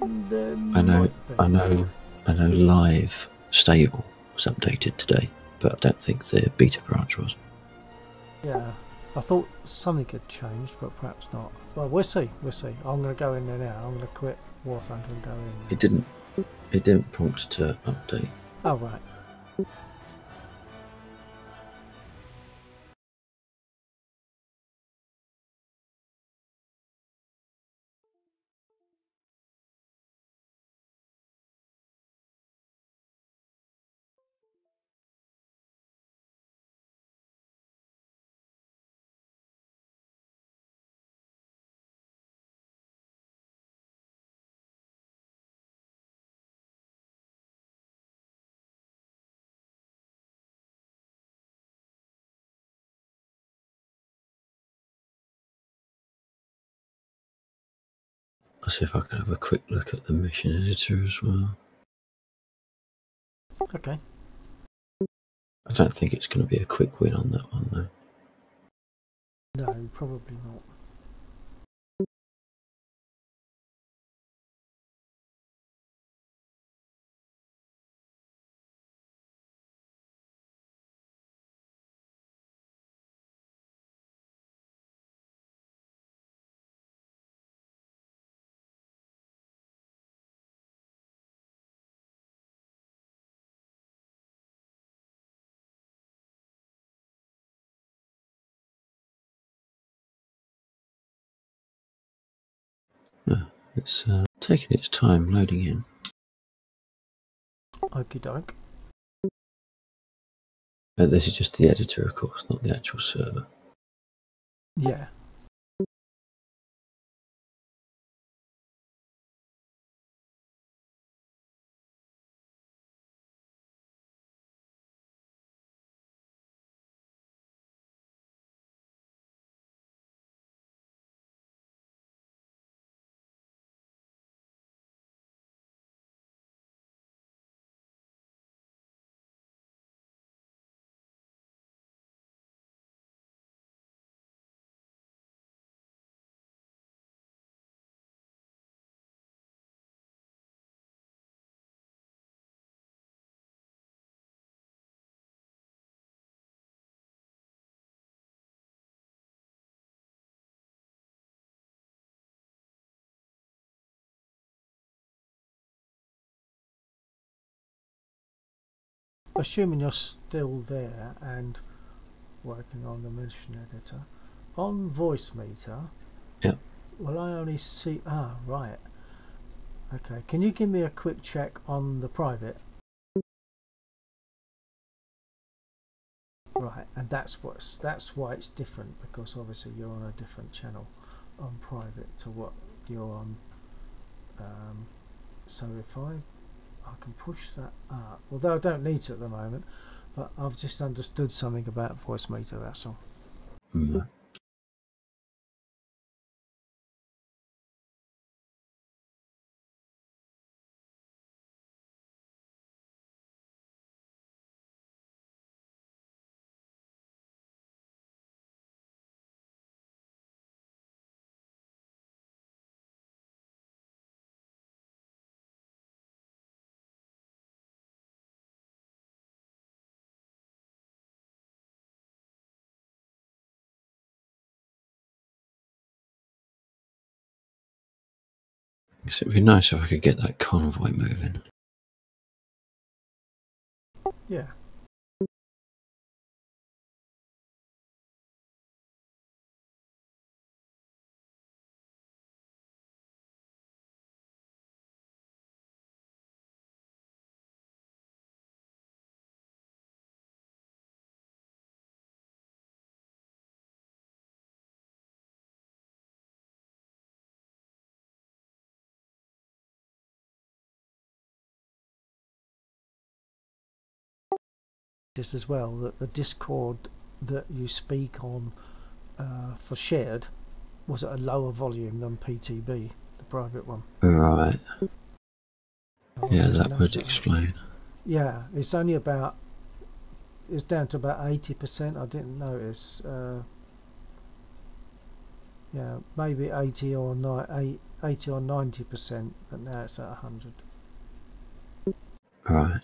I know live stable was updated today, but I don't think the beta branch was. Yeah, I thought something had changed, but perhaps not. Well, we'll see. I'm going to go in there now. I'm going to quit War Thunder and go in. It didn't prompt to update. Oh, right. I'll see if I can have a quick look at the mission editor as well. Okay. I don't think it's going to be a quick win on that one though. No, probably not. It's taking its time loading in. Okie doke. But this is just the editor, of course, not the actual server. Yeah. Assuming you're still there and working on the mission editor, on voice meter, Yeah. well, I only see. Ah, right. Okay. Can you give me a quick check on the private? Right, and that's why it's different, because obviously you're on a different channel on private to what you're on. So if I can push that up, although I don't need to at the moment, but I've just understood something about voice meter, that's all. Mm. So it'd be nice if I could get that convoy moving. Yeah. this as well, that the Discord that you speak on for shared was at a lower volume than PTB, the private one. Right. I'll Yeah, just that nudge would that up. explain. Yeah, it's only about, it's down to about 80%. I didn't notice. Yeah, maybe 80 or 90%, but now it's at 100. Right.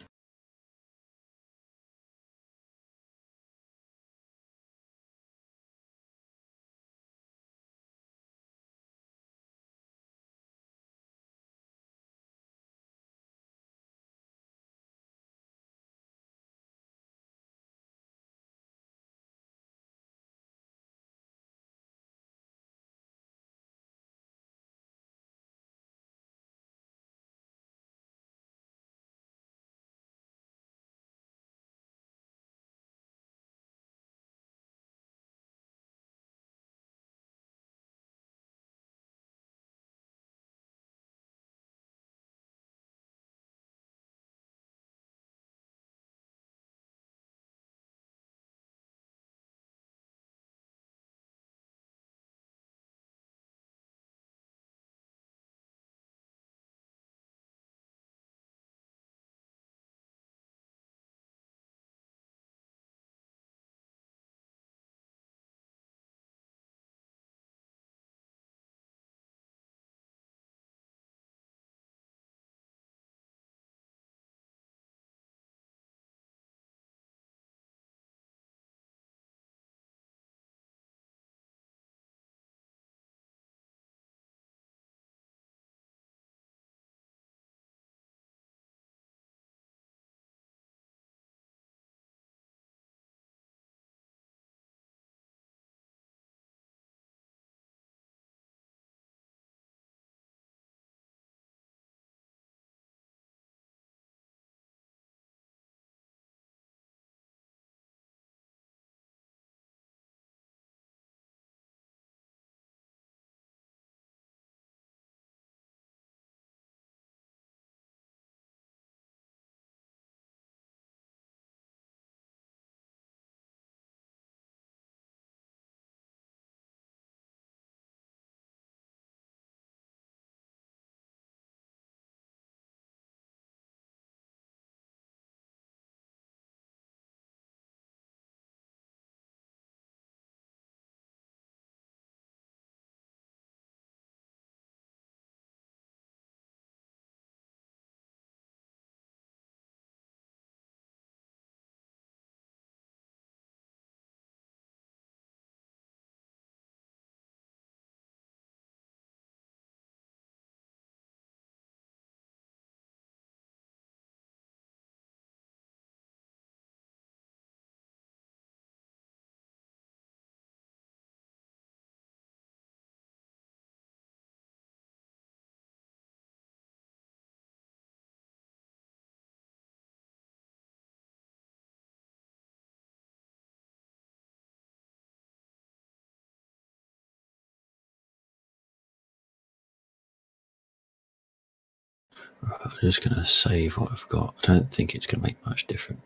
I'm just going to save what I've got. I don't think it's going to make much difference.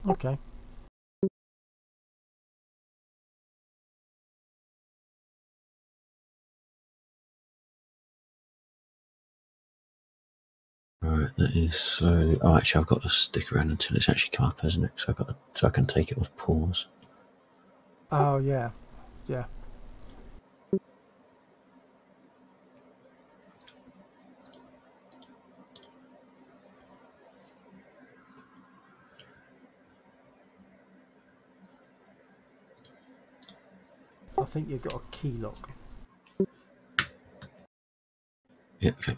Okay. Right, that is slowly. Oh, actually, I've got to stick around until it's actually come up, hasn't it? So so I can take it off pause. Oh, yeah. Yeah. I think you've got a key lock. Yeah, okay.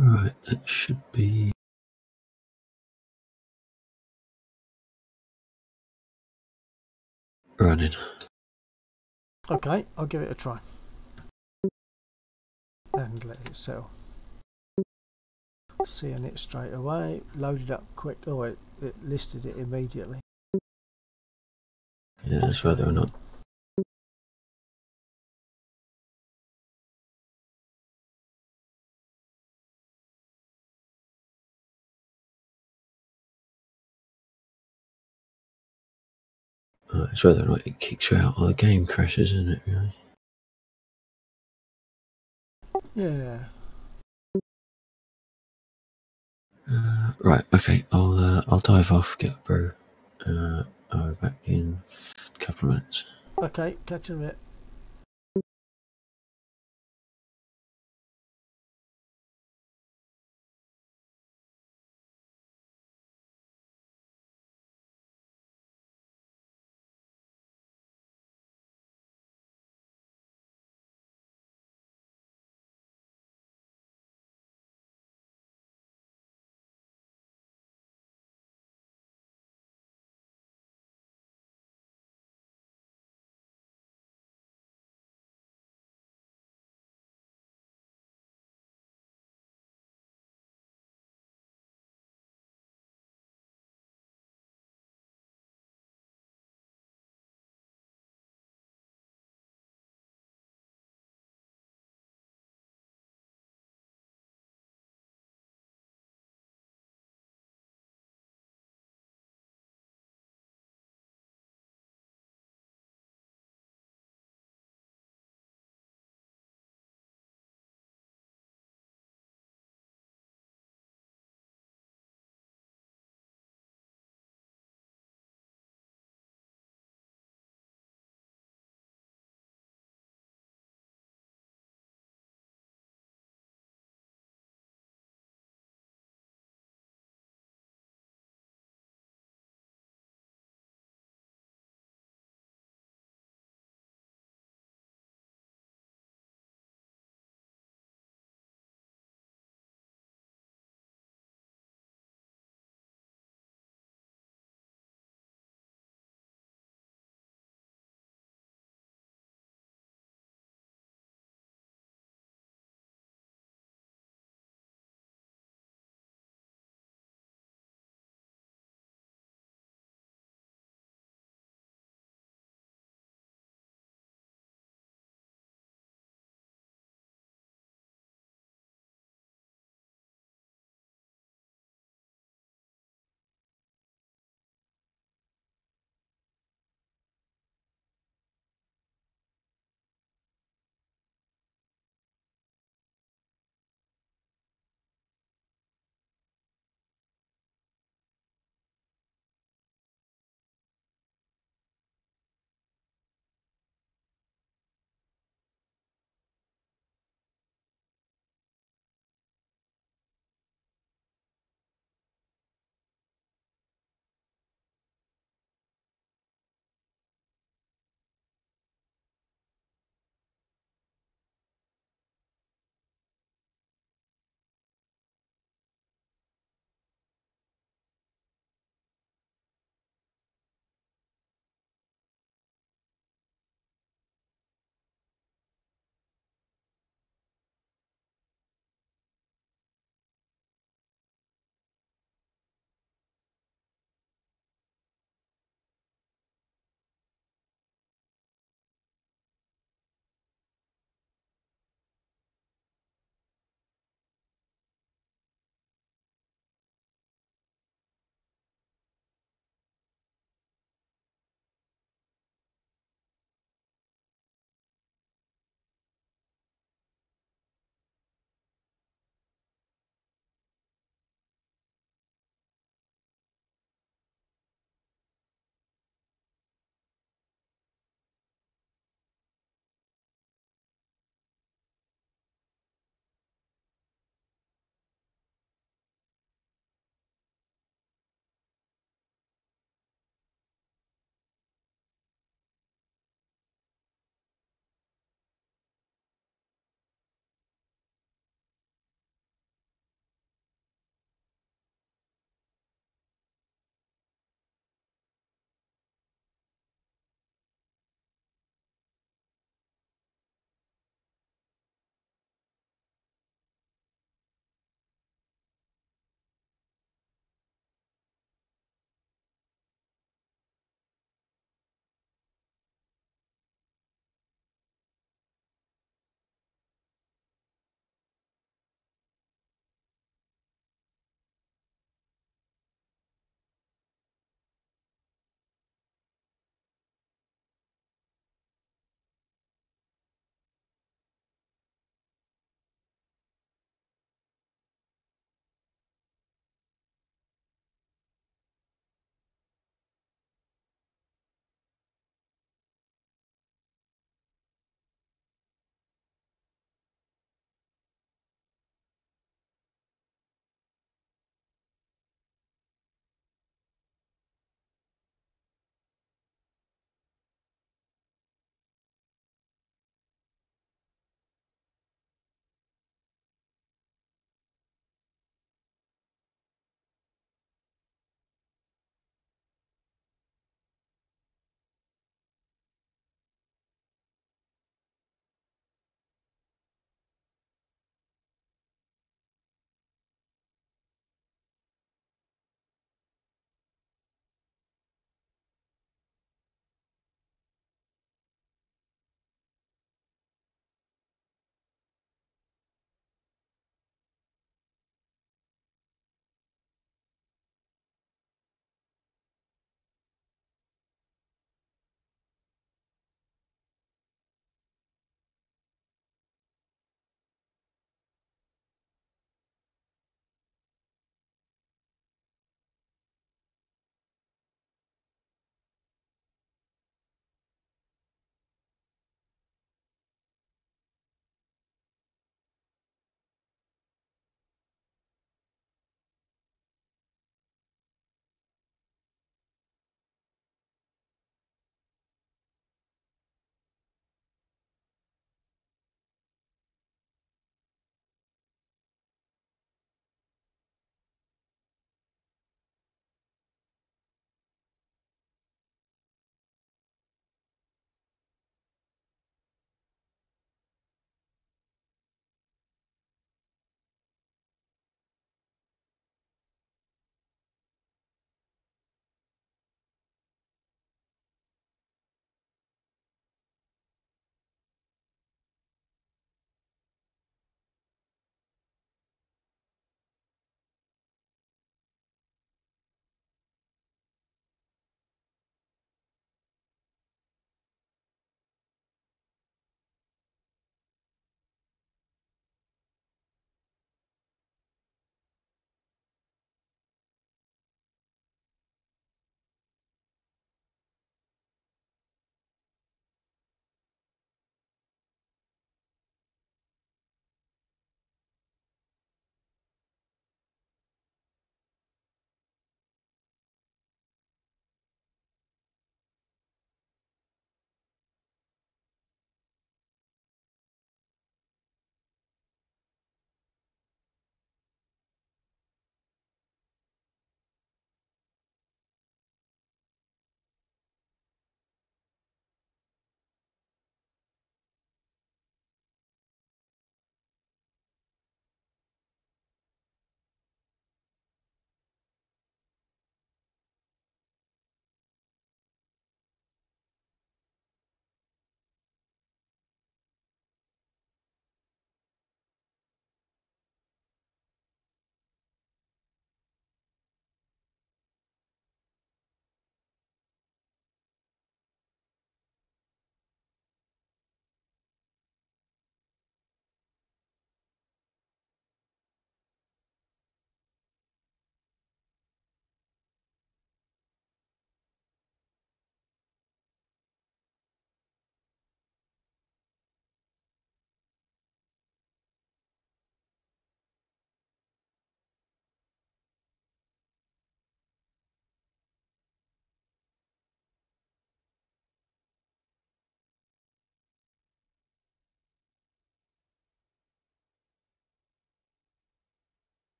Right, that should be running. Okay, I'll give it a try. And let it settle. Seeing it straight away, loaded up quick. Oh, it listed it immediately. Yeah, that's whether or not. It's whether or not it kicks you out or the game crashes, isn't it, really? Yeah. Right, okay, I'll dive off, get a brew. I'll be back in a couple of minutes. Okay, catch you in a bit.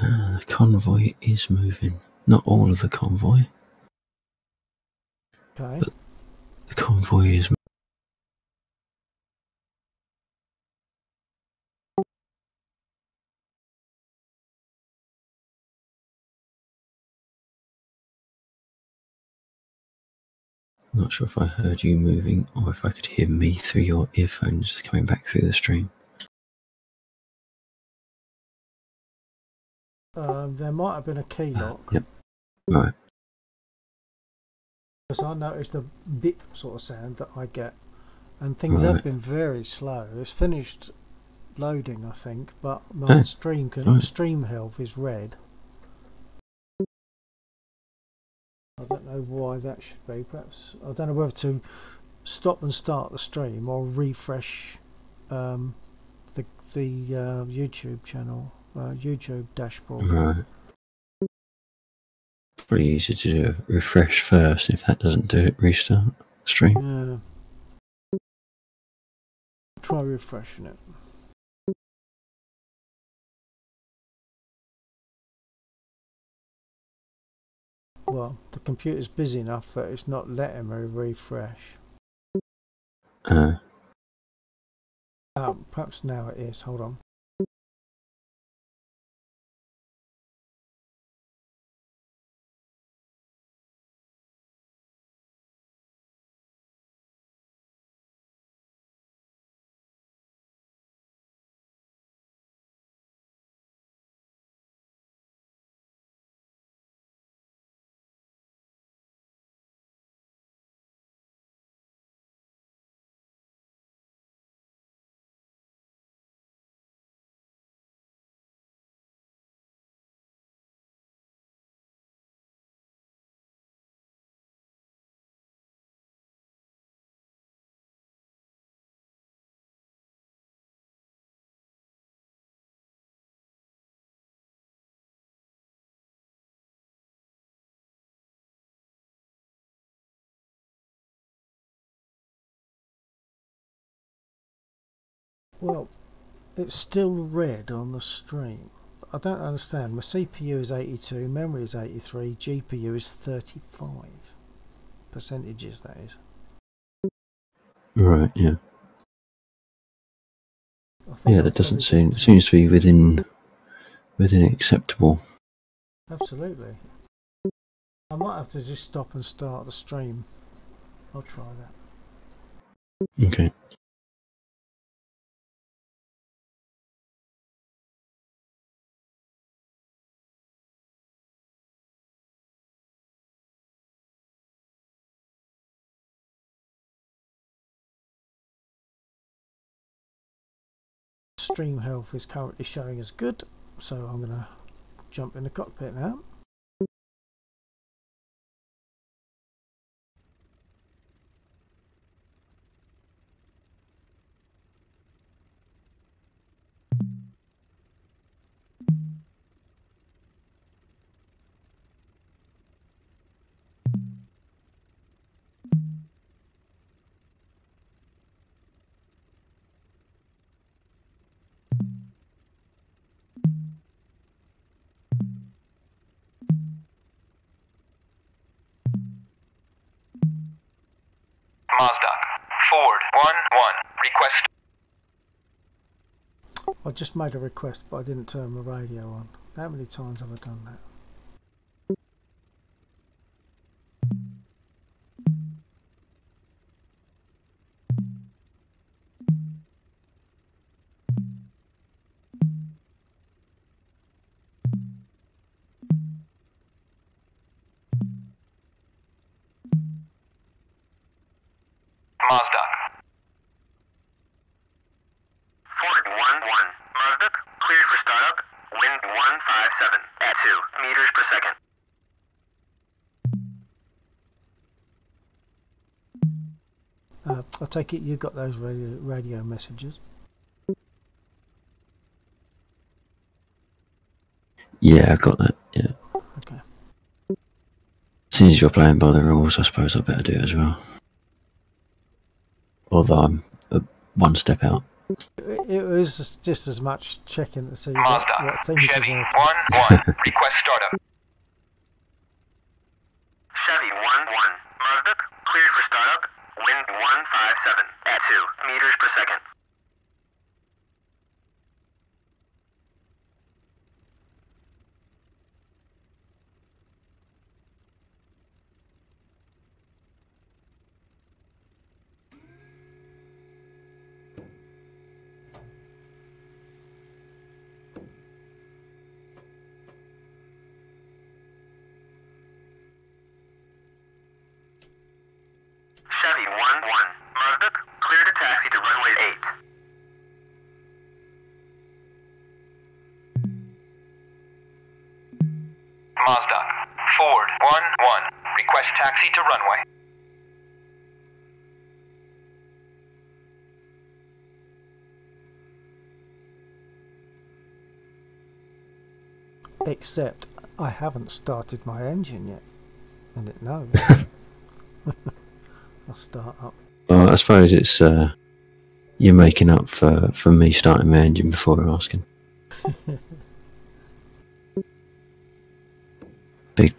The convoy is moving. Not all of the convoy. Okay. But the convoy is moving. Not sure if I heard you moving or if I could hear me through your earphones coming back through the stream. There might have been a key lock. Yep. Right. Because I noticed a bip sort of sound that I get, and things have been very slow. It's finished loading, I think, but my stream health is red. I don't know why that should be. Perhaps I don't know whether to stop and start the stream or refresh the YouTube channel, YouTube dashboard. Right. Pretty easy to do a refresh first. If that doesn't do it, restart the stream. Yeah. Try refreshing it. Well, the computer's busy enough that it's not letting me refresh. Perhaps now it is. Hold on. Well, it's still red on the stream. I don't understand. My CPU is 82, memory is 83, GPU is 35. Percentages, that is. Right, yeah. Yeah, that doesn't seems to be within acceptable. Absolutely. I might have to just stop and start the stream. I'll try that. Okay. Stream health is currently showing as good, so I'm going to jump in the cockpit now. Mazda, Ford 1-1, request. I just made a request, but I didn't turn my radio on. How many times have I done that? Mazda. Ford 1-1. Mazda, cleared for startup. Wind 157 at 2 meters per second. I take it you got those radio messages. Yeah, I got that. Yeah. Okay. As soon as you're playing by the rules, I suppose I better do it as well. Although I'm one step out. It was just as much checking to see Mazda, what things are Chevy working. 1-1, request startup. Chevy 1-1, Mazda, cleared for startup, wind 157 at 2 meters per second. Chevy 1-1, Mazda, clear to taxi to runway 8. Mazda, Ford 1-1, request taxi to runway. Except I haven't started my engine yet, and it knows. I'll start up. Well, I suppose it's you're making up for me starting my engine before asking. Big.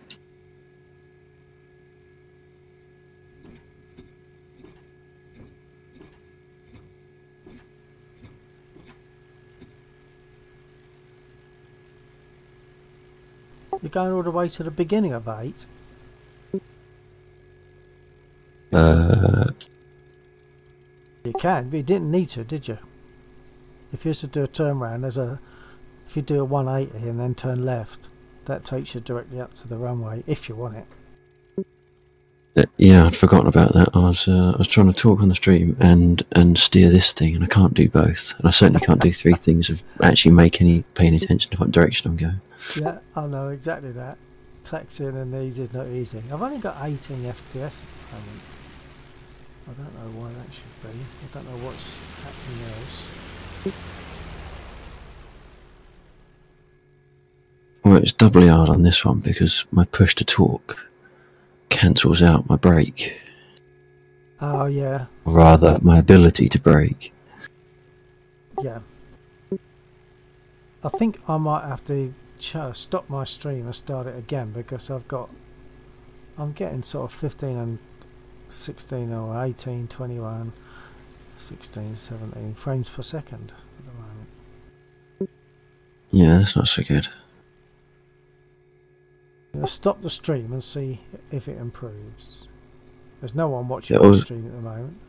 You're going all the way to the beginning of 8. You can, but you didn't need to, did you? If you was to do a turn round, if you do a 180 and then turn left, that takes you directly up to the runway if you want it. Yeah, I'd forgotten about that. I was trying to talk on the stream and steer this thing, and I can't do both. And I certainly can't do 3 things of actually paying attention to what direction I'm going. Yeah, I know exactly that. Taxiing and these is not easy. I've only got 18 FPS at the moment. I don't know why that should be. I don't know what's happening else. Well, it's doubly hard on this one because my push to torque cancels out my brake. Oh yeah. Or rather, my ability to brake. Yeah. I think I might have to stop my stream and start it again because I'm getting sort of 15 and 16 or 18, 21, 16, 17 frames per second at the moment. Yeah, that's not so good. I'll stop the stream and see if it improves. There's no one watching Yeah, the stream at the moment.